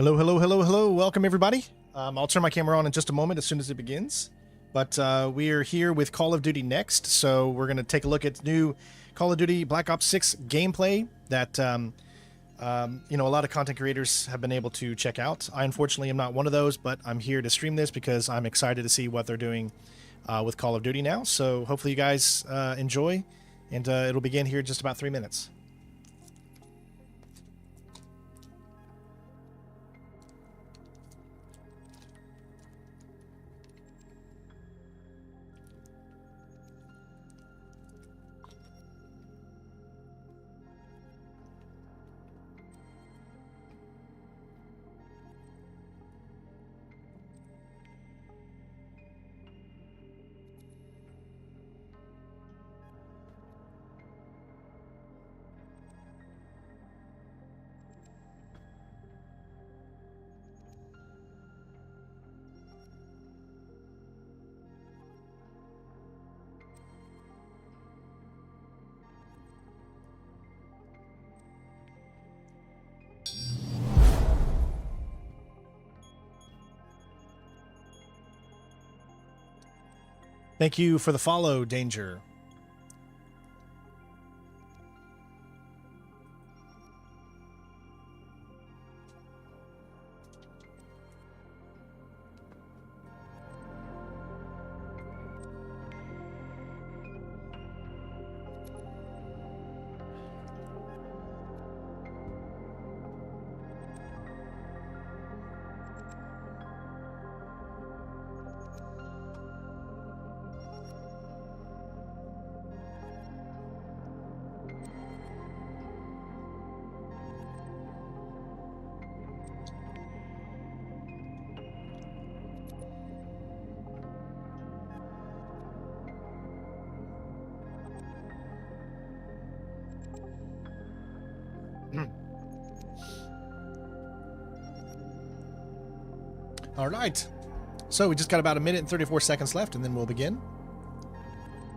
Hello, hello, hello, hello. Welcome, everybody. I'll turn my camera on in just a moment as soon as it begins. But we are here with Call of Duty Next, so we're going to take a look at new Call of Duty Black Ops 6 gameplay that, you know, a lot of content creators have been able to check out. I, unfortunately, am not one of those, but I'm here to stream this because I'm excited to see what they're doing with Call of Duty now. So hopefully you guys enjoy, and it'll begin here in just about 3 minutes. Thank you for the follow, Danger. All right, so we just got about 1 minute and 34 seconds left, and then we'll begin.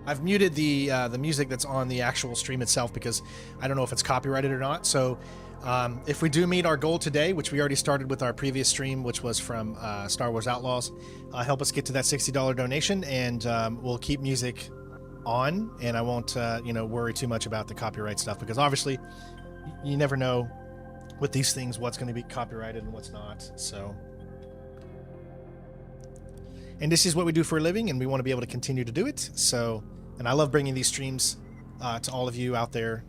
I've muted the music that's on the actual stream itself because I don't know if it's copyrighted or not. So if we do meet our goal today, which we already started with our previous stream, which was from Star Wars Outlaws, help us get to that $60 donation, and we'll keep music on, and I won't you know, worry too much about the copyright stuff, because obviously you never know with these things what's going to be copyrighted and what's not. So. And this is what we do for a living, and we want to be able to continue to do it. So, and I love bringing these streams to all of you out there,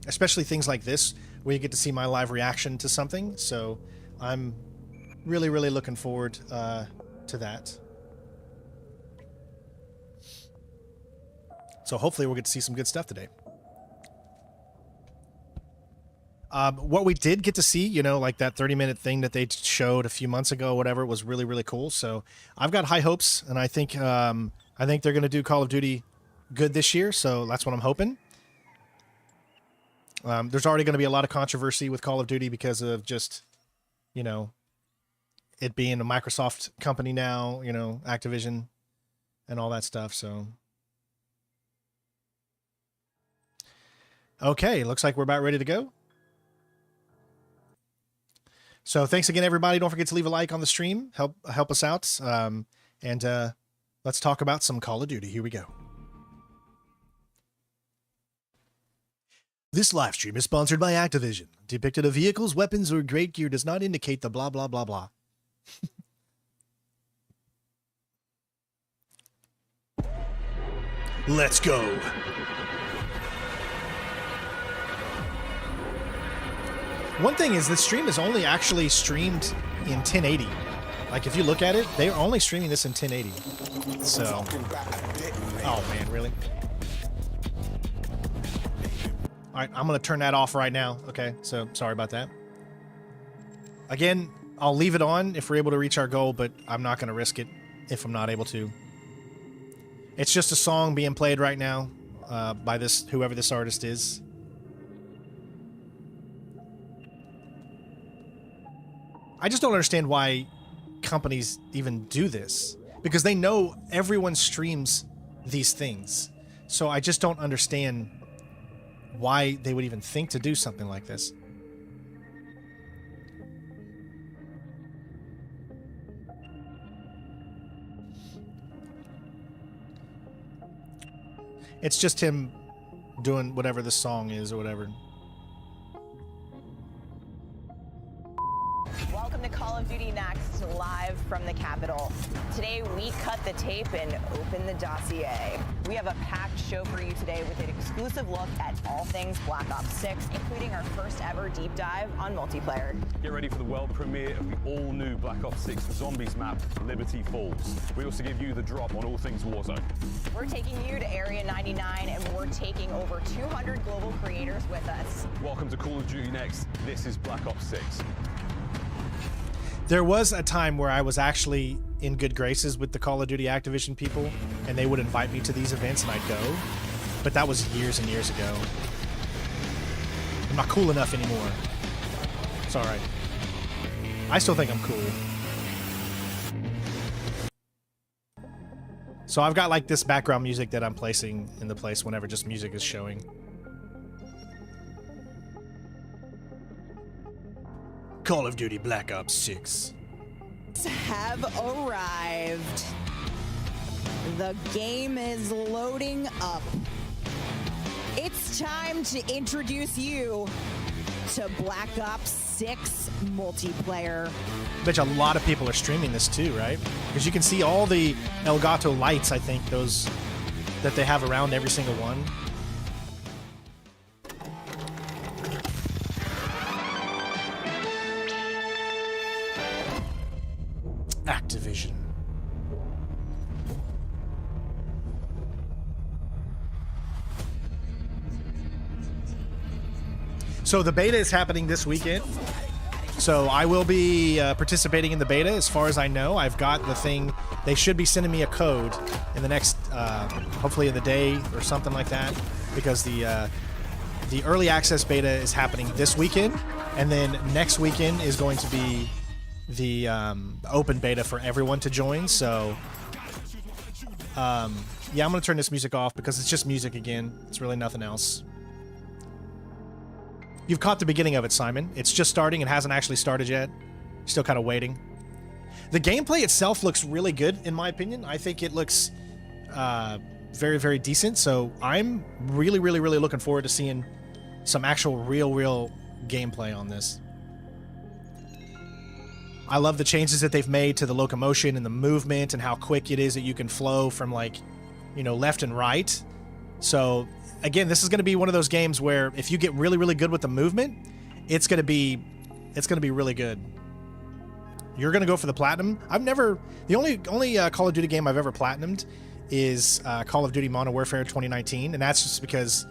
especially things like this, where you get to see my live reaction to something. So I'm really, really looking forward to that. So hopefully we'll get to see some good stuff today. What we did get to see, you know, like that 30-minute thing that they showed a few months ago, whatever, was really, really cool. So I've got high hopes, and I think they're going to do Call of Duty good this year. So that's what I'm hoping. There's already going to be a lot of controversy with Call of Duty because of just, you know, it being a Microsoft company now, you know, Activision and all that stuff. So, okay, looks like we're about ready to go. So thanks again, everybody. Don't forget to leave a like on the stream. Help us out. And let's talk about some Call of Duty. Here we go. This live stream is sponsored by Activision. Depicted of vehicles, weapons, or great gear does not indicate the blah, blah, blah, blah. Let's go. One thing is, this stream is only actually streamed in 1080. Like, if you look at it, they're only streaming this in 1080. So, oh man, really? All right, I'm gonna turn that off right now. Okay, so sorry about that. Again, I'll leave it on if we're able to reach our goal, but I'm not gonna risk it if I'm not able to. It's just a song being played right now by whoever this artist is. I just don't understand why companies even do this, because they know everyone streams these things. So I just don't understand why they would even think to do something like this. It's just him doing whatever the song is or whatever. Welcome to Call of Duty Next, live from the Capitol. Today we cut the tape and open the dossier. We have a packed show for you today with an exclusive look at all things Black Ops 6, including our first ever deep dive on multiplayer. Get ready for the world premiere of the all-new Black Ops 6 Zombies map, Liberty Falls. We also give you the drop on all things Warzone. We're taking you to Area 99, and we're taking over 200 global creators with us. Welcome to Call of Duty Next. This is Black Ops 6. There was a time where I was actually in good graces with the Call of Duty Activision people, and they would invite me to these events and I'd go. But that was years and years ago. I'm not cool enough anymore. It's alright. I still think I'm cool. So I've got like this background music that I'm placing in the place whenever just music is showing. Call of Duty Black Ops 6 have arrived. The game is loading up. It's time to introduce you to Black Ops 6 multiplayer. Bet you a lot of people are streaming this too, right? Because you can see all the Elgato lights, I think, those that they have around every single one. Activision. So the beta is happening this weekend. So I will be participating in the beta. As far as I know, I've got the thing. They should be sending me a code in the next, hopefully in the day or something like that, because the early access beta is happening this weekend, and then next weekend is going to be the open beta for everyone to join. So yeah, I'm gonna turn this music off because it's just music again. It's really nothing else. You've caught the beginning of it, Simon. It's just starting. It hasn't actually started yet. Still kind of waiting. The gameplay itself looks really good, in my opinion. I think it looks very, very decent. So I'm really, really, really looking forward to seeing some actual real gameplay on this. I love the changes that they've made to the locomotion and the movement and how quick it is that you can flow from, like, you know, left and right. So, again, this is going to be one of those games where if you get really, really good with the movement, it's gonna be really good. You're gonna go for the platinum. The only Call of Duty game I've ever platinumed is Call of Duty Modern Warfare 2019, and that's just because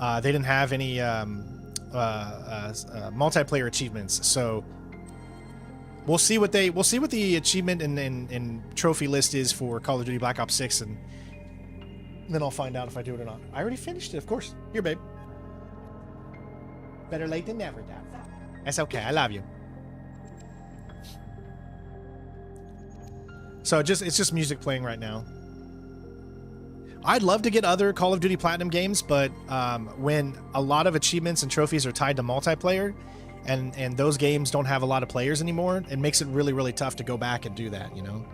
they didn't have any multiplayer achievements. So we'll see what the achievement and trophy list is for Call of Duty Black Ops 6, and then I'll find out if I do it or not. I already finished it, of course. Here, babe. Better late than never, Dad. That's okay. I love you. So it's just music playing right now. I'd love to get other Call of Duty Platinum games, but when a lot of achievements and trophies are tied to multiplayer, and those games don't have a lot of players anymore, it makes it really, really tough to go back and do that, you know?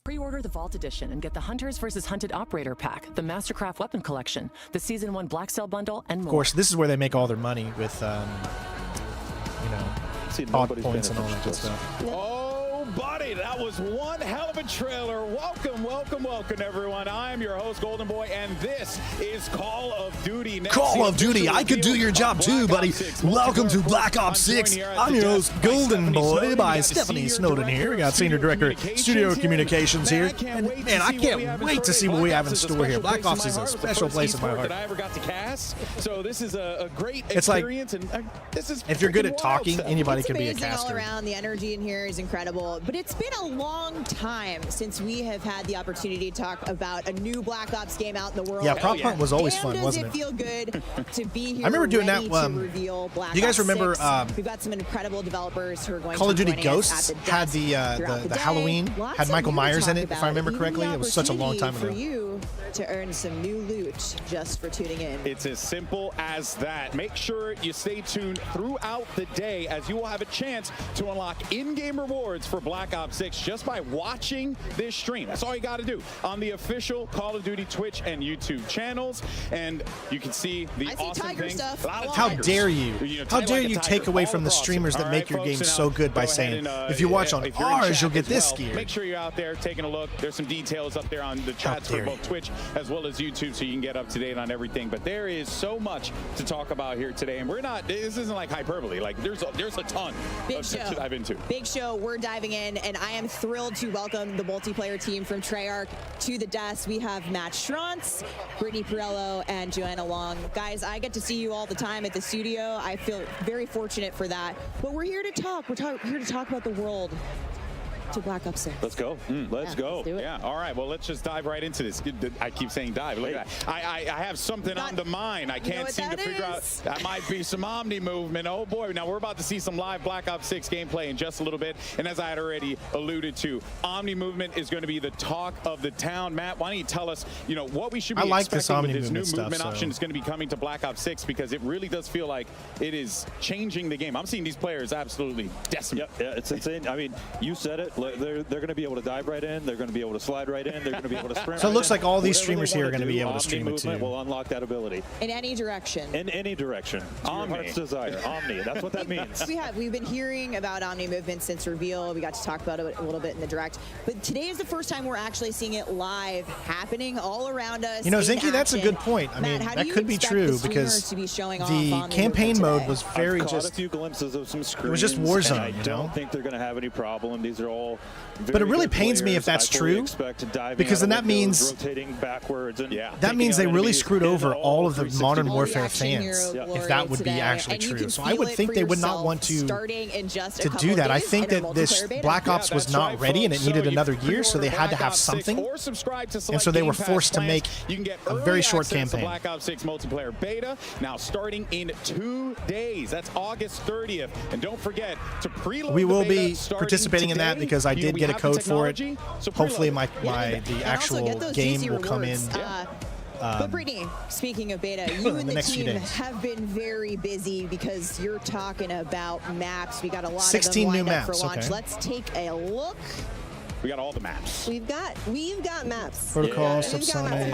Pre-order the Vault Edition and get the Hunters vs. Hunted Operator Pack, the Mastercraft Weapon Collection, the Season 1 Black Cell Bundle, and more. Of course, this is where they make all their money with, hot points and all that good stuff. Oh, buddy, that was one hell of a trailer. Welcome, welcome, welcome, everyone. I'm your host, Golden Boy, and this is Call of Duty Next. Call of Duty, I could do your job too, buddy. Welcome to Black Ops 6. I'm your host, Golden Boy, by Stephanie Snowden here. We got Senior Director, Studio Communications here. And man, I can't wait to see what we have in store here. Black Ops is a special place in my heart. I ever got to cast, so this is a great experience. And this is if you're good at talking, anybody can be a caster. All around, the energy in here is incredible, but it's been a long time since we have had the opportunity to talk about a new Black Ops game out in the world. Yeah, Prop Hunt was always fun, wasn't it? Does it feel good to be here? I remember doing that. To reveal Black you guys Ops remember? 6. We've got some incredible developers who are going Call of to Duty Ghosts had the Halloween, had Michael Myers in it, if I remember correctly. It was such a long time ago. For you to earn some new loot just for tuning in. It's as simple as that. Make sure you stay tuned throughout the day, as you will have a chance to unlock in-game rewards for Black Ops 6 just by watching this stream. That's all you got to do on the official Call of Duty Twitch and YouTube channels, and you can see the awesome things. How dare you? How dare you take away from the streamers that make your game so good by saying, if you watch on ours, you'll get this gear. Make sure you're out there taking a look. There's some details up there on the chats for both Twitch as well as YouTube, so you can get up to date on everything. But there is so much to talk about here today, and this isn't like hyperbole. Like there's a ton to dive into. Big show. We're diving in, and I am thrilled to welcome the multiplayer team from Treyarch to the desk. We have Matt Schrantz, Brittany Perello, and Joanna Long. Guys, I get to see you all the time at the studio. I feel very fortunate for that. But we're here to talk. Here to talk about the world. To Black Ops 6. Let's go. Let's go. Let's do it. Yeah. All right. Well, let's just dive right into this. I keep saying dive. Look at that. I have something on the mind. I can't seem to figure out. That might be some Omni movement. Oh boy. Now we're about to see some live Black Ops 6 gameplay in just a little bit. And as I had already alluded to, Omni movement is going to be the talk of the town. Matt, why don't you tell us, what we should be expecting with this new movement option is going to be coming to Black Ops 6, because it really does feel like it is changing the game. I'm seeing these players absolutely decimate. Yeah, it's insane. I mean, you said it. They're going to be able to dive right in. They're going to be able to slide right in. They're going to be able to sprint. So it looks like all these streamers here are going to be able to stream it too. Will unlock that ability in any direction. In any direction. Omni. Your heart's desire. Omni. That's what that means. We've been hearing about Omni movement since reveal. We got to talk about it a little bit in the direct, but today is the first time we're actually seeing it live, happening all around us. Zinky, that's a good point. I mean, that could be true, because the campaign mode was very just a few glimpses of some screens. It was just Warzone. I don't think they're going to have any problem. These are all. But it really pains me if that's true, because then that means rotating backwards, and that means they really screwed over all of the Modern Warfare fans, if that would be actually true. So I would think they would not want to do that. I think that this Black Ops was not ready and it needed another year, so they had to have something, and so they were forced to make a very short campaign. Black Ops 6 multiplayer beta now starting in 2 days. That's August 30th, and don't forget to preload. We will be participating in that because I did get a code for it. Hopefully the actual game will come in. But Brittany, speaking of beta, you and the team have been very busy because you're talking about maps. We got a lot 16 of them new lined up maps. for launch. Okay. Let's take a look. We got all the maps. We've got maps. Protocol, Subsonic,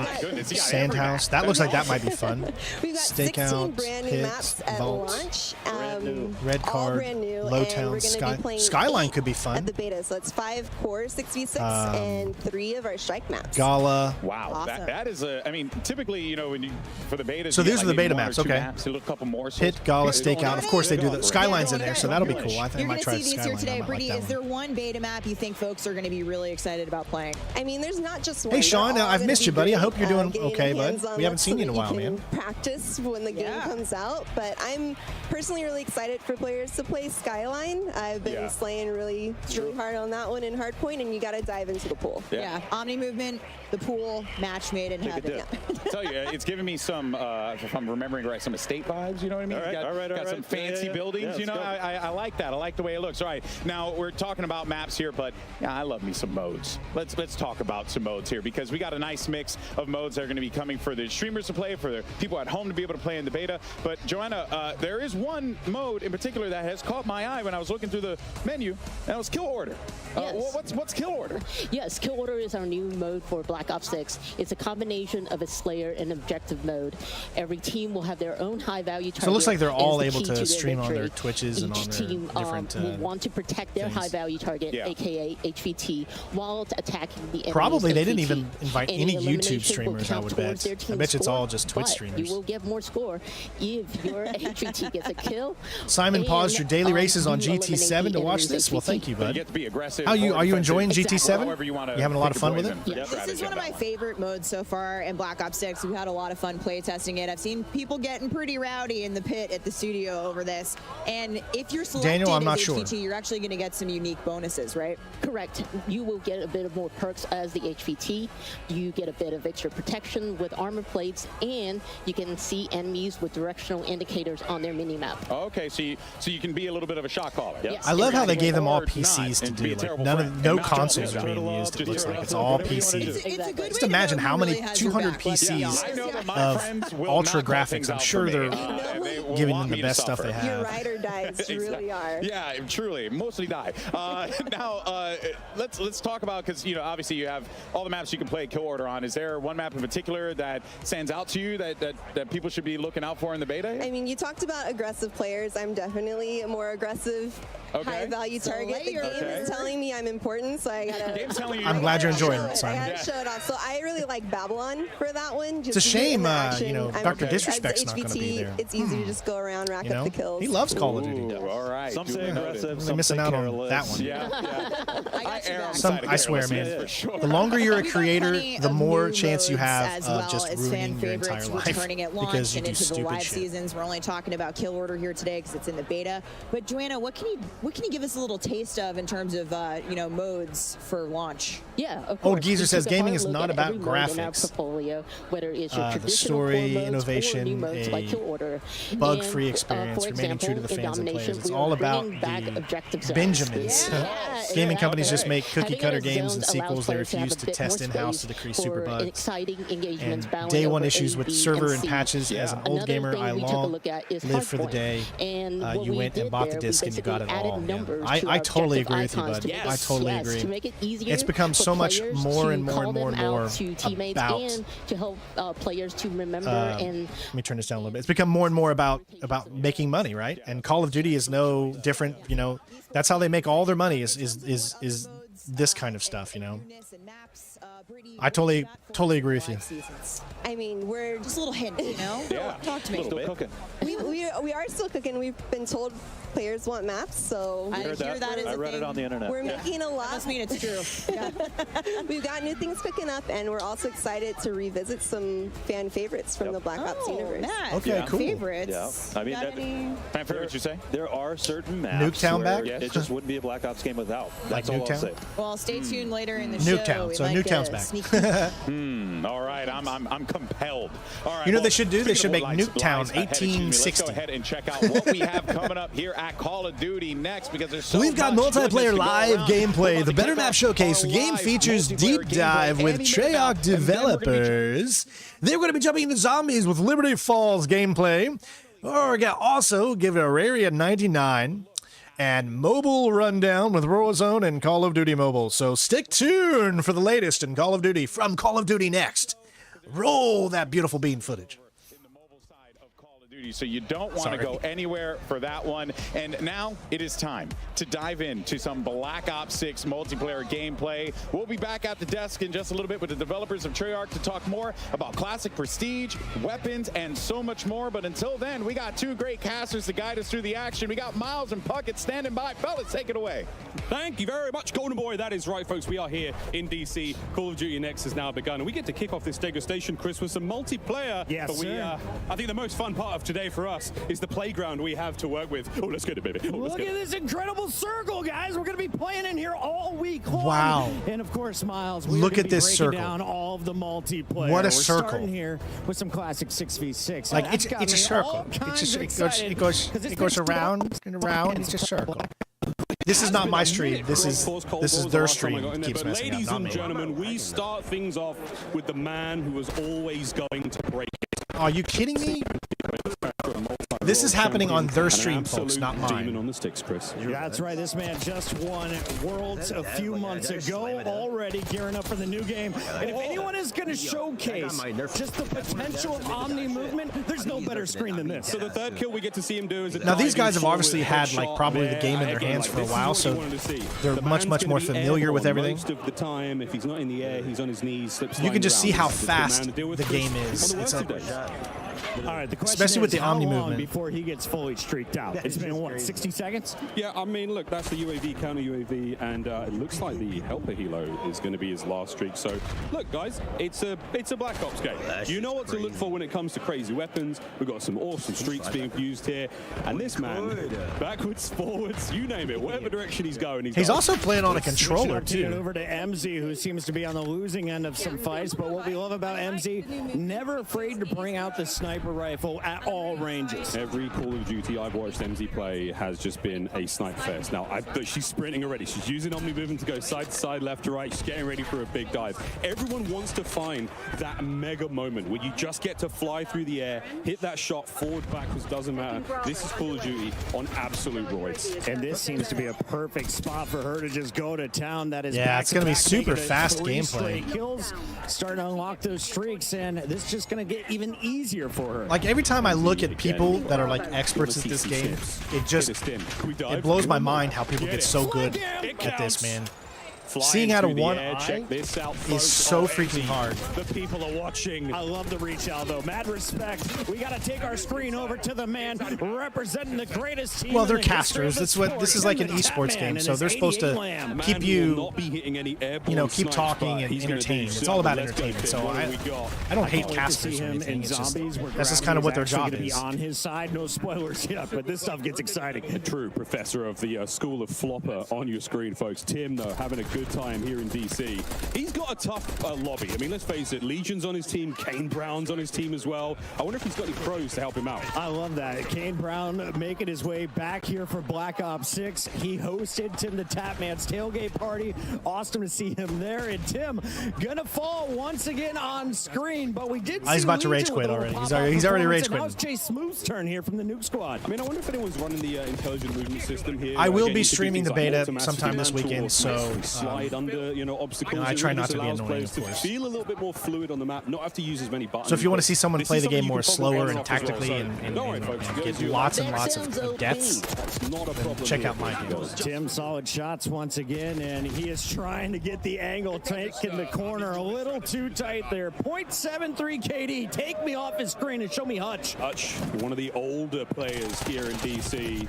Sandhouse. That looks like that might be fun. We've got Stakeout, 16 brand new maps at launch. Brand new. Red all card, brand new. Low and Town, we're gonna be playing Skyline 8 could be fun. at the beta. So it's 5 core 6v6 and 3 of our strike maps. Gala. Wow, Awesome. that is a. I mean, typically, you know, when you for the beta. So these are the beta maps. Okay. Maps, a couple more. So Pit, Gala, Stakeout. Of course they do that. Skyline's in there, so that'll be Really? cool. I think I You're might going try to see these Skyline. here today. I might Brittany, like is that there one. one beta map you think folks are going to be really excited about playing? I mean, there's not just one. Hey, Sean, They're all I've gonna missed be you, buddy. I great, hope you're doing getting okay, bud. hands-on We haven't with seen so you in a that while, can man. Practice when the game comes out, but I'm personally really excited for players to play Skyline. I've been slaying really hard on that one in Hardpoint, and you got to dive into the pool. Yeah. Omni movement, the pool, match made in heaven. I tell you, it's giving me some, if I'm remembering right, some estate vibes. You know what I mean? All right, got some fancy buildings. Yeah, you know, let's go. I like that. I like the way it looks. All right, now we're talking about maps here, but I love me some modes. Let's talk about some modes here because we got a nice mix of modes that are going to be coming for the streamers to play, for the people at home to be able to play in the beta. But Joanna, there is one mode in particular that has caught my eye when I was looking through the menu, and that was Kill Order. Yes. What's Kill Order? Yes, Kill Order is our new mode for Black Ops 6. It's a combination of a Slayer and objective mode. Every team will have their own high-value target. So it looks like they're all as the able key to their stream on their victory. Twitches and on Each their team different will want to protect their things. high-value target, aka HVT, while attacking the enemy's Probably they didn't HVT. even invite any elimination YouTube will streamers, I count would towards bet. their I bet you it's team all just score, Twitch but streamers. You will get more score if your HVT gets a kill. Simon paused your daily races on you eliminate GT7 the to watch enemy's this. Well, HVT. thank you, You bud. get to be aggressive. Are you enjoying Exactly. GT7? However you want to You having a lot of pick fun your with it? poison. Yes. This is one of my favorite modes so far in Black Ops 6. We've had a lot of fun play testing it. I've seen people getting pretty rowdy in the pit at the studio over this. And if you're selected Daniel, I'm not as sure. HVT, you're actually going to get some unique bonuses, right? Correct. You will get a bit of more perks as the HVT. You get a bit of extra protection with armor plates, and you can see enemies with directional indicators on their minimap. Okay, so you can be a little bit of a shot caller. Yes. I love how they gave them all Or PCs not, to and be do. a Like terrible none friend. of no And not consoles just are being turtle used. up, It looks just like it's turtle all up, whatever you wanna PC. do. It's a good way Just to imagine know how who many really has 200 your back. Let's be PCs honest. I know that my of friends will ultra not call graphics. things I'm out sure for me. they're They will giving want them the me to best stuff suffer. they have. Your ride or dies, you really are. Yeah, truly, mostly die. Now, let's talk about, because obviously you have all the maps you can play Kill Order on. Is there one map in particular that stands out to you that people should be looking out for in the beta? I mean, you talked about aggressive players. I'm definitely a more aggressive, high-value target. The game is telling me I'm important, so I gotta. Game's telling you I'm glad you're enjoying show it, I Simon. gotta show it off. So I really like Babylon for that one. It's a shame, Dr. Disrespect's not going to be there. It's easy to just go around, rack up the kills. He loves Call of Duty. Ooh, all right. Some say aggressive, They're some missing say out on careless. that one. Yeah. I got you back. I swear, man. For sure. The longer you're a We've got creator, plenty the of more new chance you modes have as of well just as ruining fan your entire favorites life returning at launch because you and do into the stupid live shit. seasons. We're only talking about Kill Order here today because it's in the beta. But Joanna, what can you give us a little taste of in terms of modes for launch? Yeah, of course. Old Geezer We says took a gaming hard is look not at about every mode in our graphics. portfolio, whether it's your The traditional story, core modes innovation, or new modes like a Kill Order. bug-free And, experience, for remaining true to the example, fans and in players. Domination, It's we all are about bringing back the objective zones. Benjamins. Yeah, Gaming yeah, companies okay. just make cookie Having cutter those games zones and sequels allows they players to have refuse a to bit test more in-house to space decrease super for bugs. exciting engagements And balanced day one over issues A, with B, server and C. patches. As an old Another gamer, thing I we took a long look at is live for the Hardpoint. day And what you we went and did bought the there, we disc and you got it basically added all. Yeah. numbers I to our totally objective agree with you, icons bud. to make I it- totally yes, agree. to make it easier It's become for so much players more to and more call and more them and out more to teammates about. and to help players to remember and Let me turn this down a little bit. It's become more and more about making money, right? And Call of Duty is no different. That's how they make all their money is this kind of stuff. I totally agree with you. I mean, we're Just a little hint, Yeah. Talk to me. Still cooking. we are still cooking. We've been told players want maps, so I Heard hear that as I a read thing. it on the internet. we're making a lot. Must mean it's true. Yeah. We've got new things cooking up, and we're also excited to revisit some fan favorites from the Black Ops universe. Matt, Okay, cool. favorites. Yeah. I mean, Got that- any? Fan favorite, you say? There are certain maps Nuketown where back? it just wouldn't be a Black Ops game without. That's all Nuketown? I'll say. Well, stay tuned later in the show. Nuketown. We So might get Nuketown's a back. sneak peek. All right, I'm compelled. All right. You know what they should do? They should speaking make of lights, Nuketown lights ahead, excuse me, 1860. Let's go ahead and check out what we have coming up here at Call of Duty Next, because there's so We've got much goodness to multiplayer go live around. gameplay. We're about The to Better kick Map off Showcase. The our game live features multiplayer deep dive gameplay with any minute now, Treyarch and then we're gonna be developers. They're going to be jumping into zombies with Liberty Falls gameplay. Or we got also give it a Rary at 99. And mobile rundown with Warzone and Call of Duty Mobile. So stick tuned for the latest in Call of Duty from Call of Duty Next. Roll that beautiful bean footage. in the mobile side of Call of Duty. So you don't want to go anywhere for that one. And now it is time to dive into some Black Ops 6 multiplayer gameplay. We'll be back at the desk in just a little bit with the developers of Treyarch to talk more about classic prestige, weapons, and so much more. But until then, we got two great casters to guide us through the action. We got Miles and Puckett standing by. Fellas, take it away. Thank you very much, Golden Boy. That is right, folks. We are here in DC. Call of Duty Next has now begun, and we get to kick off this degustation, Chris, with some multiplayer. Yes, but I think the most fun part of today for us is the playground we have to work with. Oh, let's get it, baby. Oh, Look at this incredible circle, guys. We're going to be playing in here all week long. Wow. And of course, Miles, look at this circle. Down all of the multiplayer. What a We're circle. Starting here with some classic 6v6. Like it's a circle. It goes around and around. It's a circle. This is not my stream. This is their stream. Keeps messing up. Ladies and gentlemen, we start things off with the man who was always going to break it. Are you kidding me? This is happening on their stream, folks, not mine. On the sticks, Chris. That's right. This man just won Worlds a few months ago, already gearing up for the new game. And if anyone is going to showcase just the potential of Omni movement, there's no better screen than this. So the third kill we get to see him do is now these guys have obviously had like probably the game in their hands for a while, so they're much more familiar with everything. Most of the time, if he's not in the air, he's on his knees. You can just see how fast the game is. It's all right, the question especially with the how Omni long movement before he gets fully streaked out. It's been what, 60 seconds? Yeah, I mean, look, that's the UAV, counter UAV, and it looks like the helper helo is going to be his last streak. So, look, guys, it's a Black Ops game. You know what to look for when it comes to crazy weapons. We've got some awesome streaks being used here, and this man, backwards, forwards, you name it, whatever direction he's going, he's also playing on a controller too. Over to MZ, who seems to be on the losing end of some fights. But what we love about MZ, never afraid to bring out the sniper rifle at all ranges. Every Call of Duty I've watched MZ play has just been a sniper fest. Now, she's sprinting already. She's using Omni movement to go side to side, left to right. She's getting ready for a big dive. Everyone wants to find that mega moment where you just get to fly through the air, hit that shot, forward, backwards, doesn't matter. This is Call of Duty on absolute roids. And this seems to be a perfect spot for her to just go to town. That is, yeah, it's going to be super fast gameplay. Kills, starting to unlock those streaks, and this is just going to get even easier for her. Like every time I look at people that are like experts at this game, it blows my mind how people get so good at this, man. Seeing out of one eye is so freaking hard. The people are watching. I love the reach out, though. Mad respect. We got to take our screen over to the man representing the greatest team. Well, they're casters. This is like an esports game, so they're supposed to keep you, keep talking and entertain. It's all about entertainment. So I don't hate casters or anything. It's just, that's just kind of what their job is. On his side, no spoilers yet, but this stuff gets exciting. A true professor of the School of Flopper on your screen, folks. Tim, though, having a good time here in DC. He's got a tough lobby. I mean, let's face it, Legion's on his team, Kane Brown's on his team as well. I wonder if he's got any pros to help him out. I love that. Kane Brown making his way back here for Black Ops 6. He hosted Tim the Tapman's tailgate party. Awesome to see him there. And Tim gonna fall once again on screen, but we did see he's about to rage quit already. He's already rage quitting. Now it's Jay Smooth's turn here from the Nuke Squad. I mean, I wonder if anyone's running the intelligent movement system here. I will be streaming the beta sometime this weekend, so under, obstacles. I try not to be annoying, of course. Feel a little bit more fluid on the map, not have to use as many buttons. So if you want to see someone play the game more slower and tactically and get lots and lots of deaths, then check out my videos. Tim, solid shots once again, and he is trying to get the angle taken the corner a little too tight there. 0.73 KD, take me off his screen and show me Hutch. Hutch, one of the older players here in DC.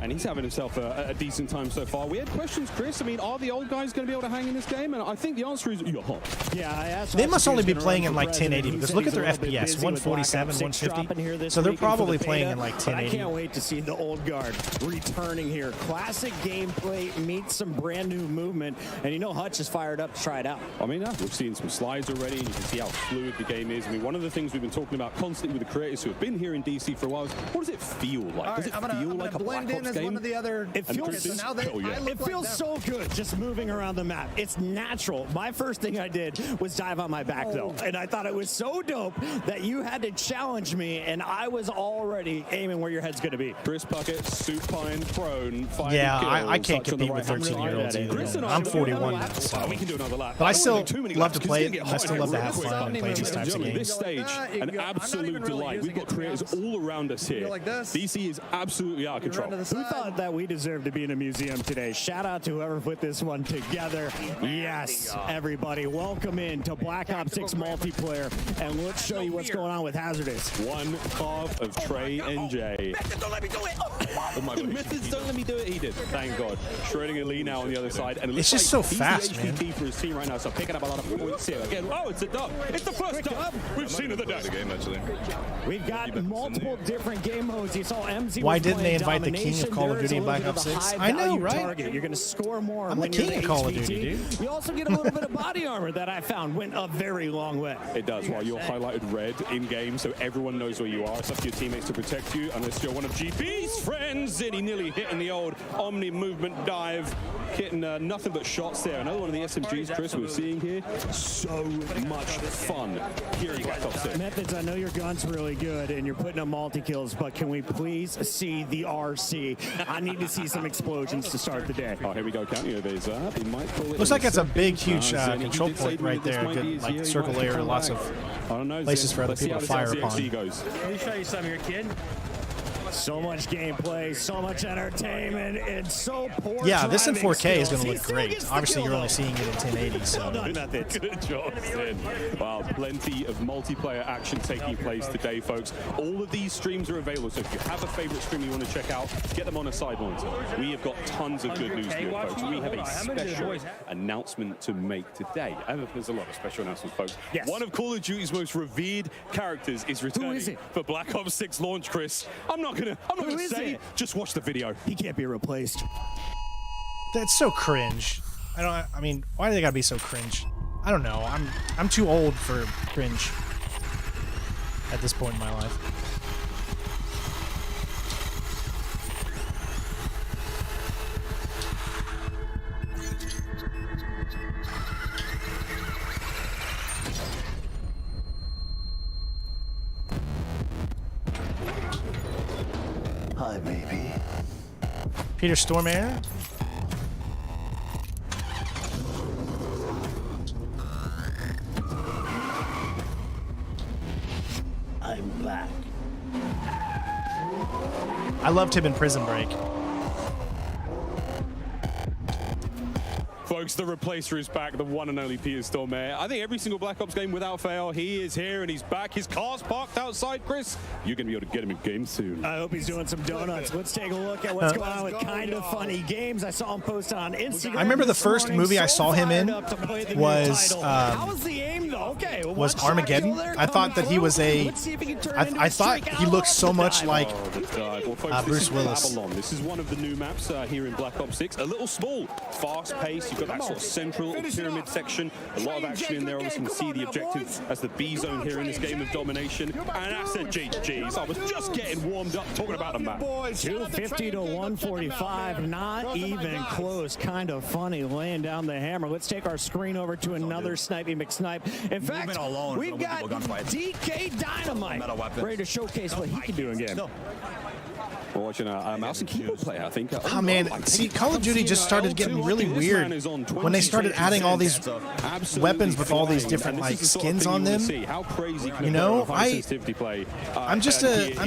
And he's having himself a decent time so far. We had questions, Chris. I mean, are the old guys going to be able to hang in this game? And I think the answer is yeah. I asked they must only be playing in like 1080 because look at their FPS, 147, 150. So they're probably playing in like 1080. I can't wait to see the old guard returning here. Classic gameplay meets some brand new movement, and Hutch is fired up to try it out. I mean, we've seen some slides already, and you can see how fluid the game is. I mean, one of the things we've been talking about constantly with the creators who have been here in DC for a while is what does it feel like? Does it feel like a Black Ops Next game. One of the other. It feels, so it feels so good just moving around the map. It's natural. My first thing I did was dive on my back though, and I thought it was so dope that you had to challenge me, and I was already aiming where your head's going to be. Chris Puckett, supine, prone, yeah, I can't compete with 13-year-olds either. I'm 41 now, so. We can do another lap. But I still love to play it. I still love to have fun and play these types of games. This stage, an absolute delight. We've got creators all around us here. DC is absolutely out of control. Who thought that we deserved to be in a museum today? Shout out to whoever put this one together. Yes, everybody, welcome in to Black Ops 6 multiplayer, and let's show you what's going on with Hazardous. One half of Trey and Jay. Methods, don't let me do it. Oh my God. Methods, don't let me do it. He did. Thank God. Shredding Lee now on the other side, and it's just so fast, man. for his team right now, so picking up a lot of points here. Again, oh, it's a dub. It's the first dub we've seen of the day. We've got multiple different game modes. You saw MZ. Why didn't they invite the king of Call of Duty in Black Ops 6? I know, right? Target. You're going to score more. I'm the king of Call of Duty, dude. You also get a little bit of body armor that I found went a very long way. It does. While you're highlighted red in game, so everyone knows where you are. It's up to your teammates to protect you, unless you're one of GP's friends. And he nearly hitting the old Omni movement dive, hitting nothing but shots there. Another one of the SMGs, Chris, we're seeing here. So much fun here in Black Ops 6. Methods, I know your gun's really good and you're putting up multi-kills, but can we please see the RC? I need to see some explosions to start the day. Oh, here we go, counting these up. He might call it. Looks like it's a big, huge control point right there. Good, like, circle area, lots of places for other people to fire upon. Let me show you some of your kid. So much gameplay, so much entertainment, and so poor. Yeah, this in 4K is going to look skills. great. Obviously, you're only seeing it in 1080. So. Well done, Methods. Good job, Sid. Wow, plenty of multiplayer action taking place today, folks. All of these streams are available, so if you have a favorite stream you want to check out, get them on a side monitor. We have got tons of good news here, folks. We have a special announcement to make today. There's a lot of special announcements, folks. Yes. One of Call of Duty's most revered characters is returning for Black Ops 6 launch, Chris. I'm not gonna say. Just watch the video. He can't be replaced. That's so cringe. I mean, why do they gotta be so cringe? I don't know. I'm too old for cringe at this point in my life. Hi, baby. Peter Stormare. I'm back. I loved him in Prison Break. Folks, the replacer is back, the one and only Peter Stormare. I think every single Black Ops game without fail, he is here and he's back. His car's parked outside, Chris. You're going to be able to get him in game soon. I hope he's doing some donuts. Let's take a look at what's going on with Kind of Funny Games. I saw him post on Instagram. I remember the first movie I saw him in was how was the aim though? Okay, was Armageddon. I thought that he was a. I thought he looked so much like Bruce Willis. Babylon. This is one of the new maps here in Black Ops 6. A little small, fast-paced. You've got that sort of central pyramid section. A lot of action in there. Obviously, you can see the objective as the B zone here in this game of domination. And that's a GG's. I was just getting warmed up talking about a map. 250 to 145. Not even close. Kind of funny laying down the hammer. Let's take our screen over to another Snipey McSnipe. In fact, we've got DK Dynamite ready to showcase what he can do in game. We're watching a mouse and keyboard player, I think. Oh man, see, Call of Duty just started getting really weird when they started adding all these weapons with all these different like skins on them. You know, I'm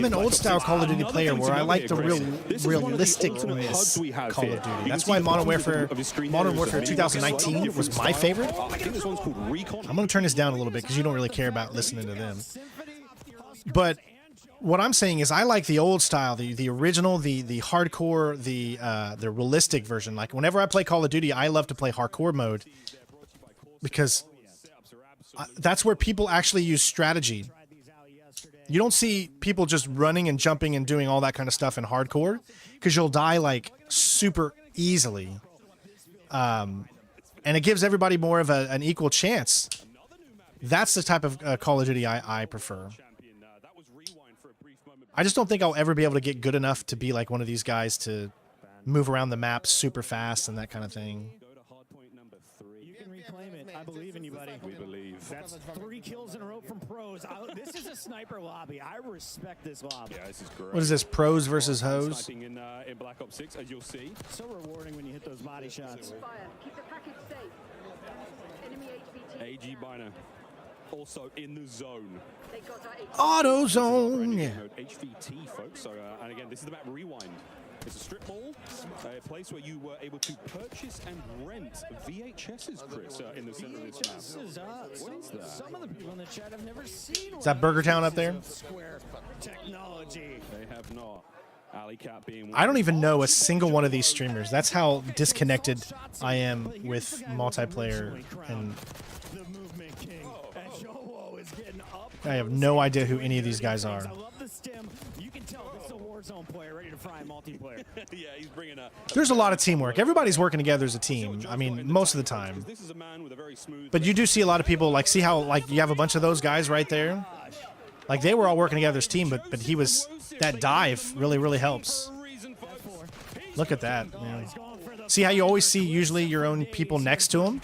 an old style Call of Duty player where I like the realisticness Call of Duty. That's why Modern Warfare 2019 was my favorite. I'm gonna turn this down a little bit because you don't really care about listening to them. But what I'm saying is I like the old style, the original, the hardcore, the realistic version. Like whenever I play Call of Duty, I love to play hardcore mode because that's where people actually use strategy. You don't see people just running and jumping and doing all that kind of stuff in hardcore because you'll die like super easily. And it gives everybody more of an equal chance. That's the type of Call of Duty I prefer. I just don't think I'll ever be able to get good enough to be like one of these guys to move around the map super fast and that kind of thing. You can reclaim it. I believe in you, buddy. We believe. That's 3 kills in a row from pros. This is a sniper lobby. I respect this lobby. Yeah, this is great. What is this, pros versus hoes? Sniping in Black Ops 6, as you'll see. So rewarding when you hit those body shots. Keep the package safe. Enemy HVT. AG Biner also in the zone. They got our Auto zone. HVT, folks. So, and again, this is the map Rewind. It's a strip mall, a place where you were able to purchase and rent VHSs, Chris, in the center of this map. What is that? Some of the people in the chat have never seen. Is that Burger Town up there? Square technology. They have not. Alley Cat being I don't even know a single one of these streamers. That's how disconnected I am with multiplayer, and The movement king. And Joe is getting up. I have no idea who any of these guys are. I love the stem. You can tell this is a Warzone player ready to fry multiplayer. Yeah, he's bringing a. There's a lot of teamwork. Everybody's working together as a team. I mean, most of the time. This is a man with a very smooth. But you do see a lot of people, like, see how, like, you have a bunch of those guys right there? Like, they were all working together as a team, but he was, that dive really helps. Look at that, man. See how you always see usually your own people next to him?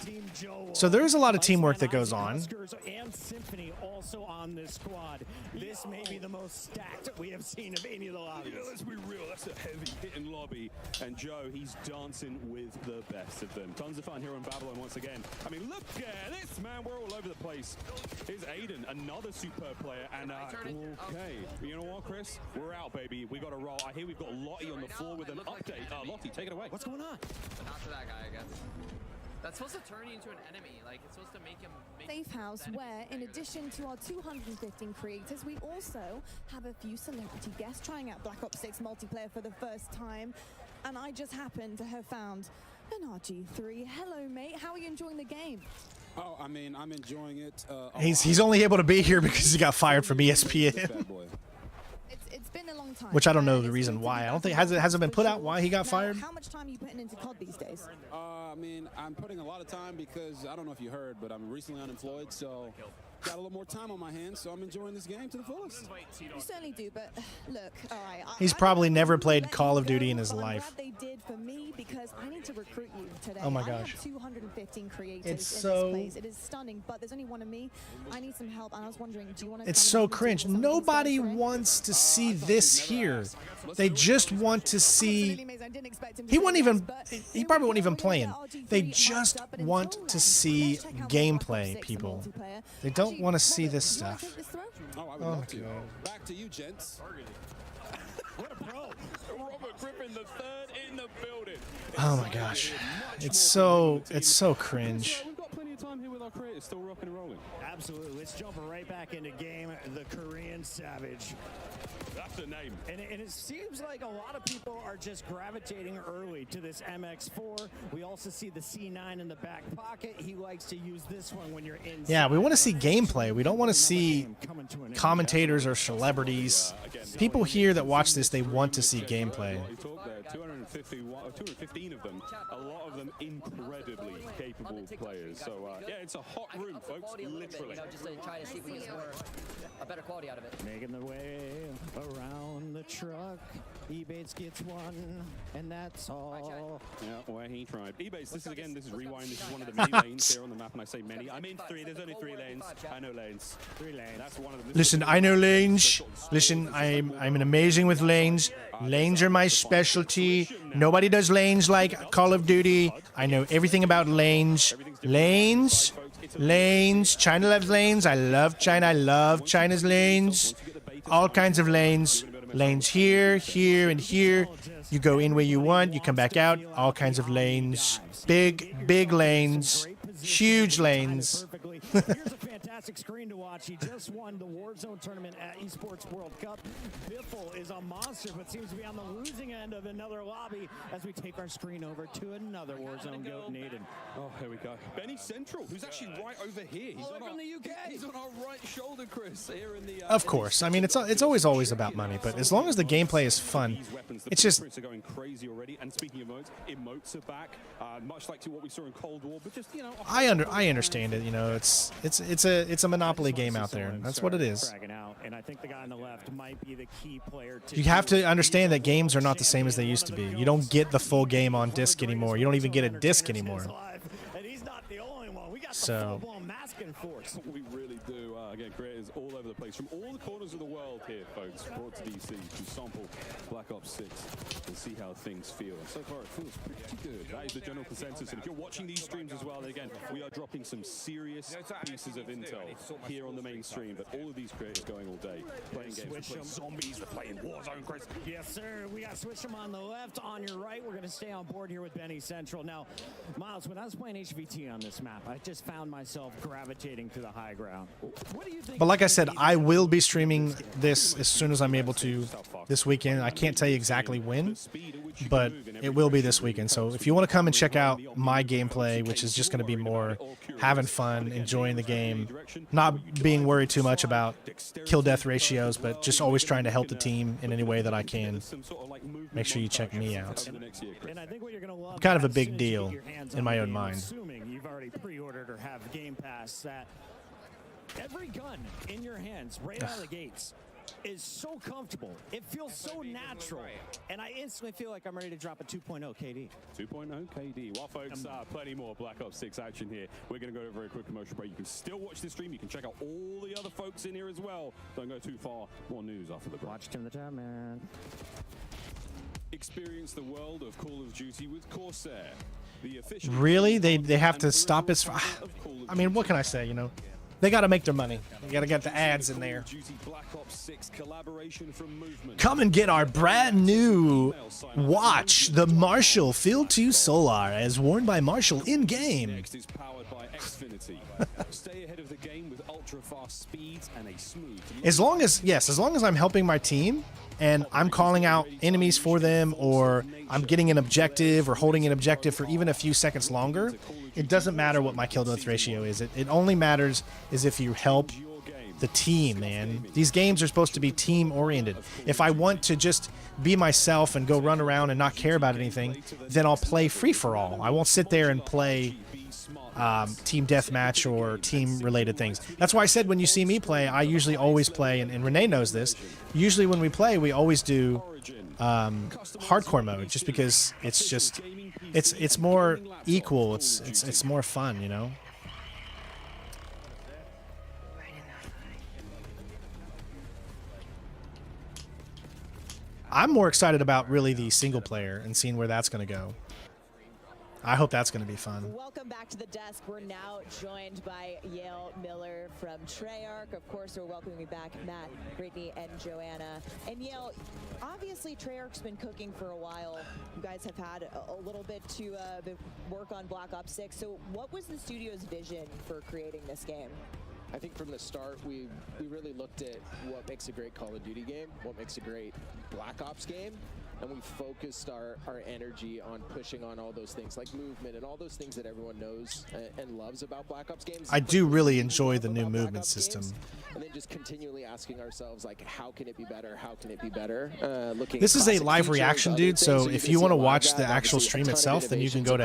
So there is a lot of teamwork that goes on. And Symphony also on this squad. This may be the most stacked we have seen of any of the lobbies. Yeah, let's be real, that's a heavy hitting lobby. And Joe, he's dancing with the best of them. Tons of fun here on Babylon once again. I mean, look at this, man. We're all over the place. Here's Aiden, another superb player. And, okay, you know what, Chris? We're out, baby. We got to roll. I hear we've got Lottie on the floor with an update. Lottie, take it away. What's going on? Not to that guy, I guess. That's supposed to turn you into an enemy. Like, it's supposed to make him... Safe House, where in addition to our 215 creators, we also have a few celebrity guests trying out Black Ops 6 multiplayer for the first time. And I just happened to have found an RG3. Hello, mate. How are you enjoying the game? Oh, I mean, I'm enjoying it. He's only able to be here because he got fired from ESPN. It's been a long time. Which I don't know the reason why. I don't think, has it been put out why he got fired? How much time are you putting into COD these days? I mean, I'm putting a lot of time because, I don't know if you heard, but I'm recently unemployed, so got a little more time on my hands, so I'm enjoying this game to the fullest. You certainly do, but look, all right. He's probably never played Call of Duty in his life. They did for me because I need to recruit you today. Oh my I gosh. have 215 creators It's in so- this place. It is stunning, but there's only one of me. I need some help, and I was wondering, do you want to? It's so cringe. Nobody wants to see this here. They just want to see. He won't even. He probably won't even play. They just want to see gameplay, people. They don't want to see this stuff. Oh, I would Oh love my to. God. Back to you, gents. What a pro. Robert Griffin the third in the building. Oh my gosh. It's so cringe. We've got plenty of time here with our creators still rocking and rolling. Absolutely. Let's jump right back into game. The Korean Savage. That's the name. And it seems like a lot of people are just gravitating early to this MX4. We also see the C9 in the back pocket. He likes to use this one when you're in. Yeah, we want to see gameplay. We don't want to see commentators or celebrities. People here that watch this, they want to see gameplay. 215 of them, a lot of them incredibly capable players. So, yeah, it's a hot room, folks, literally. Just to try to see if we can get more, a better quality out of it. Making the way around the truck. Ebates gets one, and that's all. Yeah, where he tried. Ebates, this is Rewind. This is one of the many lanes here on the map, and I say many. I mean 3. There's only 3 lanes. I know lanes. 3 lanes. That's one of them. Listen, I know lanes. Listen, I'm an amazing with lanes. Lanes are my specialty. Nobody does lanes like Call of Duty. I know everything about lanes. Lanes. Lanes. China loves lanes. I love China. I love China's lanes. All kinds of lanes. Lanes here, here, and here. You go in where you want. You come back out. All kinds of lanes. Big lanes. Huge lanes. Here's a fantastic screen to watch. He just won the Warzone tournament at Esports World Cup. Biffle is a monster, but seems to be on the losing end of another lobby as we take our screen over to another Warzone goat, Naden. Oh, here we go. Benny Central, who's actually right over here. He's from the UK. He's on our right shoulder, Chris, here in the... Of course. I mean, it's always about money, but as long as the gameplay is fun, it's just... Are going crazy already. And speaking of emotes are back, much like to what we saw in Cold War, but just, you know... I understand it, you know. It's it's a Monopoly game out there. That's what it is. And I think the guy on the left might be the key player. You have to understand that games are not the same as they used to be. You don't get the full game on disc anymore. You don't even get a disc anymore. So we really do. Again, creators all over the place from all the corners of the world here, folks. Brought to DC to sample Black Ops 6 and see how things feel. And so far, it feels pretty good. That is the general consensus. And if you're watching these streams as well, then again, we are dropping some serious pieces of intel here on the main stream. But all of these creators going all day, playing games, they're playing zombies, they're playing Warzone, Chris. Yes, sir. We got Switch them on the left. On your right, we're going to stay on board here with Benny Central. Now, Miles, when I was playing HVT on this map, I just found myself gravitating to the high ground. What do you think? But like I said, I will be streaming this as soon as I'm able to this weekend. I can't tell you exactly when, but it will be this weekend. So if you want to come and check out my gameplay, which is just going to be more having fun, enjoying the game, not being worried too much about kill-death ratios, but just always trying to help the team in any way that I can, make sure you check me out. I'm kind of a big deal in my own mind. Assuming you've already pre-ordered or have Game Pass, that every gun in your hands right out of the gates is so comfortable. It feels so natural. And I instantly feel like I'm ready to drop a 2.0 KD. 2.0 KD. Well, folks, plenty more Black Ops 6 action here. We're going to go to a very quick commercial break. You can still watch the stream. You can check out all the other folks in here as well. Don't go too far. More news after the break. Watch Tim the Time, man. Experience the world of Call of Duty with Corsair. The official Really? They have to stop us? I mean, what can I say, you know? They got to make their money. They got to get the ads in there. Come and get our brand new watch, the Marshall Field 2 Solar, as worn by Marshall in-game. As long as I'm helping my team and I'm calling out enemies for them, or I'm getting an objective or holding an objective for even a few seconds longer, it doesn't matter what my kill-death ratio is. It only matters is if you help the team, man. These games are supposed to be team-oriented. If I want to just be myself and go run around and not care about anything, then I'll play free-for-all. I won't sit there and play team deathmatch or team-related things. That's why I said when you see me play, I usually always play, and Renee knows this, usually when we play, we always do hardcore mode, just because it's more equal, it's more fun, you know? I'm more excited about really the single player and seeing where that's going to go. I hope that's going to be fun. Welcome back to the desk. We're now joined by Yale Miller from Treyarch. Of course, we're welcoming back Matt, Brittany, and Joanna. And Yale, obviously Treyarch's been cooking for a while. You guys have had a little bit to work on Black Ops 6. So what was the studio's vision for creating this game? I think from the start, we really looked at what makes a great Call of Duty game, what makes a great Black Ops game, and we focused our energy on pushing on all those things like movement and all those things that everyone knows and loves about Black Ops games. I do really enjoy the new movement system. And then just continually asking ourselves, like, how can it be better? How can it be better? This is a live reaction, dude, so if you want to watch the actual stream itself, then you can go to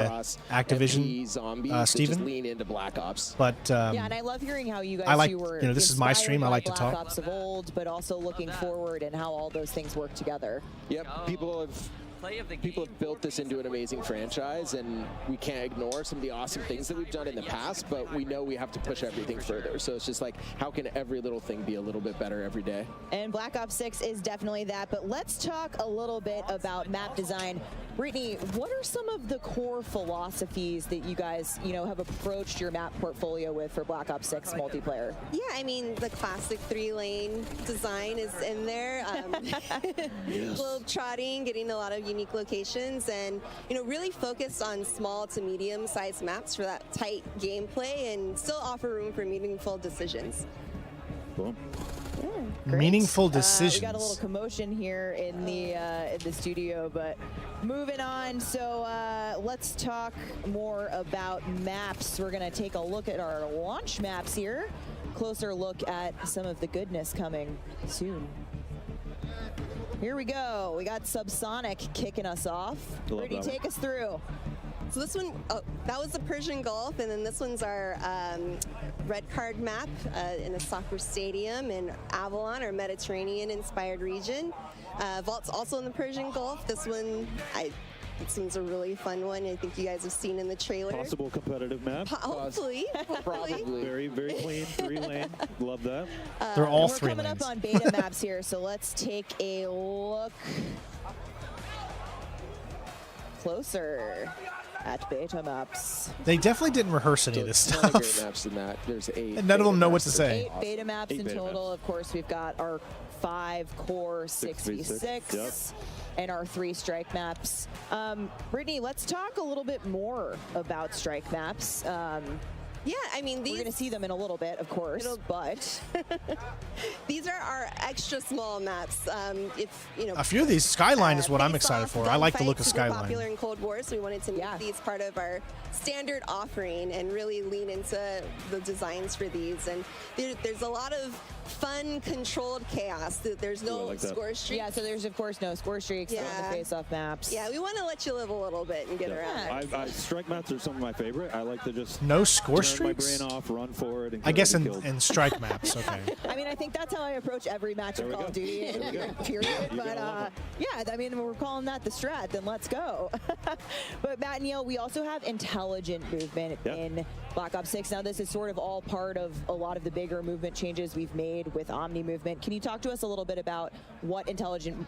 Activision, Steven. Lean into Black Ops. But yeah, and I love hearing how you guys you know, this is my stream. I like to talk. Black Ops of old, but also looking forward and how all those things work together. Yep, people have built this into an amazing franchise, and we can't ignore some of the awesome things that we've done in the past, but we know we have to push everything further. So it's just like, how can every little thing be a little bit better every day? And Black Ops 6 is definitely that, but let's talk a little bit about map design. Brittany, what are some of the core philosophies that you guys, you know, have approached your map portfolio with for Black Ops 6 multiplayer? Yeah, I mean, the classic 3-lane design is in there. Globe-trotting, getting a lot of unique locations, and, you know, really focused on small to medium-sized maps for that tight gameplay and still offer room for meaningful decisions. Cool. Yeah, meaningful decisions. We got a little commotion here in the studio, but moving on. So let's talk more about maps. We're gonna take a look at our launch maps here. Closer look at some of the goodness coming soon. Here we go. We got Subsonic kicking us off. Brittany, take us through. So this one, that was the Persian Gulf, and then this one's our red card map in a soccer stadium in Avalon, our Mediterranean-inspired region. Vault's also in the Persian Gulf. This one, this one's a really fun one. I think you guys have seen in the trailer. Possible competitive map. Hopefully. Probably. Very, very clean, 3-lane. Love that. They're all we're 3 coming lanes. up on beta maps here, so let's take a look closer at beta maps. They definitely didn't rehearse any of this stuff. Great maps in that. There's 8. And none of them know what to say. 8 beta maps in total. Of course, we've got our 5 core 6v6 and our 3 strike maps. Brittany, let's talk a little bit more about strike maps. Yeah, I mean, we're going to see them in a little bit, of course, but these are our extra small maps. If you know, A few of these, Skyline is what I'm excited for. I like the look of Super Skyline. popular in Cold War, so we wanted to make these part of our standard offering and really lean into the designs for these. And there's a lot of fun, controlled chaos. There's no score streaks. Yeah, so there's of course no score streaks on the face-off maps. Yeah, we want to let you live a little bit and get around. Strike maps are some of my favorite. I like to just No score turn my streaks? brain off, run forward, and I guess get killed. in strike maps, okay. I mean, I think that's how I approach every match of Call of Duty, period. But yeah, I mean, we're calling that the strat, then let's go. But Matt and Neil, we also have intelligent movement in Black Ops 6. Now, this is sort of all part of a lot of the bigger movement changes we've made with Omni movement. Can you talk to us a little bit about what intelligent,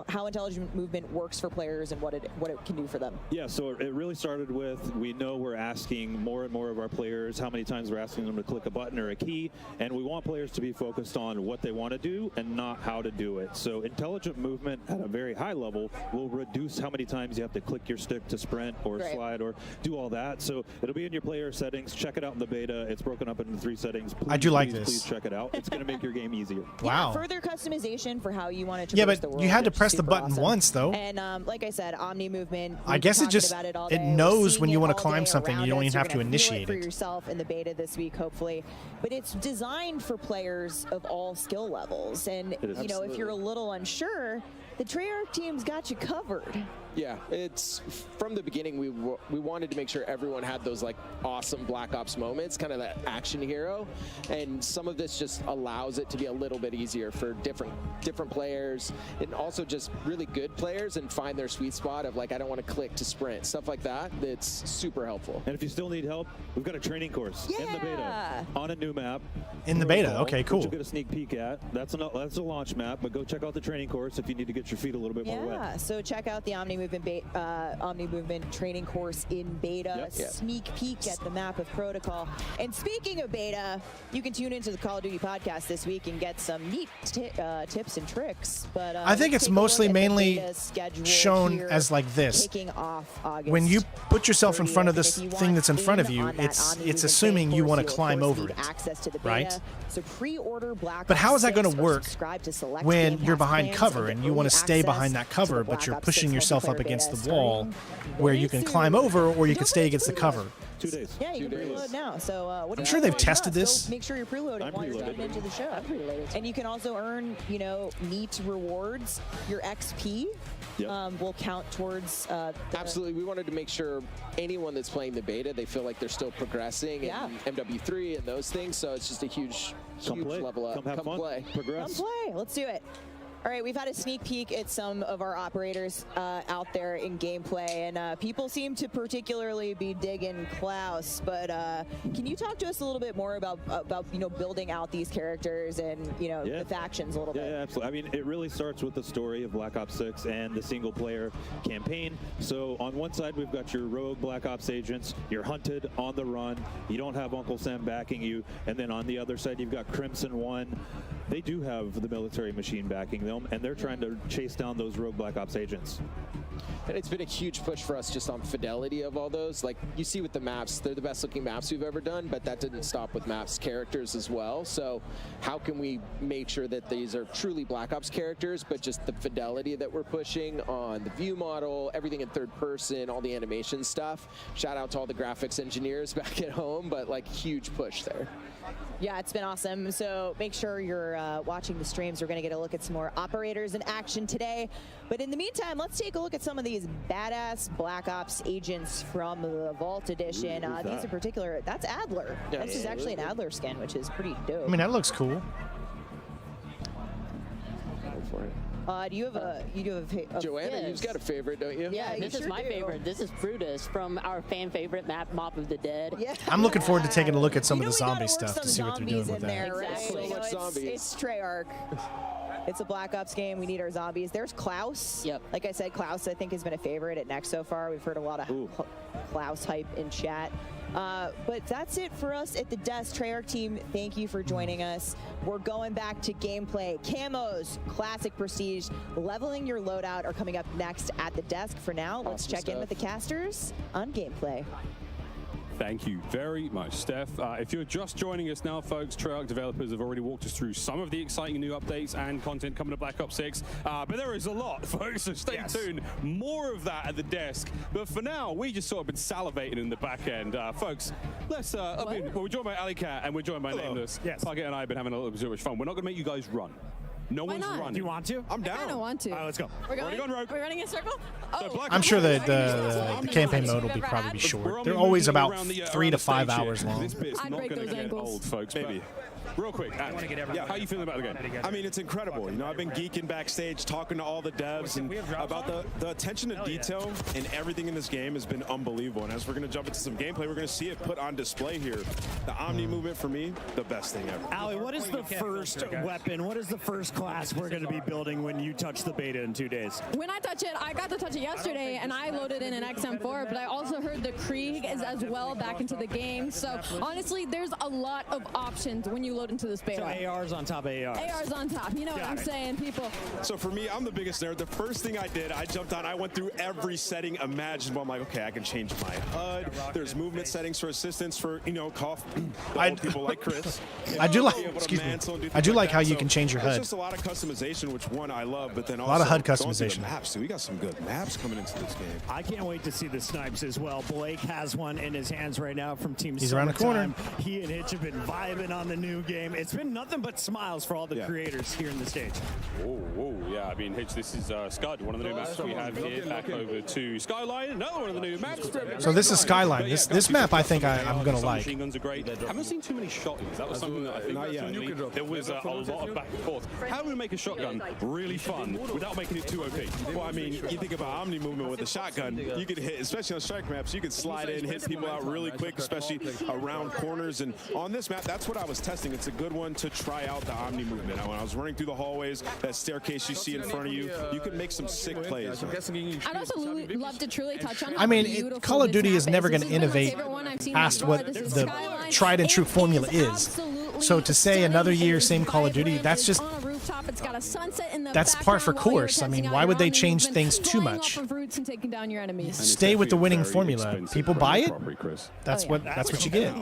how intelligent movement works for players and what it can do for them? Yeah, so it really started with, we know we're asking more and more of our players how many times we're asking them to click a button or a key, and we want players to be focused on what they want to do and not how to do it. So intelligent movement at a very high level will reduce how many times you have to click your stick to sprint or slide or do all that. So it'll be in your player settings. Check it out in the beta. It's broken up into 3 settings. Please, I do like this. Please check it out. It's going to make your game easier. Wow. Yeah, further customization for how you want to Yeah, traverse but the world. you had to which is press the super button awesome. once, though. And like I said, Omni movement. I we've guess been it just, talking about all it day. We're knows seeing when you it want to all climb day something. You around don't us. even You're have to gonna feel initiate it for it. yourself in the beta this week, hopefully. But it's designed for players of all skill levels. And, if you're a little unsure, the Treyarch team's got you covered. Yeah, it's from the beginning we wanted to make sure everyone had those like awesome Black Ops moments, kind of that action hero, and some of this just allows it to be a little bit easier for different players, and also just really good players and find their sweet spot of like, I don't want to click to sprint, stuff like that. That's super helpful. And if you still need help, we've got a training course in the beta on a new map. In the beta, okay, cool. Which you'll get a sneak peek at. That's a launch map, but go check out the training course if you need to get your feet a little bit more wet. Yeah, so check out the Omni Movement training course in beta. Sneak peek at the map of protocol. And speaking of beta, you can tune into the Call of Duty podcast this week and get some neat tips and tricks. But I think it's mostly mainly shown as like this. Kicking off August When you put yourself in front of 30th. this And if you thing want that's in front of in you, on that it's Omni Movement assuming training you want to course, of climb course over need it, access to the beta. right? So pre-order Black But how is that Ops going to 6 or work subscribe to select when Game you're Pass behind plans cover get and you want to early stay access behind that to cover, the but Black you're Ops pushing 6 yourself up multiplayer against beta the wall starting where you can climb over or you can stay against the cover? 2 days. Yeah, you can preload now. So what I'm sure they've tested this. So make sure you're preloading while you're tuning into the show. And you can also earn, neat rewards. Your XP will count towards. Absolutely, we wanted to make sure anyone that's playing the beta, they feel like they're still progressing in MW3 and those things. So it's just a huge level up. Come have fun. Play. Progress. Come play. Let's do it. All right, we've had a sneak peek at some of our operators out there in gameplay, and people seem to particularly be digging Klaus. But can you talk to us a little bit more about building out these characters and the factions a little bit? Yeah, absolutely. I mean, it really starts with the story of Black Ops 6 and the single-player campaign. So on one side, we've got your rogue Black Ops agents. You're hunted on the run. You don't have Uncle Sam backing you. And then on the other side, you've got Crimson One. They do have the military machine backing them, and they're trying to chase down those rogue Black Ops agents. And it's been a huge push for us just on fidelity of all those. Like you see with the maps, they're the best looking maps we've ever done, but that didn't stop with maps characters as well. So how can we make sure that these are truly Black Ops characters, but just the fidelity that we're pushing on the view model, everything in third person, all the animation stuff. Shout out to all the graphics engineers back at home, but like huge push there. Yeah, it's been awesome. So make sure you're watching the streams. We're going to get a look at some more operators in action today. But in the meantime, let's take a look at some of these badass Black Ops agents from the Vault Edition. These in particular, that's Adler. Yeah, this is actually an Adler skin, which is pretty dope. I mean, that looks cool. Do you have a Joanna, Yes. you've got a favorite, don't you? Yeah, you this is sure my do. favorite. This is Brutus from our fan favorite map, Mob of the Dead. Yeah. I'm looking forward to taking a look at some You of the know we gotta zombie work stuff to some see what they're doing zombies with in that. there, right? Exactly. You know, So much zombies. It's Treyarch. It's a Black Ops game. We need our zombies. There's Klaus. Yep. Like I said, Klaus, I think, has been a favorite at Next so far. We've heard a lot of Klaus hype in chat. But that's it for us at the desk. Treyarch team, thank you for joining us. We're going back to gameplay. Camos, classic prestige, leveling your loadout are coming up next at the desk. For now, let's check in with the casters on gameplay. Thank you very much, Steph. If you're just joining us now, folks, Treyarch developers have already walked us through some of the exciting new updates and content coming to Black Ops 6. But there is a lot, folks, so stay tuned. More of that at the desk. But for now, we just sort of been salivating in the back end. Folks, let's, we're joined by Ali Cat and we're joined by Nameless. Yes. Pugget and I have been having a little bit of fun. We're not going to make you guys run. No one's Do running. you want to? I'm down. I don't want to. All right, let's go. We're going. on road. We're running in a circle. Oh, I'm sure that the campaign mode will be probably short. They're always about 3 to 5 hours long. This bit's I'd not break going to those get ankles. old, folks. Maybe. Real quick, how are you feeling about the game? I mean, it's incredible. You know, I've been geeking backstage, talking to all the devs, and about the attention to detail and everything in this game has been unbelievable. And as we're going to jump into some gameplay, we're going to see it put on display here. The Omni movement, for me, the best thing ever. Ali, what is the first weapon? What is the first class we're going to be building when you touch the beta in 2 days? When I touch it, I got to touch it yesterday, and I loaded in an XM4, but I also heard the Krieg is as well back into the game. So honestly, there's a lot of options when you load into this beta. So ARs on top of ARs. ARs on top. You know what I'm saying, people? So for me, I'm the biggest nerd. The first thing I did, I jumped on, I went through every setting imaginable. I'm like, okay, I can change my HUD. There's movement settings for assistance for, you know, old people like Chris. I do like, excuse me. I do like how you can change your There's HUD. just a lot of customization, which one I love, but then A also lot of HUD going through customization. the maps. So we got some good maps coming into this game. I can't wait to see the snipes as well. Blake has one in his hands right now from Team He's around the corner. Summertime. He and Hitch have been vibing on the new game. It's been nothing but smiles for all the creators here in the stage. Oh, yeah. I mean, Hitch, this is Scud, one of the new maps we have here. Back over to Skyline, another one of the new maps. So this is Skyline. This map I think I'm going to like. Machine guns are great. Haven't seen too many shotguns. That was something that I think there was a lot of back and forth. How do we make a shotgun really fun without making it too OP? Well, I mean, you think about Omni movement with a shotgun, you could hit, especially on strike maps, you could slide in, hit people out really quick, especially around corners. And on this map, that's what I was testing. It's a good one to try out the Omni movement. When I was running through the hallways, that staircase you see in front of you, you can make some sick plays. I'd also love to truly touch on I mean, Call of Duty is never going to innovate past what the tried and true formula is. So to say another year, same Call of Duty, that's just that's par for course. I mean, why would they change things too much? Stay with the winning formula. People buy it. That's what you get.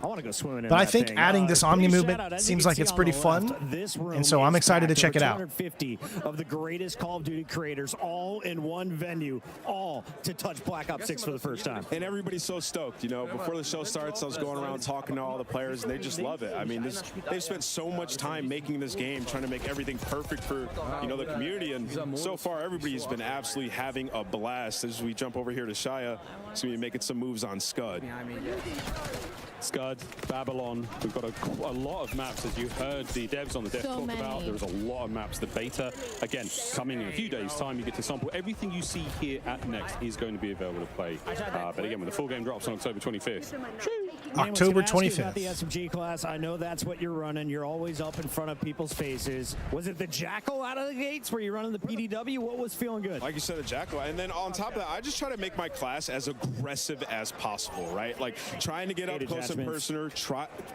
I want to go swimming in But I that think thing. adding this Omni Big movement shout out. As you seems can like see it's on pretty the fun, left, this room and so I'm excited to is check it packed out. with 250 of the greatest Call of Duty creators, all in one venue, all to touch Black Ops 6 for the first time. And everybody's so stoked. You know, before the show starts, I was going around talking to all the players, and they just love it. I mean, they've spent so much time making this game, trying to make everything perfect for, you know, the community. And so far, everybody's been absolutely having a blast. As we jump over here to Shia, so we're making some moves on Scud. Scud, Babylon, we've got a lot of maps, as you heard the devs on the desk talk about. There's a lot of maps. The beta, again, coming in a few days' time, you get to sample. Everything you see here at Next is going to be available to play. But again, when the full game drops on October 25th. October About the 25th. SMG class, I know that's what you're running. You're always up in front of people's faces. Was it the Jackal out of the gates? Were you running the PDW? What was feeling good? Like you said, a Jackal. And then on top of that, I just try to make my class as aggressive as possible, right? Like trying to get up close and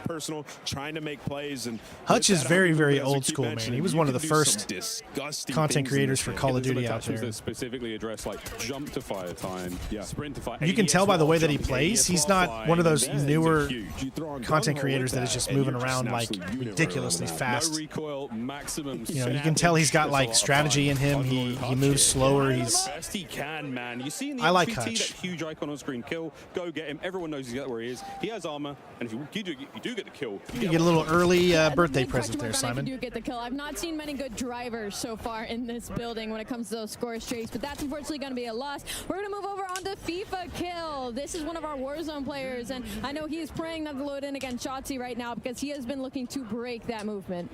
personal, trying to make plays. And Hutch is very, very old school, man. mentioning, He was you one of can the do some first disgusting content things in creators this for game. Call of There's some Duty out attachments there. that specifically address like jump to fire time, sprint to fire. You can tell by the way that he plays, he's not one of those newer You throw on content gung-ho creators with that is just and moving you're around an like absolute unit right ridiculously around fast. No recoil, maximum. You know, you can tell he's got like strategy in him. He moves slower. He's best he can, man. You see in the I like HVT, Hutch. that huge icon on screen, kill, go get him. Everyone knows exactly where he is. He has armor, and if you do get the kill, you get a little early birthday Big present question there, mark on if Simon. you do get the kill. I've not seen many good drivers so far in this building when it comes to those score streaks, but that's unfortunately going to be a loss. We're going to move over on to FIFA Kill. This is one of our Warzone players, and I know he is praying not to load in against Shotzi right now because he has been looking to break that movement.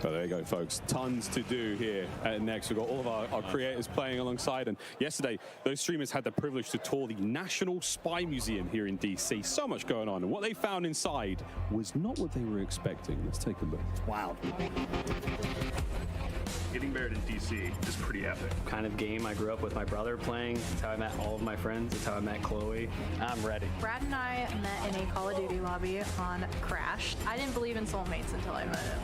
So there you go, folks. Tons to do here at Next. We've got all of our creators playing alongside. And yesterday, those streamers had the privilege to tour the National Spy Museum here in DC. So much going on. And what they found inside was not what they were expecting. Let's take a look. Wow. Getting married in DC is pretty epic. Kind of game I grew up with my brother playing. It's how I met all of my friends. It's how I met Chloe. I'm ready. Brad and I met in a Call of Duty lobby on Crash. I didn't believe in soulmates until I met him.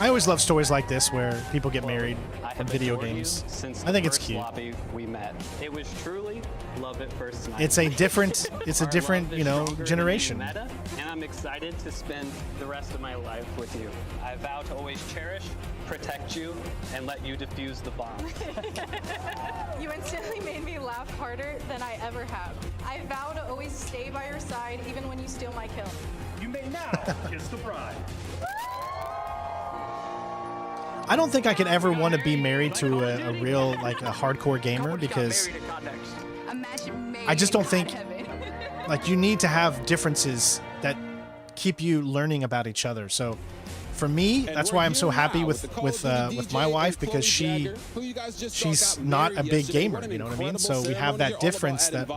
I always love stories like this where people get married in video games. Since I think it's the first cute. lobby we met. It was truly love at first sight. It's a different, you know, generation. Meta, and I'm excited to spend the rest of my life with you. I vow to always cherish, protect you, and let you defuse the bomb. You instantly made me laugh harder than I ever have. I vow to always stay by your side even when you steal my kill. You may now kiss the bride. I don't think I could ever want to be married to a real, like, a hardcore gamer because I just don't think, like, you need to have differences that keep you learning about each other. So for me, that's why I'm so happy with my wife, because she's not a big gamer, you know what I mean? So we have that difference that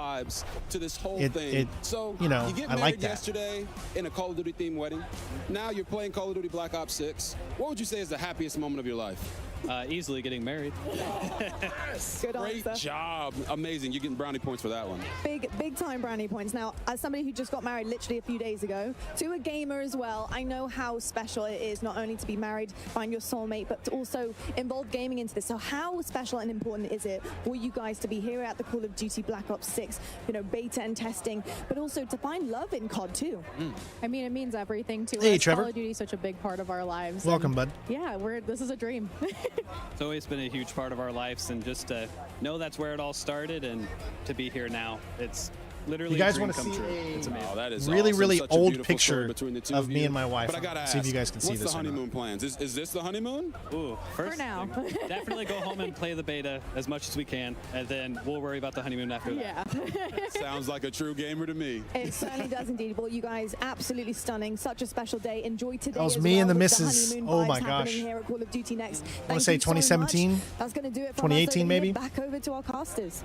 you know, I like that. Yesterday in a Call of Duty themed wedding. Now you're playing Call of Duty Black Ops 6. What would you say is the happiest moment of your life? Easily getting married. Good Great answer. job. Amazing. You're getting brownie points for that one. Big time brownie points. Now, as somebody who just got married literally a few days ago, to a gamer as well, I know how special it is not only to be married, find your soulmate, but to also involve gaming into this. So how special and important is it for you guys to be here at the Call of Duty Black Ops 6, you know, beta and testing, but also to find love in COD too? I mean, it means everything to Hey, us. Trevor. Call of Duty is such a big part of our lives. Welcome, and bud. Yeah, this is a dream. It's always been a huge part of our lives, and just to know that's where it all started and to be here now, it's literally You guys want want to see It's amazing. Oh, that is really, awesome. really Such a old beautiful story picture between the two of me you. and my wife. But I gotta See if ask, you guys can see what's this the or not. honeymoon plans? Is this the honeymoon? Ooh, first For now. definitely go home and play the beta as much as we can, and then we'll worry about the honeymoon after that. Yeah. Sounds like a true gamer to me. It certainly does indeed. Well, you guys, absolutely stunning. Such a special day. Enjoy today. That was as me well and the with missus. honeymoon Oh vibes my happening gosh. Here at Call of Duty Next. I want Thank to say you so much. 2017. That's going to do it for 2018 us over here. maybe? Back over to our casters.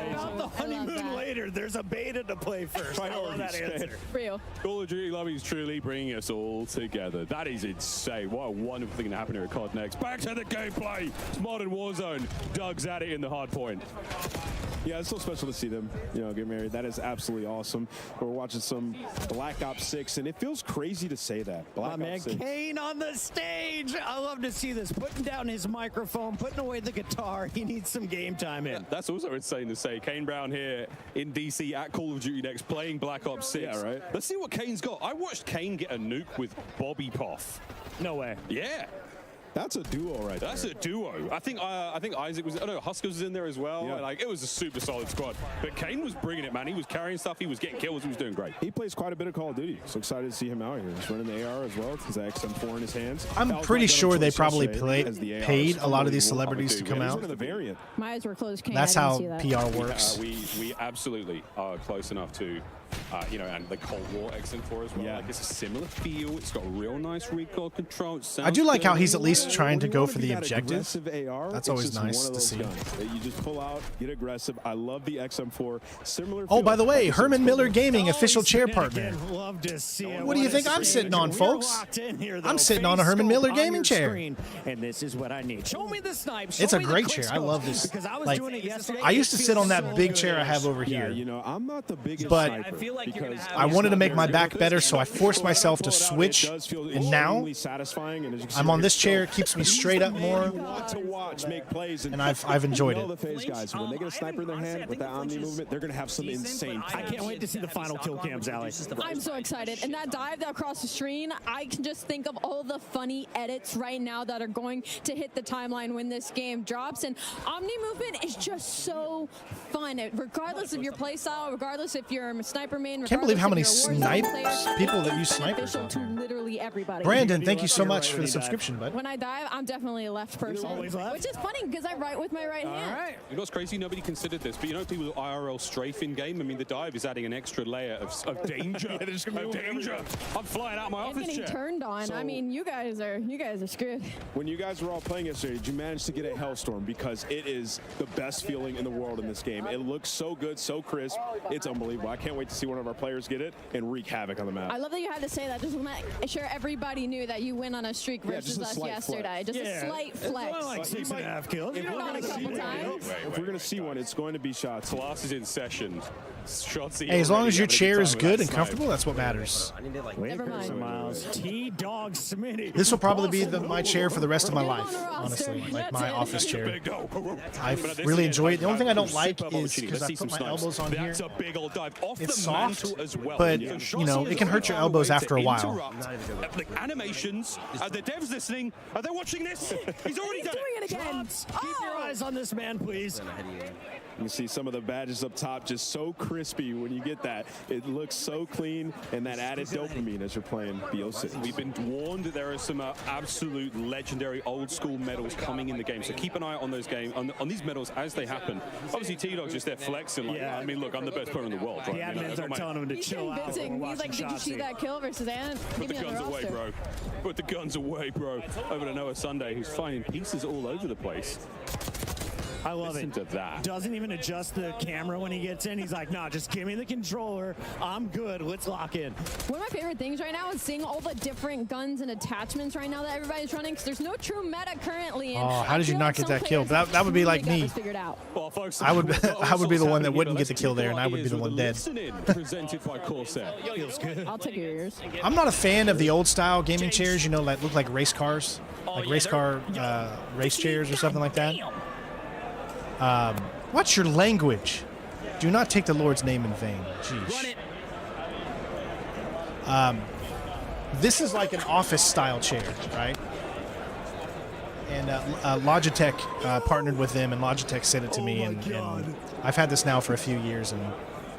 About the honeymoon later. There's a beta to play first. I love that answer. Real. Call of Duty Lobby is truly bringing us all together. That is insane. What a wonderful thing to happen here at COD Next. Back to the gameplay. It's modern Warzone. Doug's at it in the hard point. Yeah, it's so special to see them, you know, get married. That is absolutely awesome. We're watching some Black Ops 6, and it feels crazy to say that. My man Kane on the stage. I love to see this. Putting down his microphone, putting away the guitar. He needs some game time in. That's also insane to say. Kane Brown here in DC at Call of Duty Next playing Black Ops 6. Yeah, right. Let's see what Kane's got. I watched Kane get a nuke with Bobby Poff. No way. Yeah. That's a duo right there. That's a duo. I think Isaac was, Huskers was in there as well. Yeah. Like, it was a super solid squad. But Kane was bringing it, man. He was carrying stuff. He was getting kills. He was doing great. He plays quite a bit of Call of Duty. So excited to see him out here. He's running the AR as well. He's XM4 in his hands. I'm pretty sure they probably paid a lot of these celebrities to come out. My eyes were closed. Kane. That's I how didn't see that. PR works. We absolutely are close enough to, you know, and the Cold War XM4 as well. Yeah. Like, it's a similar feel. It's got real nice recoil control. I do like how he's at least trying to go for the objective. AR, That's always nice to see. That you just pull out, get aggressive. I love the XM4. Similar. Oh, by the way, Herman Miller Gaming, official chair partner. Love to see it. What do you think I'm sitting on, folks? Locked in here, though. I'm sitting on a Herman Miller gaming chair. Screen, and this is what I need. Show me the snipe. It's a great chair. I love this. Because I was like, doing it yesterday. I used to sit on that so big good. chair I have over here. Yeah, you know, I'm not the biggest but sniper. because I wanted to make my back better, so I forced myself to switch, and now I'm on this chair. It keeps me straight up more, and I've enjoyed it. Guys, when they get a sniper in their hand with that Omni movement, they're going to have some insane. I can't wait to see the final kill cams, Ali. I'm so excited. And that dive that across the screen, I can just think of all the funny edits right now that are going to hit the timeline when this game drops. And Omni movement is just so fun, regardless of your playstyle, regardless if you're a sniper main. Can't believe how many people that use snipers out to there. literally everybody. Brandon, thank you so much for the subscription, bud. When I dive, I'm definitely a left person, which is funny because I write with my right hand. You know what's crazy? Nobody considered this, but you know people with IRL strafe in game. I mean, the dive is adding an extra layer of danger. Of danger. I'm flying out of my I'm office getting chair. turned on. I mean, you guys are screwed. When you guys were all playing yesterday, did you manage to get a Hellstorm? Because it is the best feeling in the world in this game. It looks so good, so crisp. It's unbelievable. I can't wait to see one of our players get it and wreak havoc on the map. I love that you had to say that. Just to make sure everybody knew that you went on a streak versus us yesterday. Just a slight flex. Well, like 6.5 kills. You've done a couple times. If we're going to see one, it's going to be shots. Class is in session. Shotsy Hey, as long as your already chair having a is good time good with and that comfortable, that's what matters. Never mind. Miles. T-Dog Smitty. This will probably be my chair for the rest of my life, honestly, like my office chair. I really enjoy it. The only thing I don't like is because I put my elbows on here. It's soft, but you know it can hurt your elbows after a while. Like animations, are the devs listening? Are they watching this? He's already done it again. Keep your eyes on this man, please. You can see some of the badges up top just so crispy when you get that. It looks so clean, and that added dopamine as you're playing BO6. We've been warned that there are some absolute legendary old school medals coming in the game, so keep an eye on those on these medals as they happen. Obviously, T-Dog's just there flexing. Like, I mean, look, I'm the best player in the world. Right? The admins are telling him to chill out. He's like, did you see that kill versus Ant? Put the guns away, bro. Put the guns away, bro. Over to Noah Sunday, who's finding pieces all over the place. I love Listen it. to that. Doesn't even adjust the camera when he gets in. He's like, nah, just give me the controller. I'm good. Let's lock in. One of my favorite things right now is seeing all the different guns and attachments right now that everybody's running, because there's no true meta currently. Oh, how did you not get that kill? That would be like me. Well, folks, I would be the one that wouldn't get the kill there, and I would be the one dead. Presented by Corsair. Feels good. I'll take your ears. I'm not a fan of the old style gaming chairs, you know, that look like race cars, like race car race chairs or something like that. What's your language? Do not take the Lord's name in vain. Jeez. This is like an office style chair, right? And Logitech partnered with them, and Logitech sent it to me, and I've had this now for a few years, and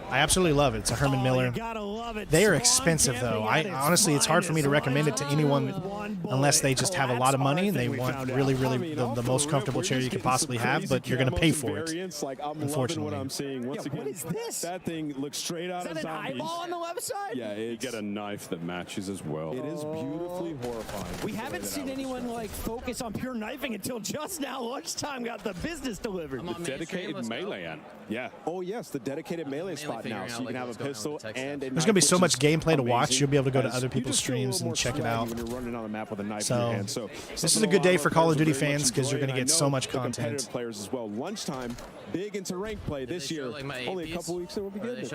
I absolutely love it. It's a Herman Miller. They are expensive, though. Honestly, it's hard for me to recommend it to anyone unless they just have a lot of money and they want really, really the most comfortable chair you could possibly have, but you're going to pay for it, unfortunately. What I'm seeing. Once again, what is this? That thing looks straight out of Is that an zombies. eyeball on the left side? Yeah, You get a knife that matches as well. It is beautifully horrifying. We haven't seen anyone like focus on pure knifing until just now. Lunchtime got the business delivered. The dedicated melee ant. Yeah. Oh, yes, the dedicated melee spot now. So you can have a pistol and a There's going to be so much gameplay to watch. amazing. You'll be able to go to As other you people's just feel a little streams and more check it swaggy out. when you're running on the map with a knife in your hand. So this is a good day for Call of Duty fans because you're going to get so much the content. competitive players as well. Lunchtime, big into rank play this year. Only a couple weeks it will be good. Lots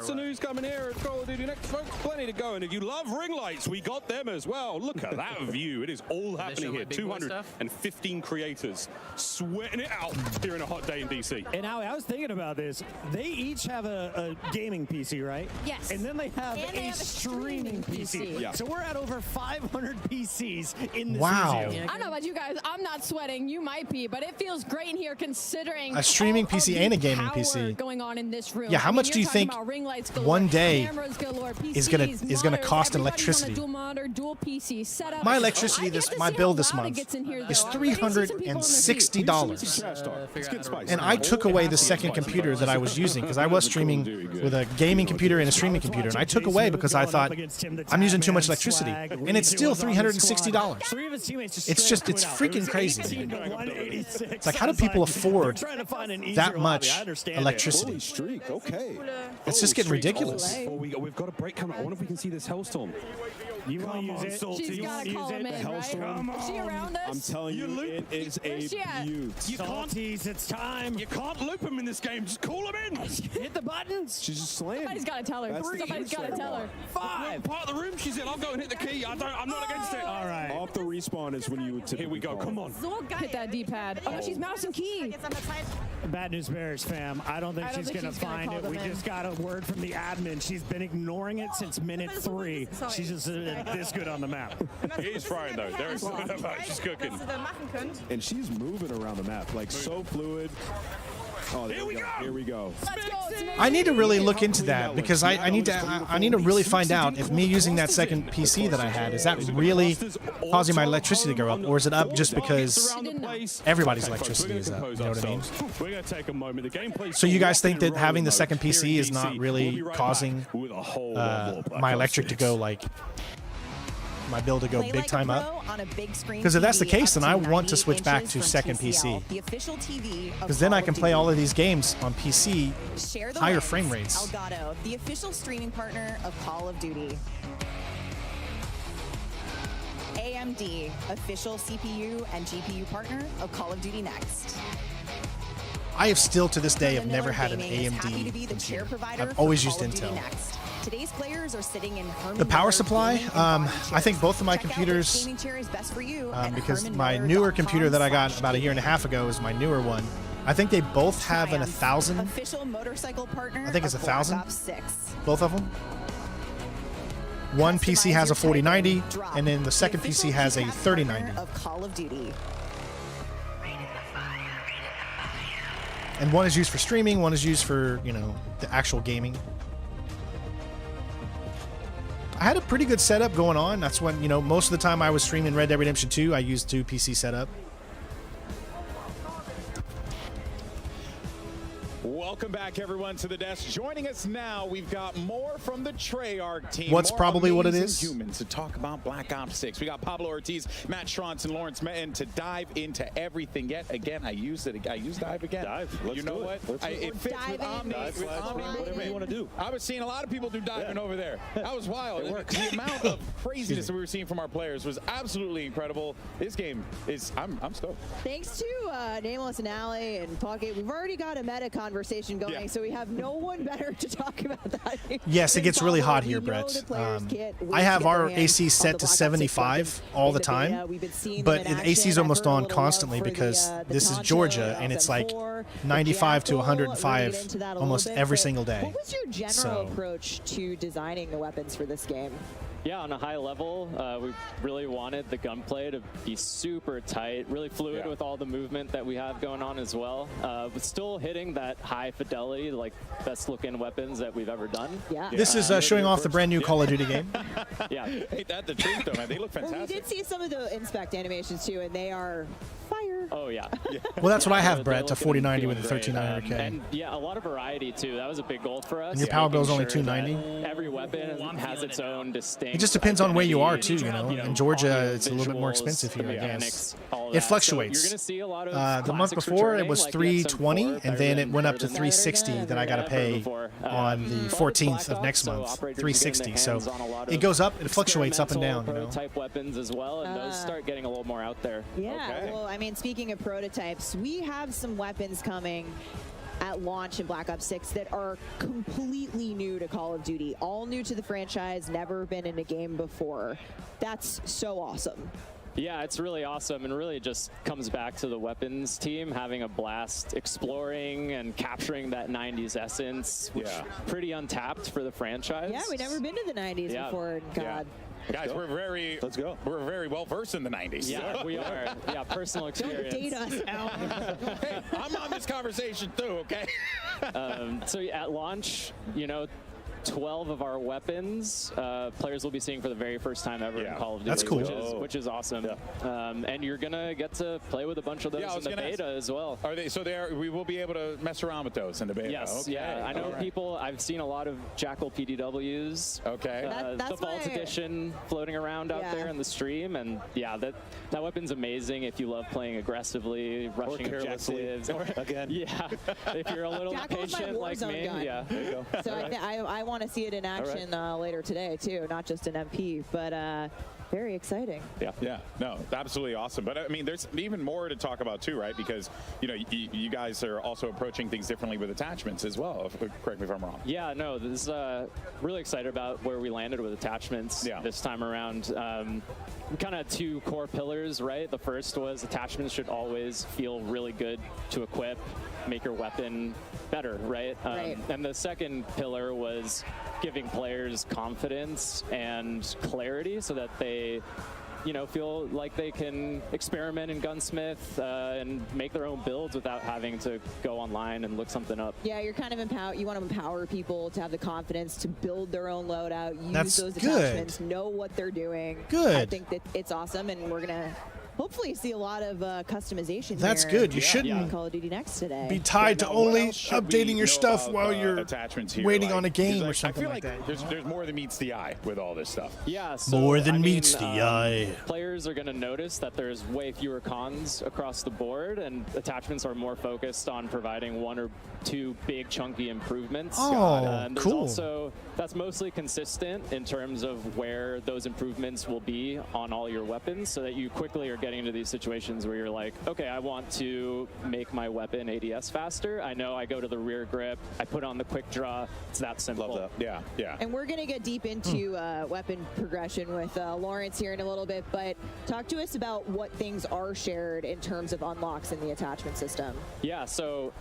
of news coming here at Call of Duty Next, folks. Plenty to go. And if you love ring lights, we got them as well. Look at that view. It is all happening here. 215 creators sweating it out here in a hot day in DC. And now I was thinking about this. They each have a gaming PC, right? Yes. And then they have a streaming PC. Yeah. So we're at over 500 PCs in this Wow. museum. I don't know about you guys. I'm not sweating. You might be, but it feels great in here considering A streaming all PC of and a the gaming power PC. going on in this room. Yeah, how I mean, much do you you're talking think about ring lights galore, one day cameras galore, is PCs, gonna monitors, cost in everybody's electricity? On a dual monitor, dual PC setup. My electricity, my bill this month is $360. And I took away the second computer that I was using because I was streaming with a gaming computer and a streaming computer, and I took away because I thought I'm using too much electricity, and it's still $360. It's just, it's freaking crazy. It's like, how do people afford that much electricity? Okay. It's just getting ridiculous. We've got a break coming. I wonder if we can see this Hellstorm. You want to use it? She's got to call him in, right? Is she around us? I'm telling you, it is a beaut. Salties, it's time. You can't loop him in this game. Just call him in. Hit the buttons. She's just slaying. Somebody's got to tell her. Somebody's got to tell her. 5. Part of the room she's in. I'll go and hit the key. I'm not against it. All right. Off the respawn is when you would Here we go. Come on. Hit that D-pad. Oh, she's mouse and key. Bad news bears, fam. I don't think she's going to find it. We just got a word from the admin. She's been ignoring it since minute 3. She's just this good on the map. He's frying, though. She's cooking. And she's moving around the map, like so fluid. Oh, there we go. Here we go. I need to really look into that because I need to really find out if me using that second PC that I had, is that really causing my electricity to go up, or is it up just because everybody's electricity is up? You know what I mean? We're going to take a moment. The gameplay. So you guys think that having the second PC is not really causing my electric to go like my build to go big time up? Because if that's the case, then I want to switch back to second PC. Because then I can play all of these games on PC, higher frame rates. Elgato, the official streaming partner of Call of Duty. AMD, official CPU and GPU partner of Call of Duty Next. I have still to this day have never had an AMD computer. I've always used Intel. Today's players are sitting in the power supply, I think both of my computers, because my newer computer that I got about a year and a half ago is my newer one. I think they both have an 1000. Official motorcycle partner. I think it's 1000. 6. Both of them. One PC has a 4090, and then the second PC has a 3090. Of Call of Duty. And one is used for streaming, one is used for, you know, the actual gaming. I had a pretty good setup going on. That's when, you know, most of the time I was streaming Red Dead Redemption 2, I used 2 PC setup. Welcome back, everyone, to the desk. Joining us now, we've got more from the Treyarch team. What's probably what it is? Humans to talk about Black Ops 6. We got Pablo Ortiz, Matt Schrontz, and Lawrence Metten to dive into everything. Yet again, I used dive again. Dive. Let's you know do what? It fits with Omni. Whatever you want to do. I was seeing a lot of people do diving over there. That was wild. The amount of craziness that we were seeing from our players was absolutely incredible. This game is, I'm stoked. Thanks to Nameless and Alley and Pocket, we've already got a meta conversation going, so we have no one better to talk about that. Yes, it gets really hot here, Brett. I have our AC set to 75 all the time, but the AC is almost on constantly because this is Georgia, and it's like 95 to 105 almost every single day. What was your general approach to designing the weapons for this game? Yeah, on a high level, we really wanted the gunplay to be super tight, really fluid with all the movement that we have going on as well, but still hitting that high fidelity, like best looking weapons that we've ever done. Yeah. This is showing off the brand new Call of Duty game. Yeah. Ain't that the truth, though, man? They look fantastic. Well, we did see some of the inspect animations too, and they are fire. Oh, yeah. Well, that's what I have, Brett, a 4090 with a 13900K. And yeah, a lot of variety too. That was a big goal for us. And your power bill is only $290. Every weapon has its own distinct. It just depends on where you are too, you know. In Georgia, it's a little bit more expensive here, I guess. It fluctuates. So you're gonna see a lot of the month before it was $320, and then it went up to $360 that I got to pay on the 14th of next month. $360. So it goes up, it fluctuates up and down. You know. Prototype weapons as well, and those start getting a little more out there. Yeah. Well, I mean, speaking of prototypes, we have some weapons coming at launch in Black Ops 6 that are completely new to Call of Duty, all new to the franchise, never been in a game before. That's so awesome. Yeah, it's really awesome, and really just comes back to the weapons team having a blast exploring and capturing that 90s essence, which is pretty untapped for the franchise. Yeah, we've never been to the 90s before in COD. Guys, we're very well versed in the 90s. Yeah, we are. Yeah, personal experience. Don't date us now. Hey, I'm on this conversation too, okay? So at launch, you know, 12 of our weapons players will be seeing for the very first time ever in Call of Duty. That's cool. Which is awesome. And you're gonna get to play with a bunch of those in the beta as well. Are they? So we will be able to mess around with those in the beta. Yes. Okay. Yeah. I know people. I've seen a lot of Jackal PDWs. Okay. The Vault Edition floating around out there in the stream, and yeah, that weapon's amazing if you love playing aggressively, rushing objectives. Again. Yeah. If you're a little impatient like me. Gun. Yeah. There you go. So I want want to see it in action later today too, not just an MP, but very exciting. Yeah, no, absolutely awesome. But I mean, there's even more to talk about too, right? Because you guys are also approaching things differently with attachments as well. Correct me if I'm wrong. Yeah, no, this is really excited about where we landed with attachments this time around. We kind of had 2 core pillars, right? The first was attachments should always feel really good to equip, make your weapon better, right? And the second pillar was giving players confidence and clarity so that they feel like they can experiment in gunsmith and make their own builds without having to go online and look something up. Yeah, you're kind of you want to empower people to have the confidence to build their own loadout, use That's those good. attachments, know what they're doing. Good. I think that it's awesome, and we're gonna hopefully see a lot of customization. That's here good. You shouldn't Call of Duty Next today. be tied to only updating your stuff while you're waiting on a game or something like that. There's more than meets the eye with all this stuff. Yeah, so, More than meets the eye. Players are going to notice that there's way fewer cons across the board, and attachments are more focused on providing 1 or 2 big chunky improvements. Oh, cool. Also, that's mostly consistent in terms of where those improvements will be on all your weapons, so that you quickly are getting into these situations where you're like, okay, I want to make my weapon ADS faster. I know I go to the rear grip, I put on the quick draw. It's that simple. Love that. Yeah. And we're going to get deep into weapon progression with Lawrence here in a little bit, but talk to us about what things are shared in terms of unlocks in the attachment system. Yeah, so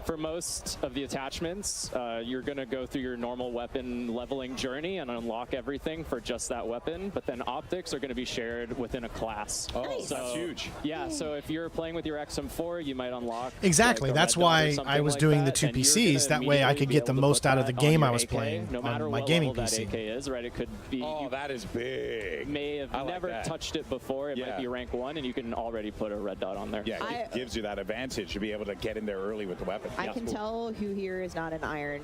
for most of the attachments, you're going to go through your normal weapon leveling journey and unlock everything for just that weapon, but then optics are going to be shared within a class. Oh, nice. That's huge. Yeah, so if you're playing with your XM4, you might unlock... Exactly, like that's why I was doing the 2 PCs. That way I could get the most out of the game I was playing on my gaming PC. That AK is, right? It could be... Oh, that is big. May have never touched it before. It might be rank 1, and you can already put a red dot on there. Yeah, it gives you that advantage to be able to get in there early with the weapon. I can tell who here is not an iron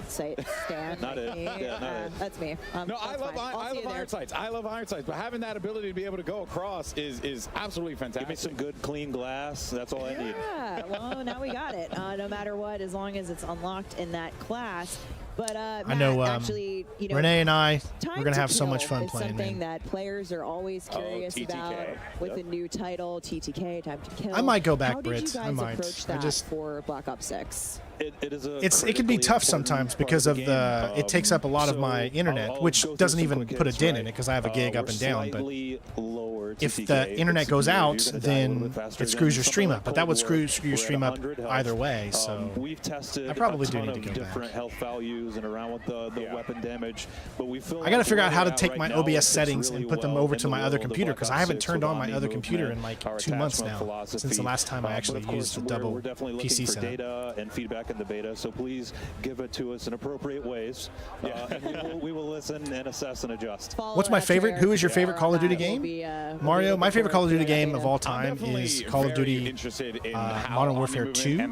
sight stand. Not it. Yeah, not it. That's me. No, I love iron sights. I love iron sights, but having that ability to be able to go across is absolutely fantastic. Give me some good, clean glass. That's all I need. Yeah, well, now we got it. No matter what, as long as it's unlocked in that class. But Matt, I know, actually, Renee and I, Time we're going to have so Kill much fun is playing. Something that players are always curious about with a new title, TTK, Time to Kill. I might go back, How Britt. did you I guys might. approach that for Black Ops 6? It can be tough sometimes because of the it takes up a lot of my internet, which doesn't even put a dent in it because I have a gig up and down. But if the internet goes out, then it screws your stream up. But that would screw your stream up either way. So we've tested I probably a do ton need to of go different health values and around with the weapon damage. But we feel I got to figure out how to take my OBS settings and put them over to my other computer because I haven't turned on my other computer in like 2 months now since the last time I actually used the double we're definitely looking PC for setup. data and feedback in the beta. So please give it to us in appropriate ways, and we will listen and assess and adjust. What's my favorite? Who is your favorite Call of Duty game? Mario. My favorite Call of Duty game of all time is Call of Duty Modern Warfare 2,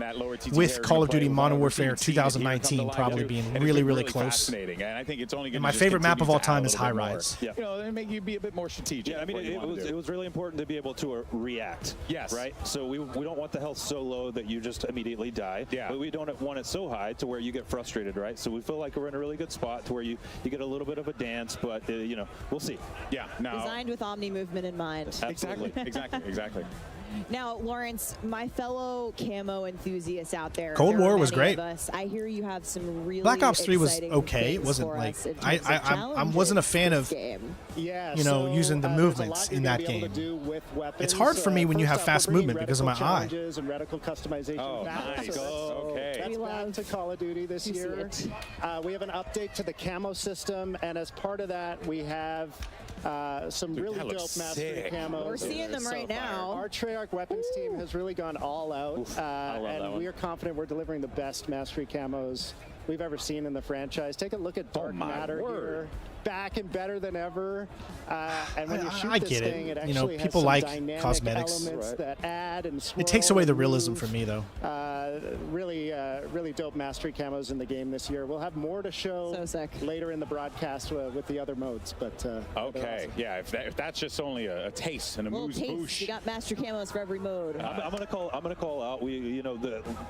with Call of Duty Modern Warfare 2019 probably being really close. And I think it's only and my favorite map of all time is High Rise. You know, they make you be a bit more strategic. Yeah, I mean, it was really important to be able to react. Yes. Right? So we don't want the health so low that you just immediately die. Yeah. But we don't want it so high to where you get frustrated, right? So we feel like we're in a really good spot to where you get a little bit of a dance, but, you know, we'll see. Yeah. No. Designed with Omni movement in mind. Absolutely. Exactly. Now, Lawrence, my fellow camo enthusiasts out there. Cold War was great. I hear you have some really Black Ops 3 was exciting okay. It things wasn't for like us in terms of I challenges wasn't a fan this of game. using the movements in that game. It's hard for me when you have fast movement because of my eye. And reticle customization. Oh, nice. Okay. That's back to Call of Duty this year. We have an update to the camo system, and as part of that, we have some really dope mastery camos. We're seeing them right now. Our Treyarch weapons team has really gone all out, and we are confident we're delivering the best mastery camos we've ever seen in the franchise. Take a look at Dark Matter here. back and better than ever. And when you shoot I this get thing, it. it You know, actually people has some like dynamic cosmetics. elements that add and swirl It takes away the and realism move. for me, though. Really dope mastery camos in the game this year. We'll have more to show later in the broadcast with the other modes. But okay, yeah. If that's just only a taste and a Little taste. boosh. You got master camos for every mode. I'm gonna call out.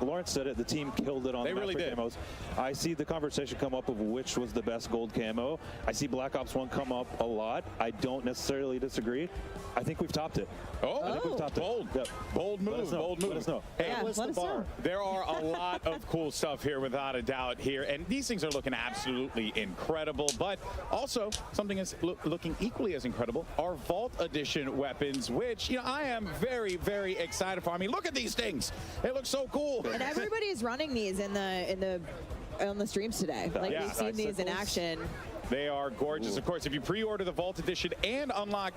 Lawrence said it. The team killed it on They the really master did. camos. I see the conversation come up of which was the best gold camo. I see Black Ops 1 come up a lot. I don't necessarily disagree. I think we've topped it. I think we've topped bold. it. Yep. Bold move. Bold move. Let us know. Hey, Yeah, let us know. there are a lot of cool stuff here, without a doubt here, and these things are looking absolutely incredible. But also, something is looking equally as incredible: our Vault Edition weapons, which I am very, very excited for. I mean, look at these things; they look so cool. And everybody is running these on the streams today. Like Yeah. we've seen these in action. They are gorgeous. Of course, if you pre-order the Vault Edition and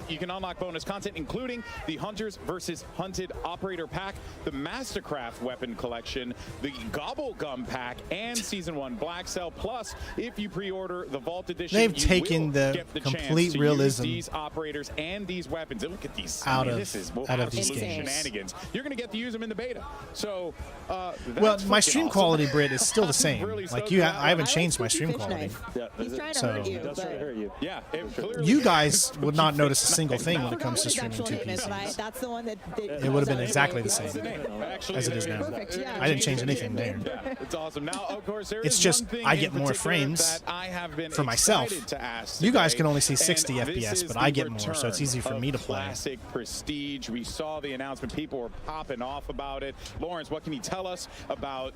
you can unlock bonus content, including the Hunters versus Hunted Operator Pack, the Mastercraft Weapon Collection, the Gobble Gum Pack, and Season 1 Black Cell. Plus, if you pre-order the Vault Edition, They've you taken will the get the complete chance to realism use these operators and these weapons. And look at these. Out of this is these absolute games. shenanigans. You're going to get to use them in the beta. So, Well, that's my freaking stream awesome. quality, Britt, is still the same. Really like stoked you, about I haven't that. changed my stream quality. He's trying to So- hurt you. That's trying to hurt you. Yeah, clearly You guys would not notice a single thing when it comes to streaming two Name is, but PCs. that's the one that It would have been exactly the same Actually, as it is now. Perfect, yeah. I didn't change anything there. Yeah, it's awesome. Now, of course, there It's is just one thing I in get more particular frames that I have been for myself. excited to ask You guys today, can only see and 60 this FPS, is but the I get more, so it's return easy for me to of play. Classic Prestige. We saw the announcement; people were popping off about it. Lawrence, what can you tell us about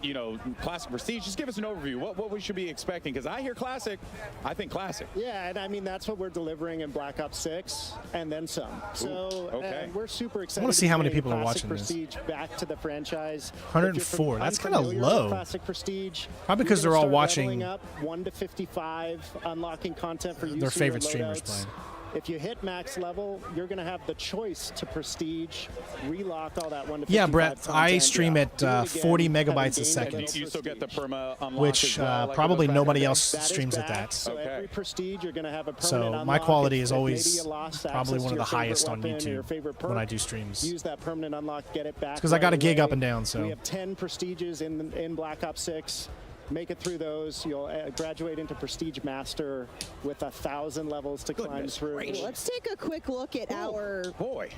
Classic Prestige? Just give us an overview. What we should be expecting? Because I hear Classic, I think Classic. Yeah, and I mean that's what we're delivering in Black Ops 6, and then some. So okay. we're super excited. I wanna see how many bring people are Classic watching this. Prestige back to the franchise. 104, that's kinda Unfamiliar with low. Classic Prestige. Probably because you're they're all gonna start watching leveling up 1 to 55, unlocking content for use their in favorite your streamers loadouts. playing. If you hit max level, you're going to have the choice to prestige, relock all that 1 to 55 Yeah, Brett, I content. stream at Do it again, 40 having megabytes a gained second. that You still get the perma unlock Which as well, like probably with the nobody back else That is streams at back, that. So every prestige, you're going to have a permanent So unlock. my quality is If maybe always you lost probably access one to of your the favorite highest on weapon or your YouTube favorite when I perk, do streams. Use that permanent unlock, get it back. It's 'cause I got a gig away. up and down, so. We have 10 prestiges in Black Ops 6. Make it through those. You'll graduate into Prestige Master with 1,000 levels to climb through. Let's take a quick look at our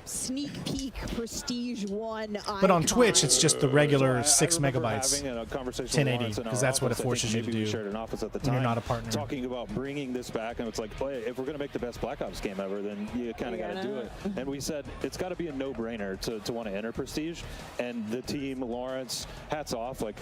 sneak peek Prestige 1 But on icon. Twitch, it's just the regular I 6 remember megabytes, having a conversation with 1080, Lawrence in because our that's what it office. I forces you think to maybe do we shared an office at the when time, you're not a partner. talking about bringing this back, and it's like, well, if we're going to make the best Black Ops game ever, then you kind of got to do it. And we said it's got to be a no-brainer to want to enter Prestige. And the team, Lawrence, hats off, like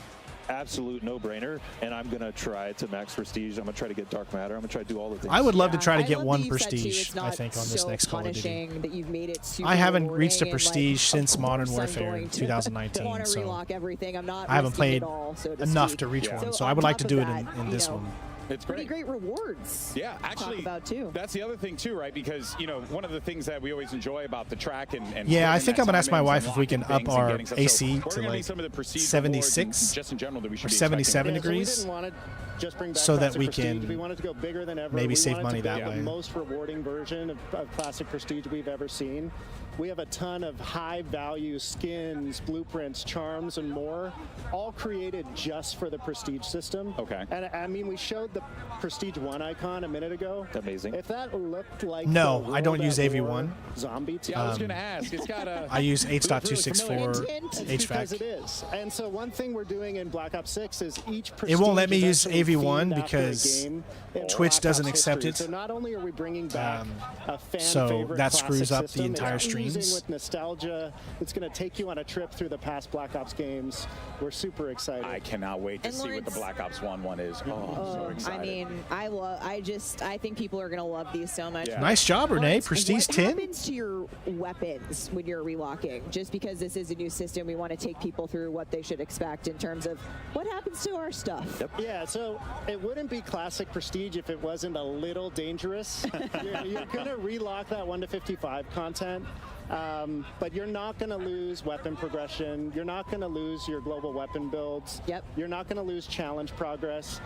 absolute no-brainer. And I'm going to try to max Prestige. I'm going to try to get Dark Matter. I'm going to try to do all the things. I would love to try to I get love one that you said, too, prestige, it's I not think, on this so next Call of Duty. punishing that you've made it super I haven't reached a rewarding and, prestige like, since of Modern course I'm Warfare going to 2019, want to so relock everything. I'm not I haven't risking played it all, so to enough speak. to reach one, so on I would like top to of do it that, in you this know, one. It's pretty great rewards. Yeah, to actually, talk about too. That's the other thing too, right? Because one of the things that we always enjoy about the track and Yeah, I putting think that I'm gonna ask my time in wife and if we can unlocking up things and our getting stuff. AC So to we're gonna like need some of the Prestige 76 awards and just in general that we should or be 77 expecting. degrees. We didn't want to just bring back So that Classic we Prestige. can We wanted to go bigger than ever. maybe We save wanted money to that build way. The most rewarding version of Classic Prestige we've ever seen. We have a ton of high-value skins, blueprints, charms, and more, all created just for the Prestige system. Okay. And I mean, we showed the Prestige 1 icon a minute ago. Amazing. If that looked like No, the I don't World use at AV1. War zombie team. Yeah, I was gonna ask. It's got a. I use It's 8.264 because it HVAC. is. And so one thing we're doing in Black Ops 6 is each It won't let me Prestige use is actually AV1 themed after a because game in Twitch Black doesn't Ops accept history. it. So not only are we bringing back a fan so favorite that classic screws up the system, entire it's oozing streams. with nostalgia. It's going to take you on a trip through the past Black Ops games. We're super excited. I cannot wait to And see what the Lawrence- Black Ops 1 is. Oh, I'm so excited. I mean, I think people are gonna love these so much. Yeah. Nice job, Renee. Lawrence, Prestige what 10. happens to your weapons when you're relocking? Just because this is a new system, we want to take people through what they should expect in terms of what happens to our stuff. Yeah, so it wouldn't be Classic Prestige if it wasn't a little dangerous. You're going to relock that 1 to 55 content. But you're not going to lose weapon progression. You're not going to lose your global weapon builds. Yep. You're not going to lose challenge progress.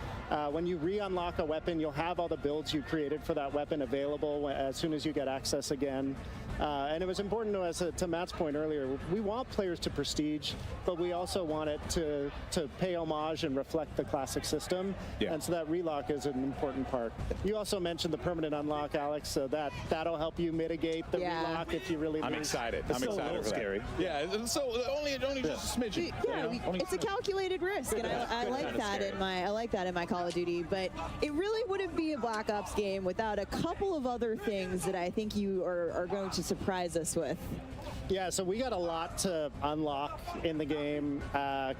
When you re-unlock a weapon, you'll have all the builds you created for that weapon available as soon as you get access again. And it was important to us, to Matt's point earlier, we want players to prestige, but we also want it to pay homage and reflect the classic system. Yeah. And so that relock is an important part. You also mentioned the permanent unlock, Alex, so that'll help you mitigate the relock if you really I'm lose. excited. It's I'm still a excited little for that. scary. Yeah, so only just a smidgen. Yeah, it's a calculated risk, and I like that in my Call of Duty. But it really wouldn't be a Black Ops game without a couple of other things that I think you are going to surprise us with. Yeah, so we got a lot to unlock in the game.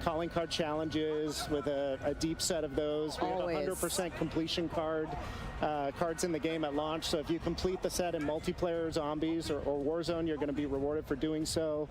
Calling card challenges with a deep set of those. We Always. have 100% completion cards in the game at launch. So if you complete the set in multiplayer, zombies, or Warzone, you're going to be rewarded for doing so.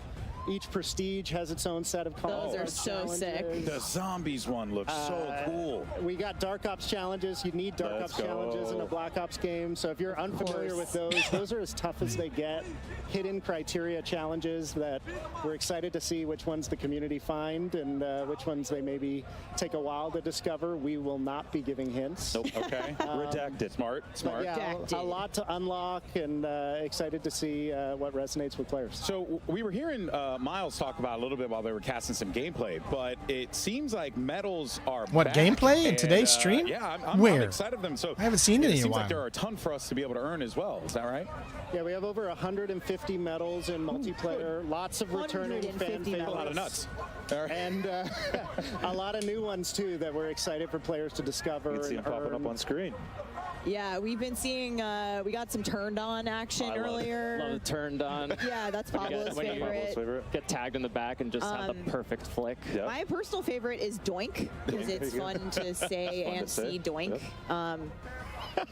Each prestige has its own set of calling Those are card so challenges. sick. The zombies one looks so cool. We got Dark Ops challenges. You need Dark Ops challenges in a Black Ops game. So if you're unfamiliar with those are as tough as they get. Hidden criteria challenges that we're excited to see which ones the community find and which ones they maybe take a while to discover. We will not be giving hints. Nope. Okay. Redacted. Smart. Yeah, a lot to unlock, and excited to see what resonates with players. So we were hearing Miles talk about a little bit while they were casting some gameplay, but it seems like medals are What, back, gameplay in and, today's stream? Yeah, I'm Where? excited for them. So I haven't seen any in it a seems while. like there are a ton for us to be able to earn as well. Is that right? Yeah, we have over 150 medals in multiplayer. Lots of returning fan favorites. A lot of nuts. And a lot of new ones too that we're excited for players to discover. You can see them popping up on screen. Yeah, we've been seeing, we got some turned on action earlier. Love it turned on. Yeah, that's Pablo's favorite. Get tagged in the back and just have the perfect flick. My personal favorite is Doink, because it's fun to say and see Doink.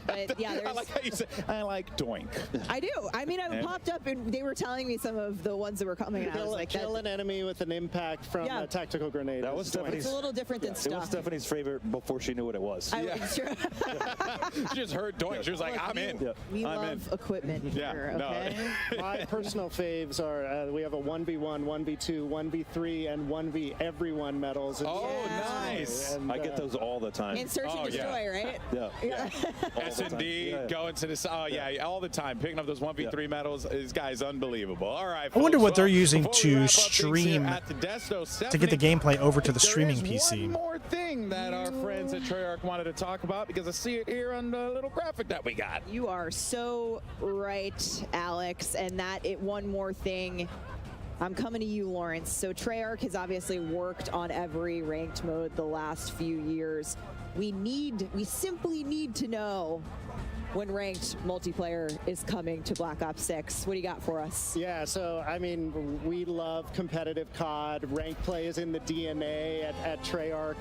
But yeah, I like how you say, I like Doink. I do. I mean, I popped up and they were telling me some of the ones that were coming out. I was like, kill an enemy with an impact from a tactical grenade. That was Stephanie's. It's a little different than It was stuff. Stephanie's favorite before she knew what it was. She just heard Doink. She was like, I'm in. We I'm love in. equipment here, okay? My personal faves are we have a 1v1, 1v2, 1v3, and 1v everyone medals. Nice. And, I get those all the time. And search and destroy, right? Yeah. S&D, going to this, all the time, picking up those 1v3 medals. This guy's unbelievable. All right, I wonder folks, what they're well, using before we to wrap up things here stream at the desk, though, to get the gameplay over to the streaming there is PC. one more thing that our friends at Treyarch wanted to talk about, because I see it here on the little graphic that we got. You are so right, Alex. And one more thing. I'm coming to you, Lawrence. So Treyarch has obviously worked on every ranked mode the last few years. We simply need to know when ranked multiplayer is coming to Black Ops 6. What do you got for us? Yeah, so I mean, we love competitive COD. Ranked play is in the DNA at Treyarch,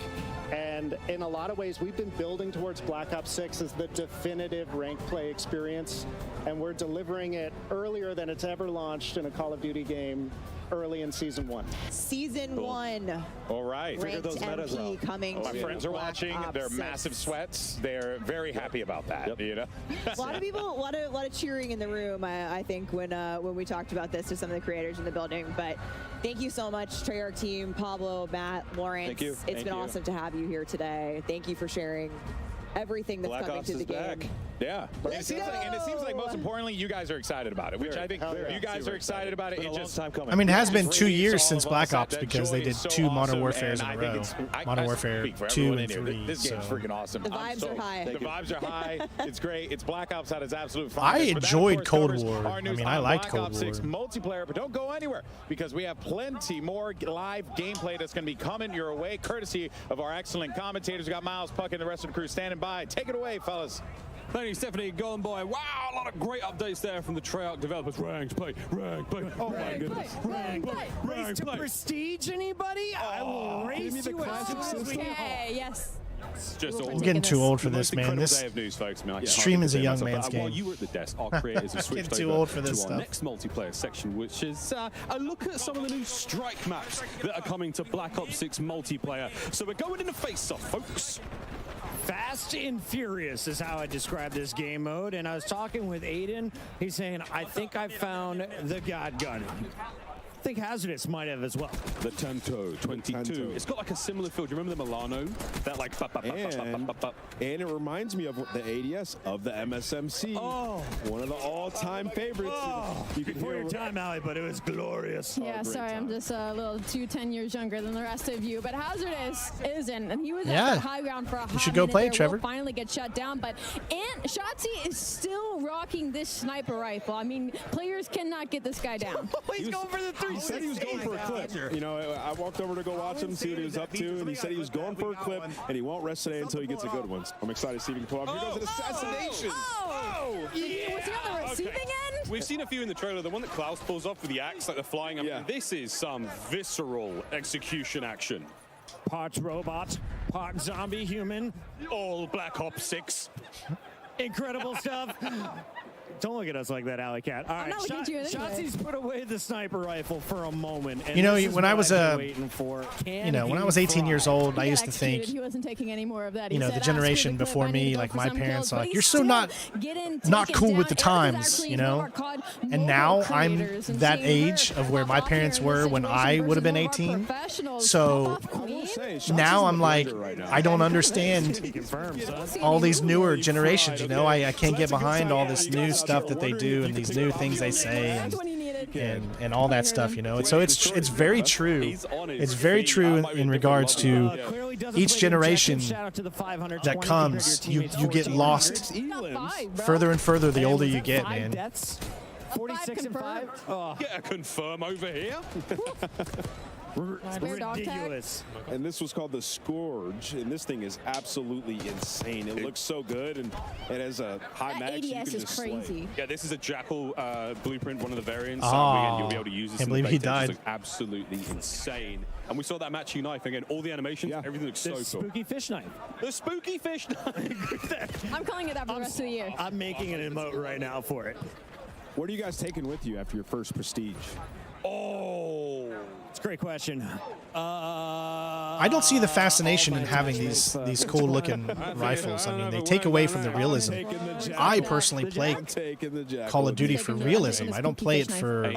and in a lot of ways, we've been building towards Black Ops 6 as the definitive ranked play experience, and we're delivering it earlier than it's ever launched in a Call of Duty game. Early in Season 1. Season 1. All right. Ranked MP coming My to friends are Black watching. Ops They're 6. massive sweats. They're very happy about that. You know? A lot of people, a lot of cheering in the room. I think when we talked about this to some of the creators in the building. But thank you so much, Treyarch team, Pablo, Matt, Lawrence. Thank you. It's been awesome to have you here today. Thank you for sharing everything that's Black coming Ops to the is game. back. Yeah. And it seems like most importantly, you guys are excited about it, which I think you guys are excited about it. It's been a long time coming. I mean, it has been 2 radiates years all since of Black us Ops that because they joy did is so 2 Modern awesome, Warfares and in I a think row. I Modern Warfare speak for 2 everyone and in here. 3. This game's freaking awesome. The vibes are high. The vibes are high. It's great. It's Black Ops at its absolute I finest. But that, of enjoyed course, Cold covers War. our I news mean, I on liked Black Cold Ops 6 War. multiplayer, but don't go anywhere because we have plenty more live gameplay that's going to be coming your way, courtesy of our excellent commentators. We got Miles, Puck, and the rest of the crew standing by. Take it away, fellas. Thank you, Stephanie. Golden Boy. Wow, a lot of great updates there from the Treyarch developers. Ranked play. Oh my goodness. Ranked play. Race to prestige, anybody? I will race you as soon as we Okay, yes. It's just all I'm getting too old for the this, most man. incredible This day of news, folks. I mean, I stream can't is a contain young myself, man's but game. While you were at the desk, our creators have switched Getting too over old for this to stuff. our next multiplayer section, which is a look at some of the new strike maps that are coming to Black Ops 6 multiplayer. So we're going into face-off, folks. Fast and furious is how I describe this game mode. And I was talking with Aiden. He's saying, I think I found the God gun. I think Hazardous might have as well. The Tanto 22. It's got like a similar feel. Do you remember the Milano? That like and it reminds me of the ADS of the MSMC. Oh, one of the all-time favorites. Oh, you can before your time, Allie, but it was glorious. Yeah, sorry, I'm just a little 10 years younger than the rest of you. But Hazardous isn't, and he was at the high ground for a hot minute. You should go play it, Trevor. Will finally get shut down, but Shotzi is still rocking this sniper rifle. I mean, players cannot get this guy down. He's going for the 3. He said he was going for a clip. You know, I walked over to go watch him, see what he was up to, and he said he was going for a clip, and he won't rest today until he gets a good one. I'm excited to see if he can pull off. Here goes an assassination. Was he on the receiving end? We've seen a few in the trailer. The one that Klaus pulls off with the axe, like the flying. I mean, this is some visceral execution action. Part robot, part zombie human. All Black Ops 6. Incredible stuff. Don't look at us like that, Alley Cat. All right, Shotzi's put away the sniper rifle for a moment. And you know, when I was waiting for. When I was 18 years old, I used to think, he wasn't taking any more of that. You know, the generation before me, like my parents, are like, you're so not cool with the times, you know. And now I'm that age of where my parents were when I would have been 18. So now I'm like, I don't understand all these newer generations. You know, I can't get behind all this new stuff that they do and these new things they say and all that stuff, you know. And so it's very true. It's very true in regards to each generation that comes. You get lost further and further the older you get, man. 46 and 5. Oh. Get a confirm over here. Ridiculous. And this was called the Scourge, and this thing is absolutely insane. It looks so good, and it has a high mag. ADS so you can is just crazy. slay. Yeah, this is a Jackal blueprint, one of the variants. Oh, you'll be able to use this. Can't believe he died. It's absolutely insane. And we saw that matching knife again. All the animations, everything looks so cool. Spooky fish knife. The spooky fish knife. I'm calling it that for the rest of the year. I'm making an emote right now for it. What are you guys taking with you after your first Prestige? Oh, it's a great question. I don't see the fascination in having these cool looking rifles. I mean, they take away from the realism. I personally play Call of Duty for realism. I don't play it for,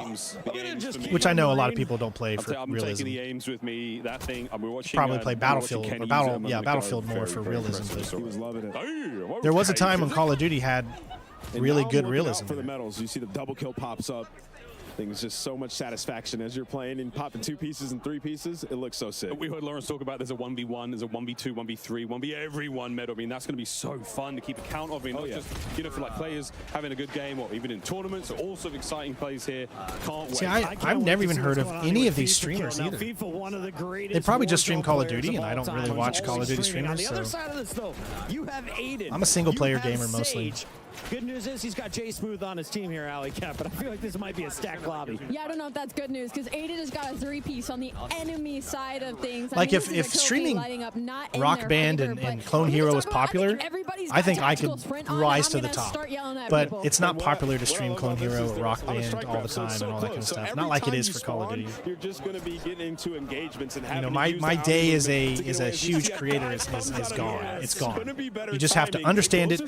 which I know a lot of people don't play for realism. The aims with me, that thing. We're watching, probably play Battlefield or Battlefield more for realism. But there was a time when Call of Duty had really good realism. For the medals, you see the double kill pops up. Things just so much satisfaction as you're playing and popping 2 pieces and 3 pieces. It looks so sick. We heard Lawrence talk about there's a 1v1, there's a 1v2, 1v3, 1v everyone medal. I mean, that's going to be so fun to keep account of. I mean, not just, you know, for like players having a good game or even in tournaments. So all sorts of exciting plays here. Can't wait. See, I've never even heard of any of these streamers either. They probably just stream Call of Duty, and I don't really watch Call of Duty streamers. On the other side of this, though, you have Aiden. I'm a single player gamer mostly. Good news is he's got Jay Smooth on his team here, Alley Cat, but I feel like this might be a stacked lobby. Yeah, I don't know if that's good news because Aiden has got a 3-piece on the enemy side of things. Like if streaming Rock Band and Clone Hero was popular, I think I could rise to the top. But it's not popular to stream Clone Hero or Rock Band all the time and all that kind of stuff. Not like it is for Call of Duty. You're just going to be getting into engagements and having my day as a huge creator is gone. It's gone. You just have to understand it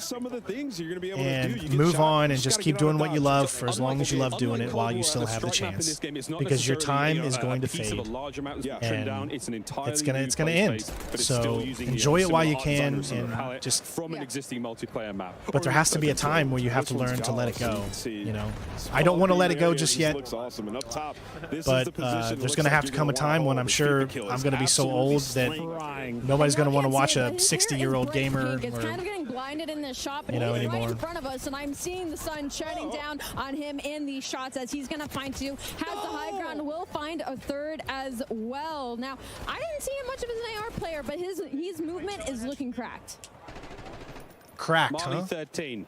and move on and just keep doing what you love for as long as you love doing it while you still have the chance, because your time is going to fade and it's gonna end. So enjoy it while you can, and just from an existing multiplayer map. But there has to be a time where you have to learn to let it go. You know, I don't want to let it go just yet, but there's gonna have to come a time when I'm sure I'm gonna be so old that nobody's gonna want to watch a 60-year-old gamer blinded in this shot, but he's right anymore. in front of us, and I'm seeing the sun shining down on him in these shots as he's going to find 2. Has the high ground, will find a 3rd as well. Now, I didn't see him much of as an AR player, but his movement is looking cracked. Cracked, Marley huh? 13.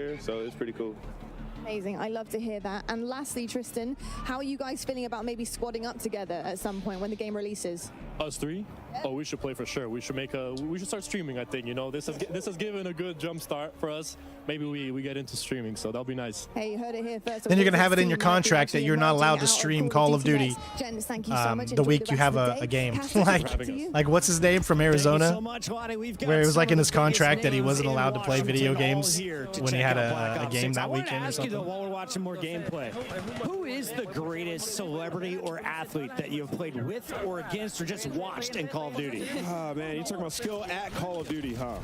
here, so it's pretty cool. Amazing. I love to hear that. And lastly, Tristan, how are you guys feeling about maybe squadding up together at some point when the game releases? Us three? Oh, we should play for sure. We should start streaming, I think. You know, this has given a good jump start for us. Maybe we get into streaming, so that'll be nice. Hey, you heard it here first. Then you're going to have it in your contract that you're not allowed to stream Call of Duty the week you have a game. like what's his name from Arizona? Where it was like in his contract that he wasn't allowed to play video games when he had a game that weekend or something. While we're watching more gameplay, who is the greatest celebrity or athlete that you've played with or against or just watched in Call of Duty? Oh, man, you're talking about skill at Call of Duty, huh?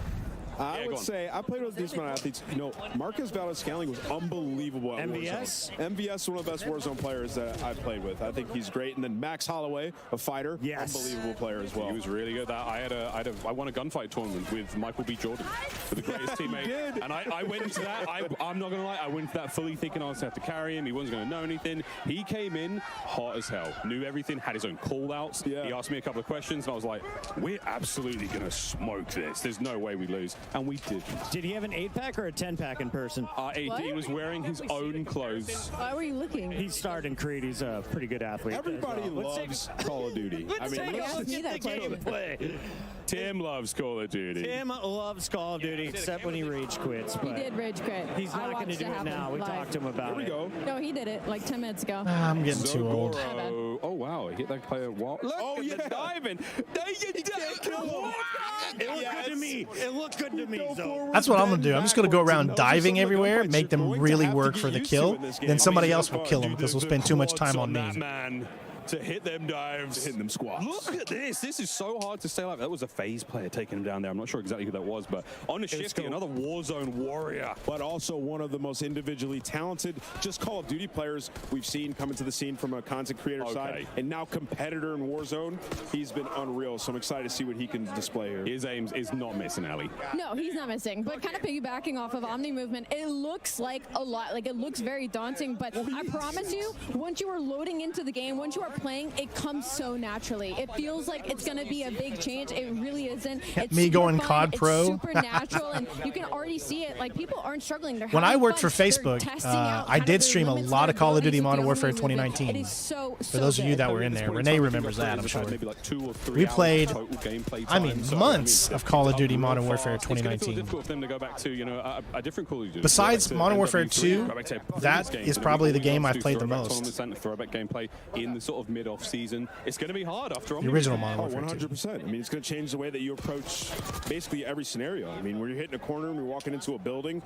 I would say I played with a decent amount of athletes. You know, Marcus Valdez-Scantling was unbelievable at MVS? Warzone. MVS is one of the best Warzone players that I've played with. I think he's great. And then Max Holloway, a fighter, unbelievable player as well. He was really good. I won a gunfight tournament with Michael B. Jordan, with the greatest teammate. And I went into that. I'm not gonna lie. I went into that fully thinking I was gonna have to carry him. He wasn't gonna know anything. He came in hot as hell, knew everything, had his own call outs. He asked me a couple of questions, and I was like, "We're absolutely gonna smoke this. There's no way we lose," and we did. Did he have an 8-pack or a 10-pack in person? He was wearing his own clothes. Why were you looking? He starred in Creed. He's a pretty good athlete. Everybody loves Call of Duty. I mean, let's see that gameplay. Tim loves Call of Duty. Tim loves Call of Duty, except when he rage quits. He did rage quit. He's not going to do it now. We talked to him about it. Here we go. No, he did it like 10 minutes ago. I'm getting too old. Oh, wow. He hit that player. Look at the diving. It looked good to me. It looked good to me. That's what I'm going to do. I'm just going to go around diving everywhere, make them really work for the kill. Then somebody else will kill them because we'll spend too much time on me. To hit them dives. Hitting them squats. Look at this. This is so hard to stay alive. That was a phase player taking him down there. I'm not sure exactly who that was, but on a shifty, another Warzone warrior. But also one of the most individually talented, just Call of Duty players we've seen come into the scene from a content creator side. And now competitor in Warzone. He's been unreal, so I'm excited to see what he can display here. His aims is not missing, Ellie. No, he's not missing. But kind of piggybacking off of Omni movement, it looks like a lot. Like, it looks very daunting, but I promise you, once you are loading into the game, once you are playing, it comes so naturally. It feels like it's going to be a big change. It really isn't. It's me going COD it's Pro. Super natural, and you can already see it. Like, people aren't struggling. They're when I worked for fun. Facebook, I did stream a lot of Call of Duty Modern Warfare 2019. It is so for those of you that were in there, Renee remembers that, I'm sure. We played, I mean, months of Call of Duty Modern Warfare 2019. Besides Modern Warfare 2, that is probably the game I've played the most. Throwback gameplay in the sort of mid-off season. It's going to be hard after the original Modern Warfare 100%. I mean, it's going to change the way that you approach basically every scenario. I mean, when you're hitting a corner and you're walking into a building,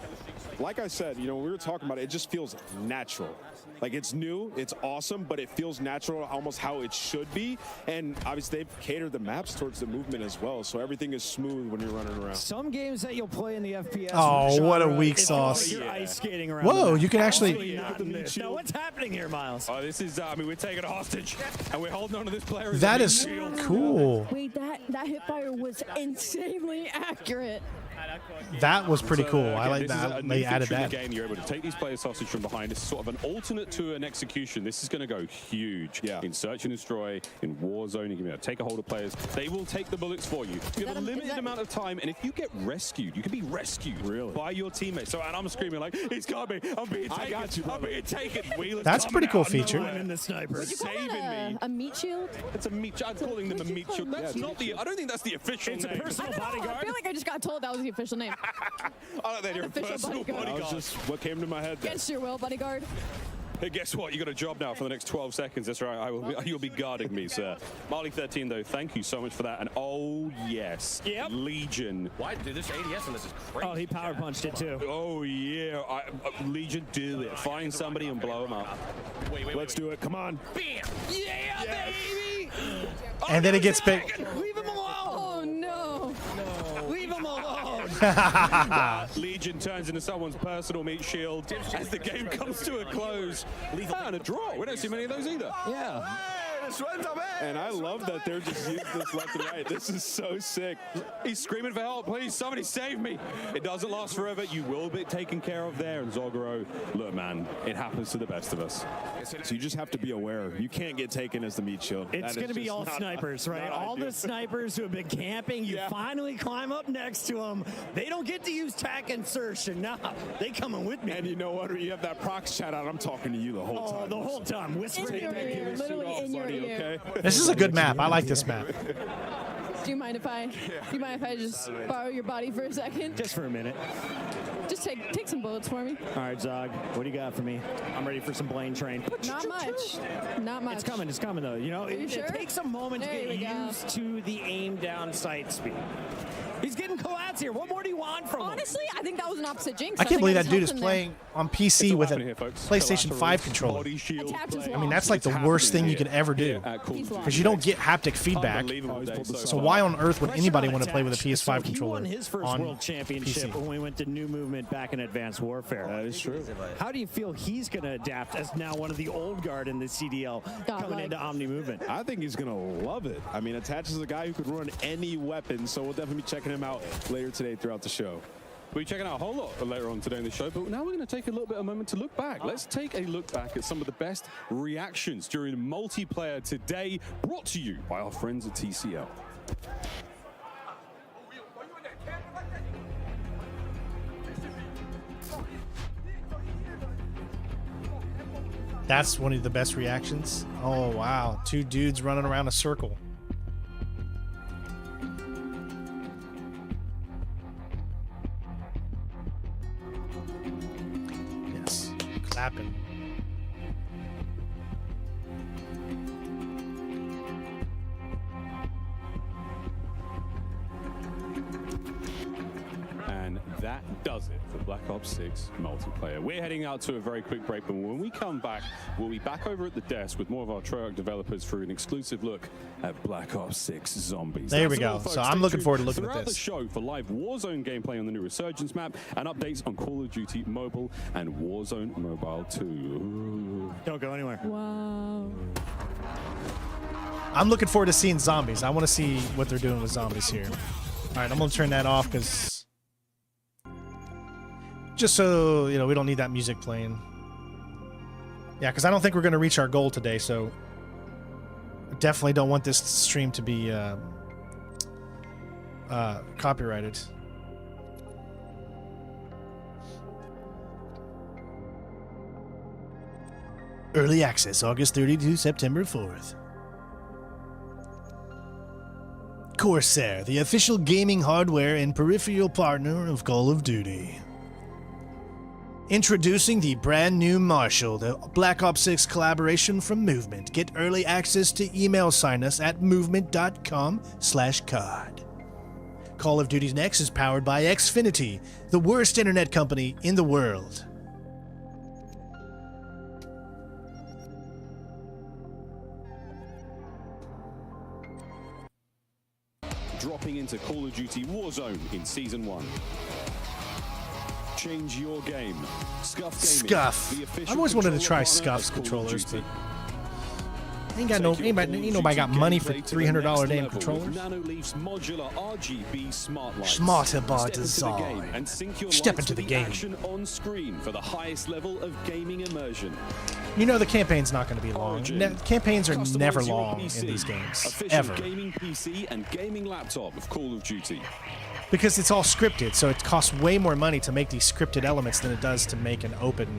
like I said, you know, we were talking about it, it just feels natural. Like, it's new, it's awesome, but it feels natural, almost how it should be. And obviously, they've catered the maps towards the movement as well, so everything is smooth when you're running around. Some games that you'll play in the FPS. Oh, what a weak sauce. You're ice skating around. Whoa, you can actually. Now, what's happening here, Miles? Oh, this is, I mean, we're taking a hostage, and we're holding on to this player. That is cool. Wait, that hipfire was insanely accurate. That was pretty cool. I like that. They added that. Game, you're able to take these players hostage from behind. This is sort of an alternate to an execution. This is going to go huge. In Search and Destroy, in Warzone, you can be able to take a hold of players. They will take the bullets for you. You have a limited amount of time, and if you get rescued, you can be rescued by your teammates. So, and I'm screaming like, he's got me. I'm being taken. I got you, I'm being taken. That's a pretty cool feature. The sniper. Saving me. A meat shield? It's a meat shield. I'm calling them a meat shield. That's not the. I don't think that's the official name. It's a personal bodyguard. I feel like I just got told that was the official name. I like that you're a personal bodyguard. That was just what came to my head there. Against your will, bodyguard. Hey, guess what? You got a job now for the next 12 seconds. That's right. You'll be guarding me, sir. Marley13, though, thank you so much for that. And oh, yes. Legion. Why? Dude, this ADS on this is crazy. Oh, he power punched it, too. Oh, yeah. Legion, do it. Find somebody and blow him up. Wait. Let's do it. Come on. Bam! Yeah, baby! And then it gets picked. Leave him alone. Oh, no. Leave him alone. Legion turns into someone's personal meat shield as the game comes to a close. And a draw. We don't see many of those either. Yeah. And I love that they're just using this left and right. This is so sick. He's screaming for help. Please, somebody save me. It doesn't last forever. You will be taken care of there. And Zogoro, look, man, it happens to the best of us. So you just have to be aware. You can't get taken as the meat shield. It's going to be all snipers, right? All the snipers who have been camping, you finally climb up next to them. They don't get to use tac insertion. Nah, they coming with me. And you know what? You have that prox chat out. I'm talking to you the whole time. The whole time. Whispering. Literally in your ear. Okay? This is a good map. I like this map. Do you mind if I just borrow your body for a second? Just for a minute. Just take some bullets for me. All right, Zog, what do you got for me? I'm ready for some Blaine Train. Not much. Not much. It's coming though. You know, Are you it sure? takes a moment There to we get go. used to the aim down sight speed. He's getting collabs here. What more do you want from him? Honestly, I think that was an opposite jinx. I can't believe that dude is helped him playing on PC with a PlayStation 5 controller. I mean, that's like the worst thing you could ever do because you don't get haptic feedback. So why on earth would anybody want to play with a PS5 controller? He won his first on world championship PC? when we went to New Movement back in Advanced Warfare. That is true. How do you feel he's going to adapt as now one of the old guard in the CDL coming into Omni Movement? I think he's going to love it. I mean, Attach is a guy who could run any weapon, so we'll definitely be checking him out later today throughout the show. We'll be checking out a whole lot later on today in the show, but now we're going to take a little bit of a moment to look back. Let's take a look back at some of the best reactions during multiplayer today, brought to you by our friends at TCL. That's one of the best reactions. Oh, wow. Two dudes running around a circle. Yes. Clapping. And that does it for Black Ops 6 multiplayer. We're heading out to a very quick break, but when we come back, we'll be back over at the desk with more of our Treyarch developers for an exclusive look at Black Ops 6 Zombies. There we That's go. all, folks. So I'm Stay looking tuned forward to looking at throughout this. the show for live Warzone gameplay on the new Resurgence map and updates on Call of Duty Mobile and Warzone Mobile 2. Ooh. Don't go anywhere. Wow. I'm looking forward to seeing zombies. I want to see what they're doing with zombies here. All right, I'm going to turn that off because just so, you know, we don't need that music playing. Yeah, because I don't think we're going to reach our goal today, so I definitely don't want this stream to be copyrighted. Early access, August 30 to September 4th. Corsair, the official gaming hardware and peripheral partner of Call of Duty. Introducing the brand new Marshall, the Black Ops 6 collaboration from Movement. Get early access to email sign us at movement.com/cod. Call of Duty Next is powered by Xfinity, the worst internet company in the world. Dropping into Call of Duty Warzone in Season 1. Change your game. Scuff Gaming. Scuff. The official I've always wanted to controller try partner Scuff's of Call of controllers, Duty. Ain't nobody got money for $300 damn controllers. Nanoleaf's modular RGB smart lights. Smarter by Step into the game design. and sync your Step lights into with the game. action on screen for the highest level of gaming immersion. You know the campaign's not going to be long. Campaigns are Customize never your long PC. in these games, Official ever. gaming PC and gaming laptop of Call of Duty. Because it's all scripted, so it costs way more money to make these scripted elements than it does to make an open.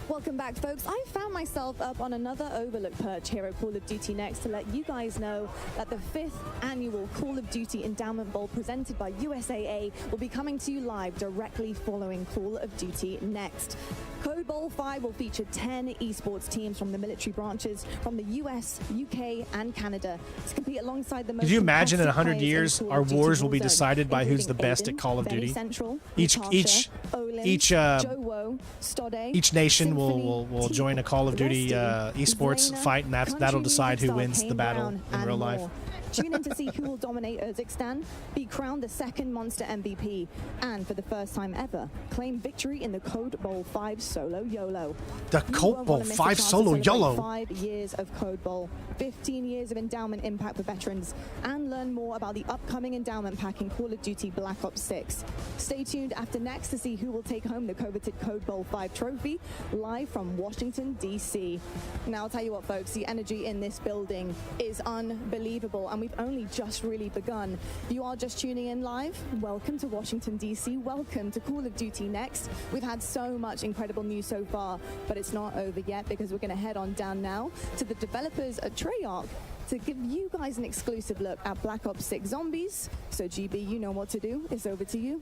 Welcome back, folks. I found myself up on another overlook perch here at Call of Duty Next to let you guys know that the 5th annual Call of Duty Endowment Bowl presented by USAA will be coming to you live directly following Call of Duty Next. COD Bowl 5 will feature 10 esports teams from the military branches from the US, UK, and Canada to compete alongside the most Could you imagine in competitive 100 players years in Call our of Duty wars will be Warzone, decided by who's the including best at Aiden, Call of Benny Duty? Central, Each Natasha, Olin, each Joe Woe, Stode, each nation Symphony, will join a Call of Duty esports Zelena, fight, and that'll decide who Country wins Music the Star battle Kane in Brown, real and life. more. Tune in to see who will dominate Urzikstan, be crowned the second Monster MVP, and for the first time ever, claim victory in the COD Bowl 5 Solo YOLO. The You COD won't Bowl wanna miss 5 the chance to Solo celebrate YOLO. 5 years of COD Bowl, 15 years of endowment impact for veterans, and learn more about the upcoming endowment pack in Call of Duty Black Ops 6. Stay tuned after Next to see who will take home the coveted COD Bowl 5 trophy, live from Washington, D.C. Now, I'll tell you what, folks, the energy in this building is unbelievable, and we've only just really begun. You are just tuning in live. Welcome to Washington, D.C. Welcome to Call of Duty Next. We've had so much incredible news so far, but it's not over yet because we're going to head on down now to the developers at Treyarch to give you guys an exclusive look at Black Ops 6 Zombies. So GB, you know what to do. It's over to you.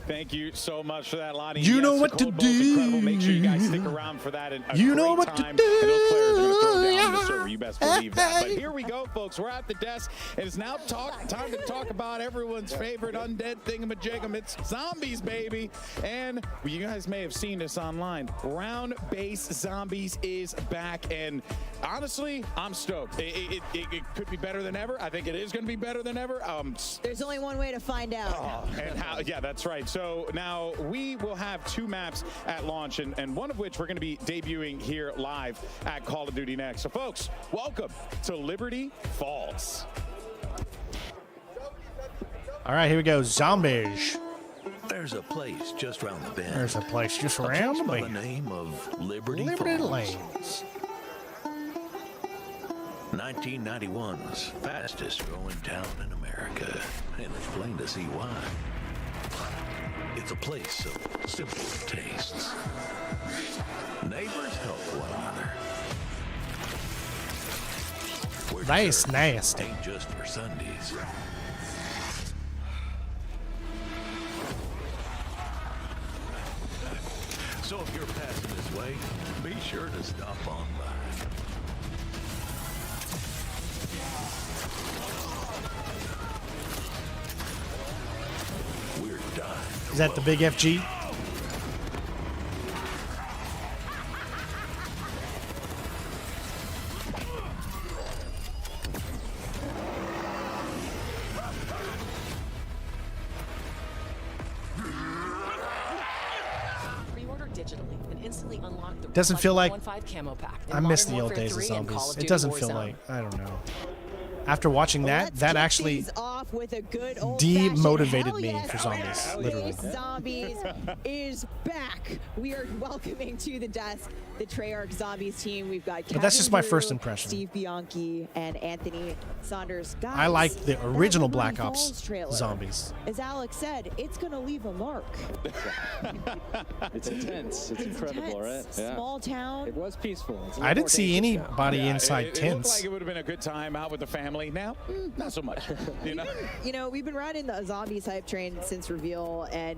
Thank you so much for that, Lonnie. You know what to do. Incredible. Make sure you guys stick around for that. And you know what to do. And those players are going to throw down the server. You best believe that. But here we go, folks. We're at the desk. It is now time to talk about everyone's favorite undead thingamajigam. It's zombies, baby. And you guys may have seen this online. Round-based zombies is back. And honestly, I'm stoked. It could be better than ever. I think it is going to be better than ever. There's only one way to find out. And how? Yeah, that's right. So now we will have 2 maps at launch, and one of which we're going to be debuting here live at Call of Duty Next. So folks, welcome to Liberty Falls. All right, here we go. Zombies. There's a place just around the bend. There's a place just around the by bend. the name of Liberty Falls. Lanes. 1991's fastest growing town in America, and it's plain to see why. It's a place of simple tastes. Neighbors help one another. Where That's church nasty. Ain't just for Sundays. So if you're passing this way, be sure to stop on by. We're dying. Is that the big FG? Pre-order digitally and instantly unlock the Doesn't feel like 1.15 camo pack. I miss the old days of zombies. It doesn't feel like, I don't know. After watching that actually off with a good old demotivated me for zombies, literally. Zombies is back. We are welcoming to the desk the Treyarch Zombies team. We've got But that's just my Drew, first impression. Steve Bianchi and Anthony Saunders. Guys, I like the that original Liberty Black Ops Falls trailer, zombies. As Alex said, it's going to leave a mark. It's intense. It's incredible, right? Yeah. Small town. It was peaceful. I didn't see anybody inside it looked tents. like it would have been a good time out with the family. Now, not so much. You know? You know, we've been riding the zombies hype train since reveal, and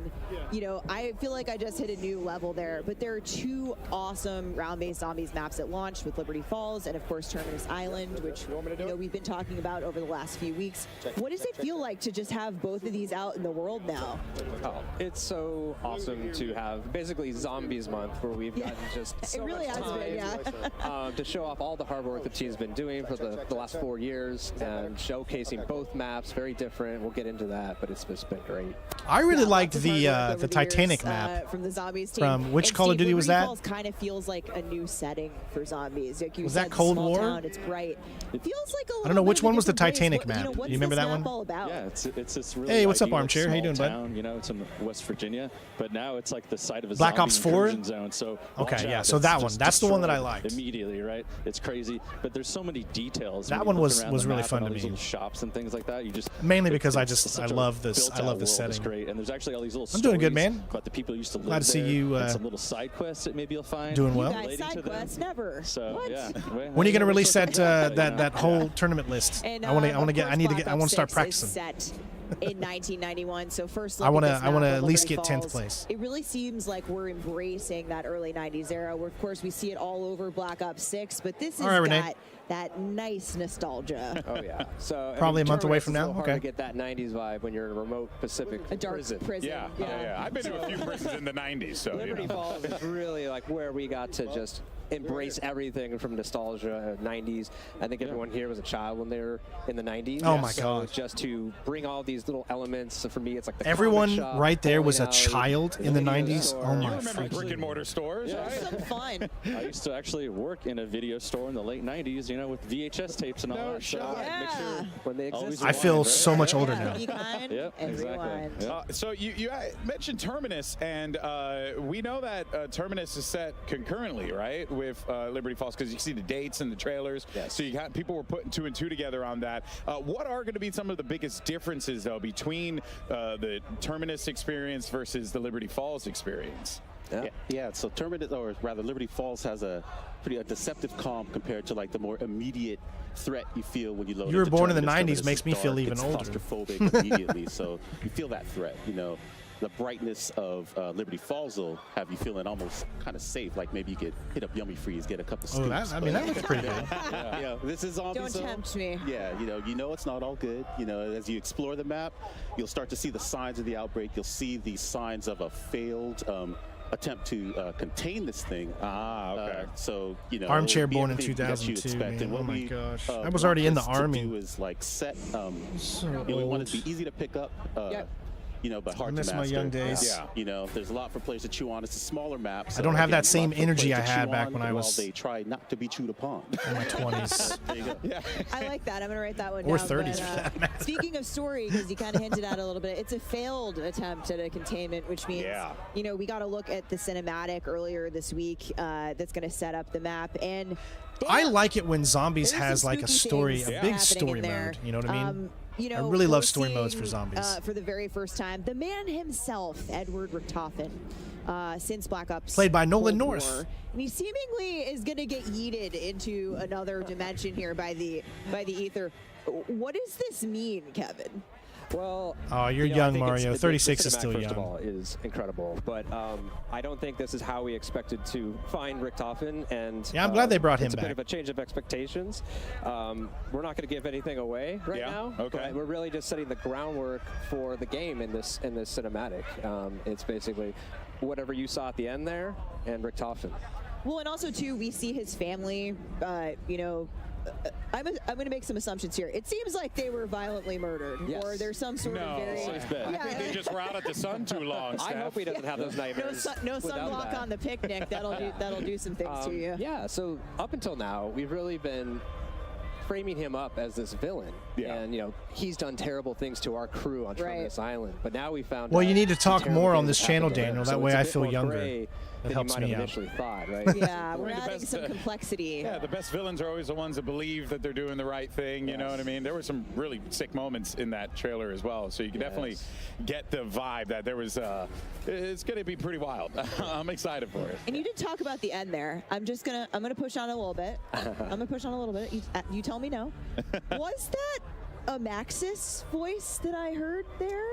you know, I feel like I just hit a new level there. But there are 2 awesome round-based zombies maps that launched with Liberty Falls and of course Terminus Island, which you know we've been talking about over the last few weeks. What does it feel like to just have both of these out in the world now? Oh, it's so awesome to have basically Zombies Month, where we've gotten just so It really much has time been, yeah. to show off all the hard work the team's been doing for the last 4 years and showcasing both maps. Very different. We'll get into that, but it's just been great. I really liked Lots of hard work the over Titanic years, map. from the Zombies team. From which And Call of Steve, Duty was Liberty that? Falls kind of feels like a new setting for zombies. Like you Was said, that the Cold small War? Town, it's bright. It feels like a little I don't know bit which of a one was the different place. Titanic What, map. You know, what's You remember this that map one? all about? Yeah, it's this really. Hey, what's up, ideal Armchair? How you small doing, bud? town, you know, it's in West Virginia, but now it's like the site of a Black zombie Ops 4? incursion zone. So Okay, watch yeah, out, so it's that one. just That's the one that I destroyed liked. Immediately, right? It's crazy, but there's so many details. That when you one look around was the really map fun and all to these me. little shops and things like that. You just Mainly it's- because it's I such a love this. I built-out love this world. It's setting. great, and there's actually all these little. I'm doing good, stories man. About the people who used to live Glad to see there, you, and some little side quests that maybe you'll find. Doing well. You guys, side quests, never. So What? yeah. When are you going to release that that that whole tournament list? And, I want of to get. I course, need to Black get. I want Ops to start 6 is practicing. Set in 1991. So first look I want at to. this I want to map at of least Liberty get 10th Falls. place. It really seems like we're embracing that early 90s era, where of course we see it all over Black Ops 6, but this has All right, Renee. got that nice nostalgia. Oh yeah. So Probably a month away Terminus from is a now? little hard Okay. to get that 90s vibe when you're in a remote Pacific A dark prison. Yeah. I've been to a few prisons in the 90s, so Liberty you know. Falls is really like where we got to just embrace everything from nostalgia, 90s. I think everyone here was a child when they were in the 90s. Oh my so God. just to bring all these little elements. So for me, it's like the Everyone comic shop, right there was a bowling alley, child in the video 90s. store. Oh You my remember freaking. brick and mortar stores, Yeah. right? Some fun. I used to actually work in a video store in the late 90s, you know, with VHS tapes and all No that. shot. So make sure When they always existed. I feel rewind, right? so much older now. Be kind, Yep, everyone. exactly. Yep. So you mentioned Terminus, and we know that Terminus is set concurrently, right, with Liberty Falls because you see the dates and the trailers. Yes. So you got people were putting 2 and 2 together on that. What are going to be some of the biggest differences though between the Terminus experience versus the Liberty Falls experience? Yeah, so Terminus, or rather Liberty Falls, has a deceptive calm compared to like the more immediate threat you feel when you load. You were into born in the Terminus. 90s makes me feel even older. It's claustrophobic immediately, so you feel that threat. You know, the brightness of Liberty Falls will have you feeling almost kind of safe, like maybe you could hit up Yummy Freeze, get a couple scoops. I mean, that looks pretty good. Yeah, this is zombie Don't zone. tempt me. Yeah, you know it's not all good. You know, as you explore the map, you'll start to see the signs of the outbreak. You'll see the signs of a failed attempt to contain this thing. Okay. So, you know, Armchair born in everything that you 2002, expect. man. And what Oh my we, gosh. I want was already in the this to army. do is like set, So you know, we want it to old. be easy to pick up. You know, but hard to miss master. my young days. Yeah. You know, there's a lot for players to chew on. It's a smaller map. I don't have that again, a lot same for energy players I to had chew back on when I while was they try not to be chewed upon. in my 20s. There you go. Yeah. I like that. I'm going to write that one Or down. 30s but, for that matter. Speaking of story, because you kind of hinted at it a little bit, it's a failed attempt at a containment, which means, you know, we got to look at the cinematic earlier this week that's going to set up the map. And I like it when Zombies there's has some like a spooky story, things a big happening story in there. mode. You know what I mean? You know, I really love we're story modes for seeing, Zombies. For the very first time, the man himself, Edward Richtofen, since Black Ops. Played by Nolan Cold North. War, and he seemingly is going to get yeeted into another dimension here by the ether. What does this mean, Kevin? Well, Oh, you're you know, I young, think Mario. the 36 is cinematic, still first of young. all, is incredible, but I don't think this is how we expected to find Richtofen, and Yeah, I'm glad they brought him it's a back. bit of a change of expectations. We're not going to give anything away right now. Okay. But we're really just setting the groundwork for the game in this cinematic. It's basically whatever you saw at the end there, and Richtofen. Well, and also too, we see his family. You know, I'm going to make some assumptions here. It seems like they were violently murdered, or there's some sort of very. I think they just were out at the sun too long. I hope he doesn't have those nightmares. No without sunblock that. on the picnic. That'll do some things to you. Yeah. So up until now, we've really been framing him up as this villain. And, you know, he's done terrible things to our crew on Terminus Island. But now we found Well, out you need to some talk terrible more on things this channel, happened to him. Daniel. So That way it's a I bit feel more younger. gray That than helps you might me have out. initially thought, right? Yeah, we're The adding best, some complexity. Yeah, the best villains are always the ones that believe that they're doing the right thing. You know what I mean? There were some really sick moments in that trailer as well. So you can definitely get the vibe that there was. It's going to be pretty wild. I'm excited for it. And you did talk about the end there. I'm gonna push on a little bit. You tell me no. Was that a Maxis voice that I heard there?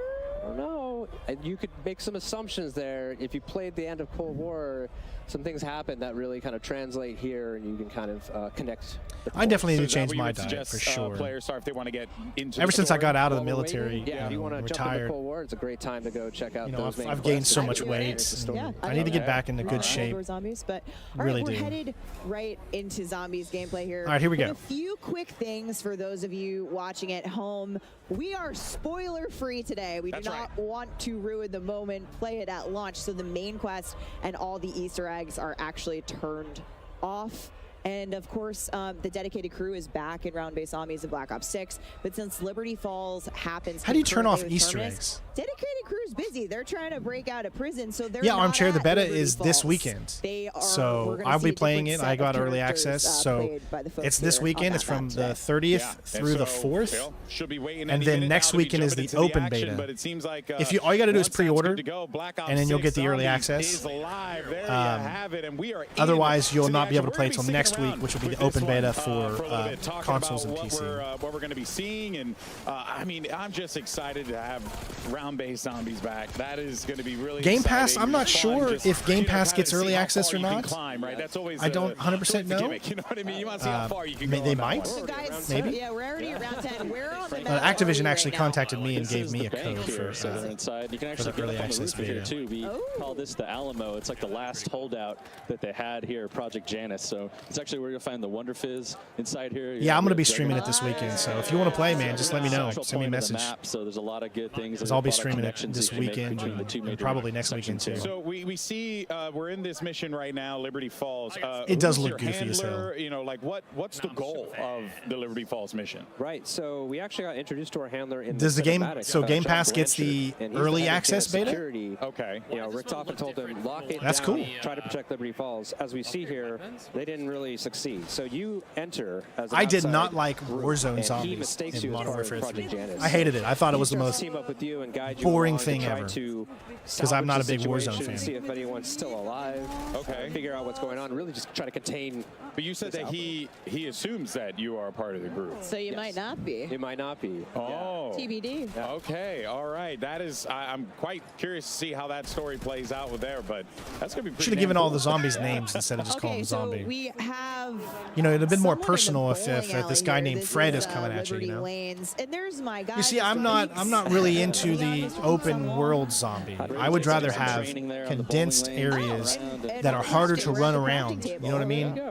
I don't know. You could make some assumptions there. If you played the end of Cold War, some things happen that really kind of translate here, and you can kind of connect. I definitely need to is that change what you my would diet suggest, for sure. Players start if they want to get into. Ever the since I story? got out of the While we're military, waiting, if you want to jump retired. into Cold War, it's a great time to go check out You know, those main I've gained quests. so much weight. Yeah, I need to get back into good shape. Cold War Zombies, but all Really right, we're do. headed right into Zombies gameplay here. All right, here we But go. A few quick things for those of you watching at home. We are spoiler free today. We do not want to ruin the moment. Play it at launch, so the main quest and all the Easter eggs are actually turned off. And of course, the dedicated crew is back in round-based zombies of Black Ops 6. But since Liberty Falls happens, How do you turn off concurrently with Easter Terminus, eggs? Dedicated crew's busy. They're trying to break out of prison, so they're Yeah, not Armchair. The at beta Liberty is this Falls. weekend. They are. So we're gonna I'll see be a playing different it. I set got of early characters, access, so played by the folks it's this here weekend. on It's that from map the today. 30th through the 4th. Phil, should be waiting And any then minute next now to be weekend is jumping the into open action, beta. But it seems like If you all you got to do is once that's good pre-order, to go, Black Ops and then you'll 6 get the early Zombies access. is alive. There you have it, and we are in Otherwise, you'll to the not be able to action. play We're gonna until be next sticking week, around which will be the with this open beta one, for a little bit, talking consoles about and what PC. we're going to be seeing, and I mean, I'm just excited to have round-based zombies back. That is going to be really Game Pass, exciting. I'm not It's fun sure just, if Game you know, Pass kinda gets see early how access far or you can not. climb, right? That's always I don't 100% the know. gimmick, you know what I mean? You want to see how far you can go. They on that might. one. So guys, Maybe. yeah, we're already at round 10. We're on the Activision actually contacted me and This gave is me the a bank code here, for so we're inside. You can actually the get early up on the access roof here beta. too. We call this the Alamo. It's like the last holdout that they had here, Project Janus. So it's actually where you'll find the Wonder Fizz inside here. Yeah, I'm going to be streaming it this weekend, so if you want to play, man, just let me know. Send me a message. So there's a lot of good things. Because I'll be streaming it this weekend and probably next weekend too. So we see we're in this mission right now, Liberty Falls. It does who's look your goofy as hell. handler? You know, like what's the goal of the Liberty Falls mission? Right. So we actually got introduced to our handler in Does the game? cinematic, So Game Sean Pass gets the Blanchard, and he's early the head of access beta. security. Okay. You know, Rick Toffin told them lock it That's down, cool. Try to protect Liberty Falls. As we see here, they didn't really succeed. So you enter as an I did outside not like group, Warzone and zombies he mistakes in you as Modern part of Warfare 3. Project Janus. I hated it. I thought it was the most team up with you and guide you boring along to thing try ever. to Because I'm not a big salvage the Warzone situation, fan. See if anyone's still alive. Okay. Figure out what's going on. Really, just try to contain. But you said that he assumes that you are a part of the group. So you might not be. It might not be. Oh. TBD. Okay. All right. That is. I'm quite curious to see how that story plays out with there. But that's gonna be. Should have given all the zombies names instead of just calling Okay, them so zombie. we have. You know, it'd have been more someone in the personal if bowling this alley guy here. named This Fred is coming at you. Liberty You know. Lanes. And there's my guy. You see, I'm not really into the open world zombie. I would rather have condensed areas that are harder to run around. You know what I mean?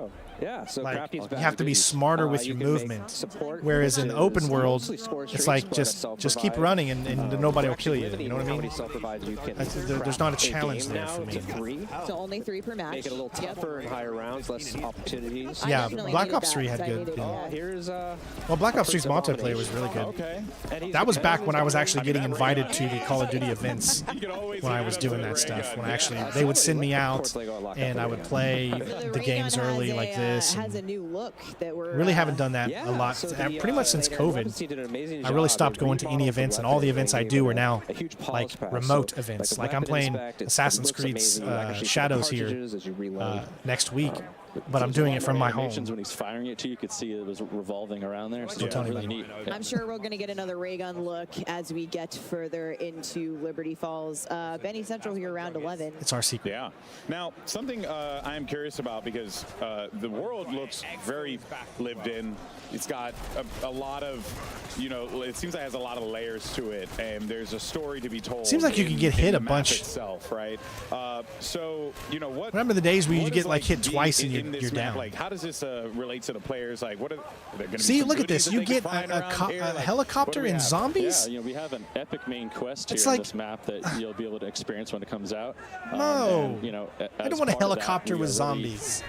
Yeah, so Like, Crafty's you have to be back. smarter with You your can make movement. support, Whereas in which open is world, mostly score it's streaks, like but just keep self-revive. running and nobody will kill you. Limiting You know what I how mean? many self-revives you can There's not a craft challenge game there now for me. to 3. So only 3 per match. Make it a little tougher and higher rounds, less opportunities. Yeah, definitely Black needed Ops that, 3 had so I good. needed you know. that. Here's Well, Black Ops 3's multiplayer was really good. Okay. That was back when I was actually getting invited to the Call of Duty events when I was doing that stuff. When they would send me out and I would play the games early like this. Has a new look that we're Really haven't done that a lot. Pretty much since COVID, I really stopped going to any events, and all the events I do are now like remote events. Like I'm playing Assassin's Creed Shadows here next week, but I'm doing it from my home. When he's firing it to you, could see it was revolving around there. So Don't tell really anybody. neat. I'm sure we're going to get another ray gun look as we get further into Liberty Falls. Benny Central here, round 11. It's our secret. Yeah. Now, something I am curious about, because the world looks very lived in. It's got a lot of, you know, it seems like it has a lot of layers to it, and there's a story to be told. Seems like you could get hit a bunch. Itself, right? So, you know, what? Remember the days where you what get is, like hit twice and in this you're map, down. Like, how does this relate to the players? Like, what are there going to be? See, some look at goodies this. that You they get can find around here? a Like, helicopter what do we in have? zombies? Yeah, you know, we have an epic main quest here It's in like- this map that you'll be able to experience when it comes out. No. And, you know, I don't want a helicopter with zombies.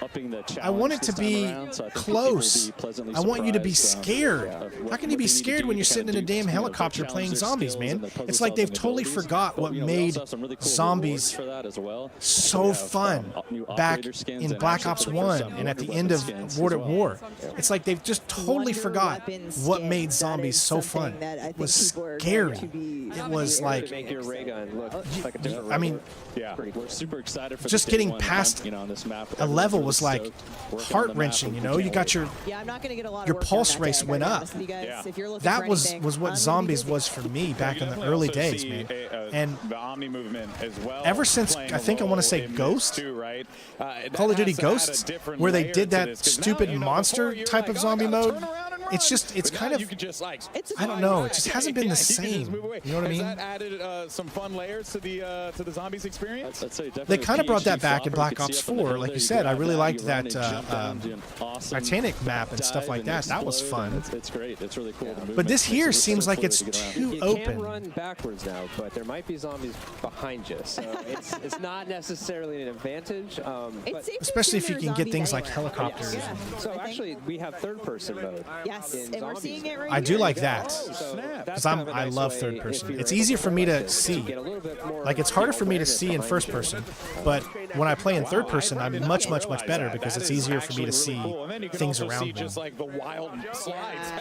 I want it to be close. I want you to be scared. How can you be scared when you're sitting in a damn helicopter playing zombies, man? It's like they've totally forgot what made zombies so fun back in Black Ops 1 and at the end of World at War. It's like they've just totally forgot what made zombies so fun. It was scary. It was like, make your ray gun look like a different I mean, yeah, we're super excited for just the day getting one past hunt, you know, on this map. a level Everyone's was really like stoked, working on the heart-wrenching, map, you and know? we You can't got wait. your Yeah, I'm not going to get a lot of your work pulse done that race day, I'm went gonna be up. honest with you guys. If you're looking That for was anything, what I'm gonna be zombies busy. was for me back in the definitely early also days, see man. a, And the Omni movement as well. ever since, playing I think a I want to role say in this Ghost, too, right? That Call of Duty has to add a Ghosts, different where they layer did to that this, 'cause now, stupid you know, monster before you're type like, of oh, I zombie gotta mode. turn around and It's run. just, it's But kind now of, you could just like I don't know, it just yeah, hasn't been yeah, the you can just same. move away. You know what I mean? Has that added some fun layers to the zombies experience? I'd say They definitely kind of brought that PhD back in flopper, Black you can Ops see up in the 4. hill Like there, you you said, I grab really that, liked you run that and jump down, doing awesome Titanic map and stuff like that. dive That was explode. fun. It's great. It's really cool. The But this movement here makes it seems so like fluid it's to get around. too You open. can run backwards now, but there might be zombies behind you, so it's not necessarily an advantage. But Especially if you can get things like helicopters. Yeah. So actually, we have third-person mode. Yes, in and we're zombies seeing it now. right I do here. like that. So Because that's kind of a I nice love way third if person. you're It's able easier to for me to focus see. get a little bit more, Like it's harder you know, for me to awareness see in behind first you. person, but when I play in third person, I'm much better because it's easier for me to see things around me. Just like the wild slides.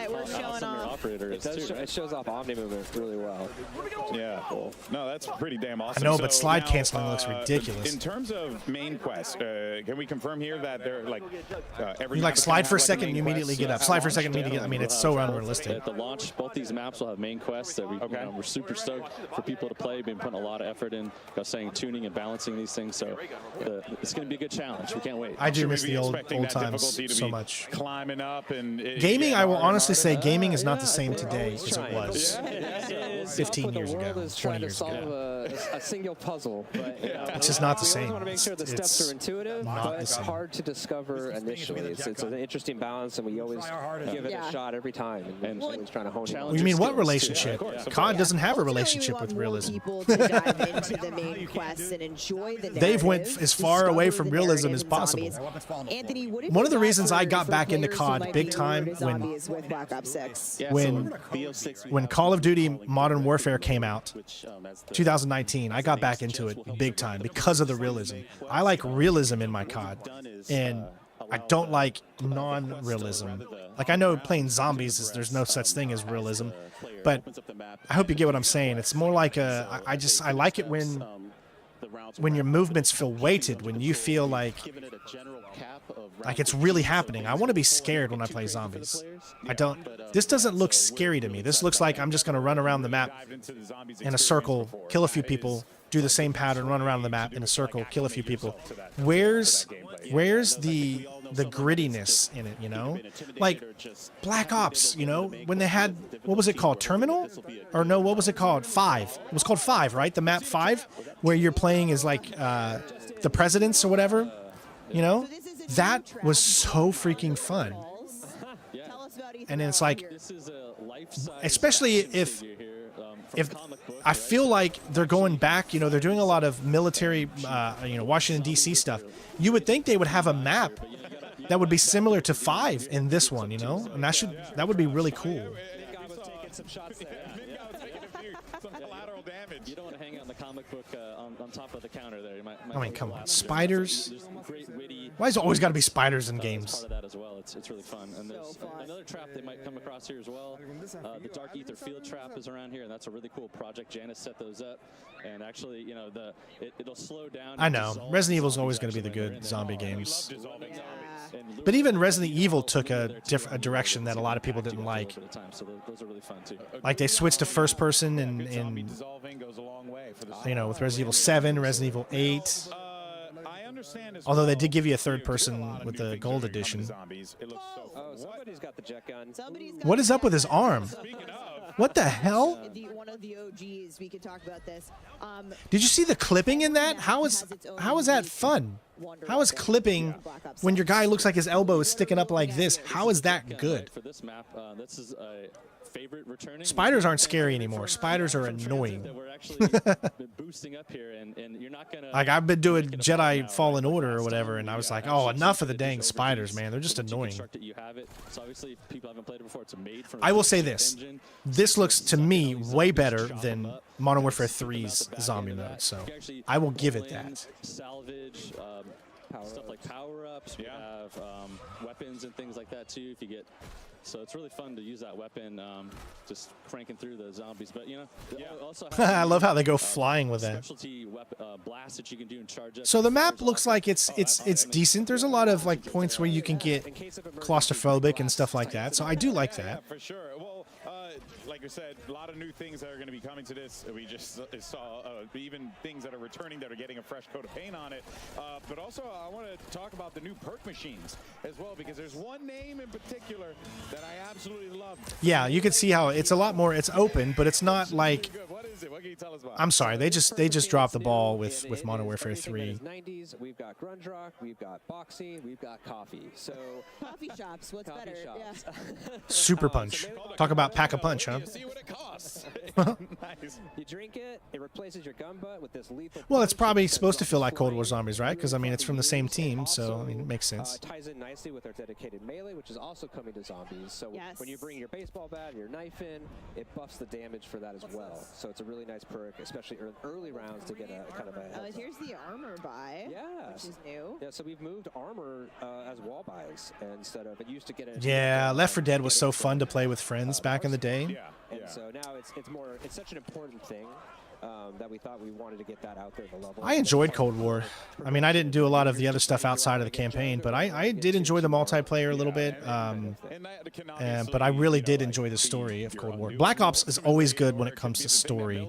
We're showing off. It shows off Omni movement really well. Yeah. No, that's pretty damn awesome. I know, but So slide now, canceling looks ridiculous. In terms of main quest, can we confirm here that they're like every You map like is slide gonna for a have, like, second, main you immediately quest, get up. at Slide for a launch? second, immediately get. I mean, it's so unrealistic. At the launch, both these maps will have main quests that we, you know, we're super stoked for people to play. Been putting a lot of effort in, saying tuning and balancing these things. So it's going to be a good challenge. We can't wait. I do Should we miss be the old expecting that times difficulty to so be much. Climbing up and Gaming, I will harder and honestly say, harder? gaming is not the same today as it was Yeah, 15 years ago, is 20 trying to years solve ago. a single puzzle. But, it's just not the same. We want to make sure the steps are intuitive, but it's hard to discover initially. It's an interesting balance, and we always give it a shot every time. And always trying to hone it. You mean what relationship? COD doesn't have a relationship with realism. People to dive into the main quests and enjoy the They've went as far away from realism as possible. Anthony, what one of the reasons I got back into COD big time when Call of Duty Modern Warfare came out, 2019, I got back into it big time because of the realism. I like realism in my COD, and I don't like non-realism. Like, I know playing zombies, there's no such thing as realism, but I hope you get what I'm saying. It's more like I like it when your movements feel weighted, when you feel like it's really happening. I want to be scared when I play zombies. This doesn't look scary to me. This looks like I'm just going to run around the map in a circle, kill a few people, do the same pattern, run around the map in a circle, kill a few people. Where's the grittiness in it, you know? Like Black Ops, you know, when they had, what was it called, Terminal? Or no, what was it called? 5. It was called 5, right? The map 5, where you're playing as like the presidents or whatever, you know? That was so freaking fun. And it's like, especially if I feel like they're going back, you know, they're doing a lot of military, you know, Washington, D.C. stuff. You would think they would have a map that would be similar to 5 in this one, you know? And that would be really cool. You don't want to hang out in the comic book on top of the counter there. I mean, come on, spiders. Why is it always got to be spiders in games? Part of that as well. It's really fun. And there's another trap they might come across here as well. The Dark Ether Field Trap is around here, and that's a really cool project. Janice set those up, and actually, you know, it'll slow down. I know Resident Evil is always going to be the good zombie games. But even Resident Evil took a direction that a lot of people didn't like. Like they switched to first person and you know, with Resident Evil 7, Resident Evil 8. Although they did give you a third person with the gold edition. Somebody's got the jet gun. What is up with his arm? What the hell? One of the OGs, we could talk about this. Did you see the clipping in that? How is that fun? How is clipping when your guy looks like his elbow is sticking up like this? How is that good? For this map, this is a favorite returning. Spiders aren't scary anymore. Spiders are annoying. We're actually boosting up here, and you're not gonna. Like I've been doing Jedi Fallen Order or whatever, and I was like, oh, enough of the dang spiders, man. They're just annoying. I will say this: this looks to me way better than Modern Warfare 3's zombie mode, so I will give it that. Salvage. Stuff like power-ups, we have weapons and things like that too. If you get, so it's really fun to use that weapon, just cranking through the zombies. But you know, also I love how they go flying with that. Specialty blast that you can do and charge up. So the map looks like it's decent. There's a lot of like points where you can get claustrophobic and stuff like that. So I do like that. For sure. Well, like I said, a lot of new things that are going to be coming to this. We just saw even things that are returning that are getting a fresh coat of paint on it. But also, I want to talk about the new perk machines as well, because there's one name in particular that I absolutely love. Yeah, you can see how it's a lot more. It's open, but it's not like. What is it? What can you tell us about? I'm sorry, they just dropped the ball with Modern Warfare 3. 90s, we've got grunge rock, we've got boxing, we've got coffee. So coffee shops, what's better? Shops. Yeah. Super Punch. Talk about pack a punch, huh? See what it costs. Nice. You drink it, it replaces your gun butt with this lethal. Well, it's probably supposed to feel like Cold War Zombies, right? Because I mean, it's from the same team, so I mean, it makes sense. Ties in nicely with our dedicated melee, which is also coming to zombies. So when you bring your baseball bat and your knife in, it buffs the damage for that as well. So it's a really nice perk, especially early rounds to get a kind of a. Here's the armor buy. Yeah, which is new. Yeah, so we've moved armor as wall buys instead of it used to get it. Yeah, Left 4 Dead was so fun to play with friends back in the day. Yeah. And so now it's such an important thing that we thought we wanted to get that out there at the level. I enjoyed Cold War. I mean, I didn't do a lot of the other stuff outside of the campaign, but I did enjoy the multiplayer a little bit. But I really did enjoy the story of Cold War. Black Ops is always good when it comes to story.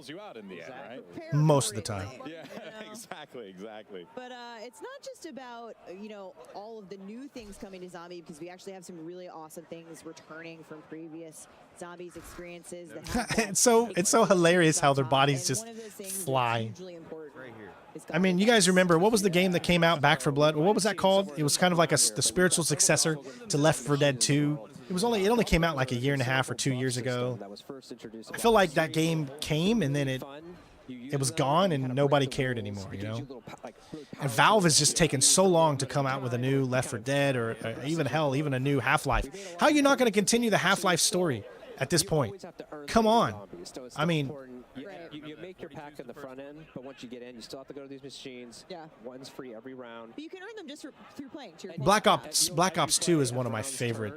Most of the time. Yeah, exactly. Exactly. But it's not just about, you know, all of the new things coming to Zombie, because we actually have some really awesome things returning from previous Zombies experiences. That it's so hilarious how their bodies just fly. I mean, you guys remember, what was the game that came out, Back 4 Blood? What was that called? It was kind of like the spiritual successor to Left 4 Dead 2. It only came out like a year and a half or 2 years ago. I feel like that game came and then it was gone and nobody cared anymore, you know? And Valve has just taken so long to come out with a new Left 4 Dead or even a new Half-Life. How are you not going to continue the Half-Life story at this point? Come on. I mean, you make your pack in the front end, but once you get in, you still have to go to these machines. Yeah. One's free every round. But you can earn them just through playing. Black Ops 2 is one of my favorite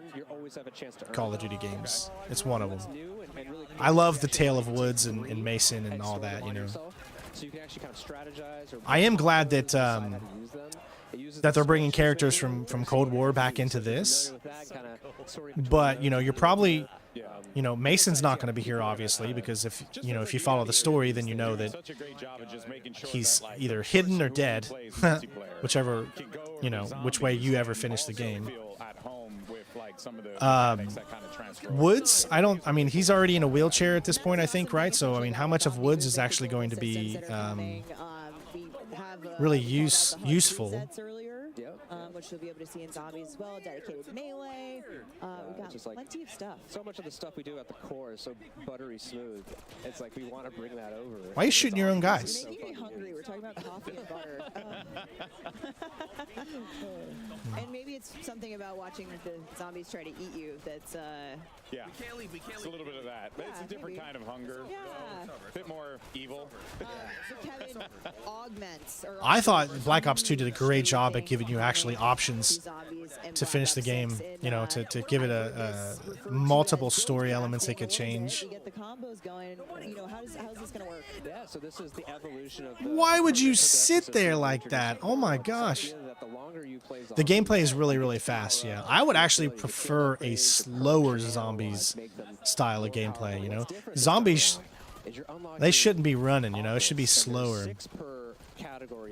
Call of Duty games. It's one of them. I love the Tale of Woods and Mason and all that, you know. I am glad that that they're bringing characters from Cold War back into this. But, you know, you're probably... You know, Mason's not going to be here, obviously, because if you follow the story, then you know that he's either hidden or dead, whichever, which way you ever finish the game. Woods, I mean, he's already in a wheelchair at this point, I think, right? So, I mean, how much of Woods is actually going to be really useful? Which you'll be able to see in Zombies as well. Dedicated melee. We've got plenty of stuff. So much of the stuff we do at the core is so buttery smooth. It's like we want to bring that over. Why are you shooting your own guys? You're making me hungry. We're talking about coffee and butter. And maybe it's something about watching the zombies try to eat you that's... Yeah, it's a little bit of that. But it's a different kind of hunger. Yeah. A bit more evil. So Kevin augments... I thought Black Ops 2 did a great job at giving you actually options to finish the game, you know, to give it a multiple story elements they could change. Get the combos going. You know, how's this going to work? Yeah, so this is the evolution of Why would you sit there like that? Oh my gosh. The gameplay is really, really fast, yeah. I would actually prefer a slower Zombies style of gameplay, you know. Zombies, they shouldn't be running, you know. It should be slower.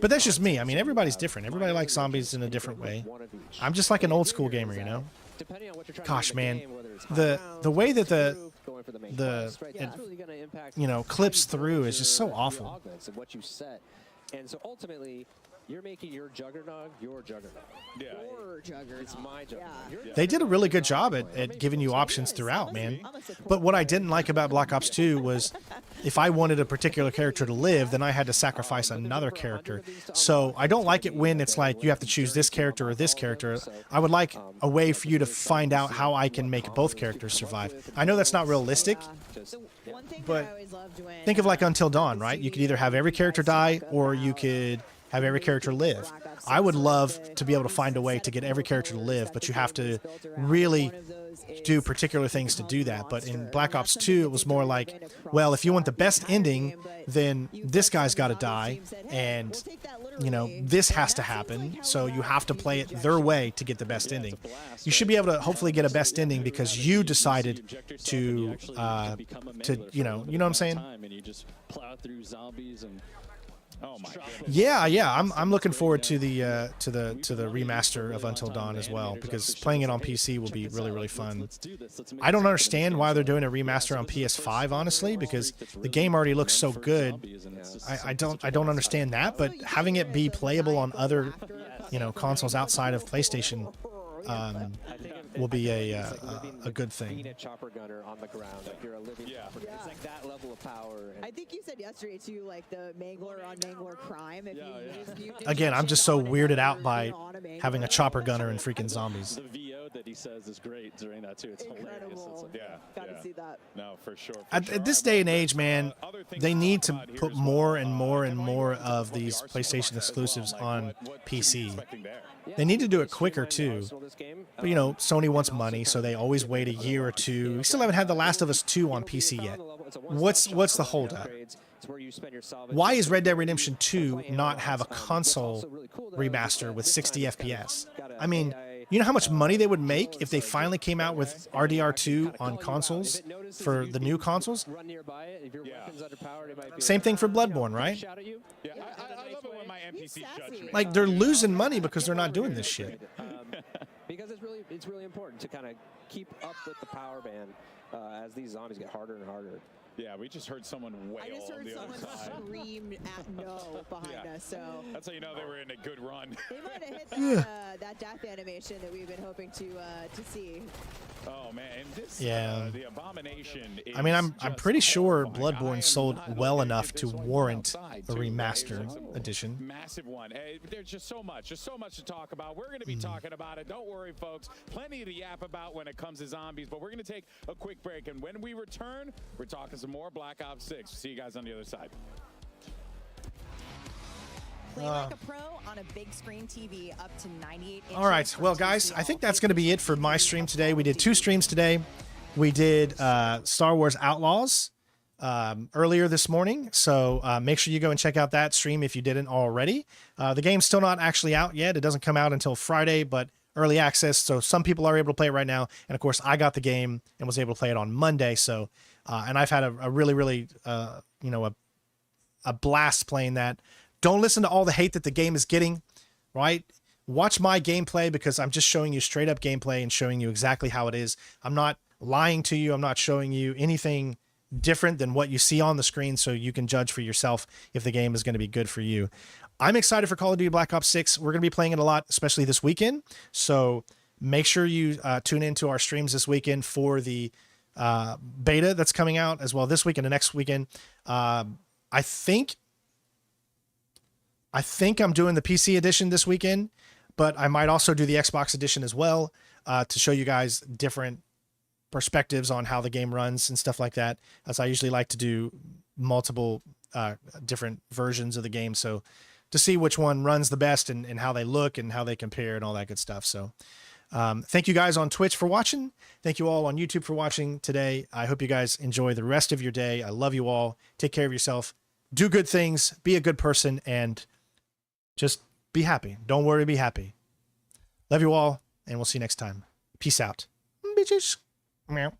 But that's just me. I mean, everybody's different. Everybody likes Zombies in a different way. I'm just like an old school gamer, you know. Gosh, man, the way that it clips through is just so awful. And so ultimately, you're making your Juggernaut your Juggernaut. Yeah. Your Juggernaut. It's my Juggernaut. They did a really good job at giving you options throughout, man. But what I didn't like about Black Ops 2 was if I wanted a particular character to live, then I had to sacrifice another character. So I don't like it when it's like you have to choose this character or this character. I would like a way for you to find out how I can make both characters survive. I know that's not realistic, but think of like Until Dawn, right? You could either have every character die or you could have every character live. I would love to be able to find a way to get every character to live, but you have to really do particular things to do that. But in Black Ops 2, it was more like, well, if you want the best ending, then this guy's got to die, and, you know, this has to happen, so you have to play it their way to get the best ending. You should be able to hopefully get a best ending because you decided to you know what I'm saying? Oh my goodness. Yeah, I'm looking forward to the remaster of Until Dawn as well, because playing it on PC will be really, really fun. I don't understand why they're doing a remaster on PS5, honestly, because the game already looks so good. I don't understand that, but having it be playable on other, you know, consoles outside of PlayStation will be a good thing. Chopper gunner on the ground, like you're a living chopper. It's like that level of power. I think you said yesterday too, like the Mangler on Mangler crime. If you Again, I'm just so weirded out by having a chopper gunner in freaking Zombies. The VO that he says is great during that too. It's hilarious. It's like, Gotta see that. No, for sure. At this day and age, man, they need to put more and more and more of these PlayStation exclusives on PC. They need to do it quicker too. But you know, Sony wants money, so they always wait a year or two. We still haven't had The Last of Us 2 on PC yet. What's the holdup? Why is Red Dead Redemption 2 not have a console remaster with 60 FPS? I mean, you know how much money they would make if they finally came out with RDR2 on consoles for the new consoles? Same thing for Bloodborne, right? Yeah, I love it when my NPC judge me. Like, they're losing money because they're not doing this shit. Because it's really important to kind of keep up with the power ban as these zombies get harder and harder. Yeah, we just heard someone wail I just on heard the someone other side. scream at no behind us. So that's how you know they were in a good run. they might have hit that, that death animation that we've been hoping to see. Oh man, and this the abomination. I mean, I'm pretty sure my Bloodborne sold well enough to warrant a remaster edition. Massive one. There's just so much to talk about. We're going to be talking about it. Don't worry, folks. Plenty to yap about when it comes to zombies. But we're going to take a quick break, and when we return, we're talking some more Black Ops 6. See you guys on the other side. Play like a pro on a big screen TV up to 98 inches. All right, well, guys, I think that's going to be it for my stream today. We did 2 streams today. We did Star Wars Outlaws earlier this morning, so make sure you go and check out that stream if you didn't already. The game's still not actually out yet. It doesn't come out until Friday, but early access, so some people are able to play it right now. And of course, I got the game and was able to play it on Monday. So, and I've had a really, you know, a blast playing that. Don't listen to all the hate that the game is getting, right? Watch my gameplay because I'm just showing you straight up gameplay and showing you exactly how it is. I'm not lying to you. I'm not showing you anything different than what you see on the screen, so you can judge for yourself if the game is going to be good for you. I'm excited for Call of Duty Black Ops 6. We're going to be playing it a lot, especially this weekend. So make sure you tune into our streams this weekend for the beta that's coming out as well this weekend and next weekend. I think I'm doing the PC edition this weekend, but I might also do the Xbox edition as well to show you guys different perspectives on how the game runs and stuff like that, as I usually like to do multiple different versions of the game. So to see which one runs the best and how they look and how they compare and all that good stuff. So thank you guys on Twitch for watching. Thank you all on YouTube for watching today. I hope you guys enjoy the rest of your day. I love you all. Take care of yourself. Do good things. Be a good person and just be happy. Don't worry, be happy. Love you all, and we'll see you next time. Peace out. Bitches. Meow.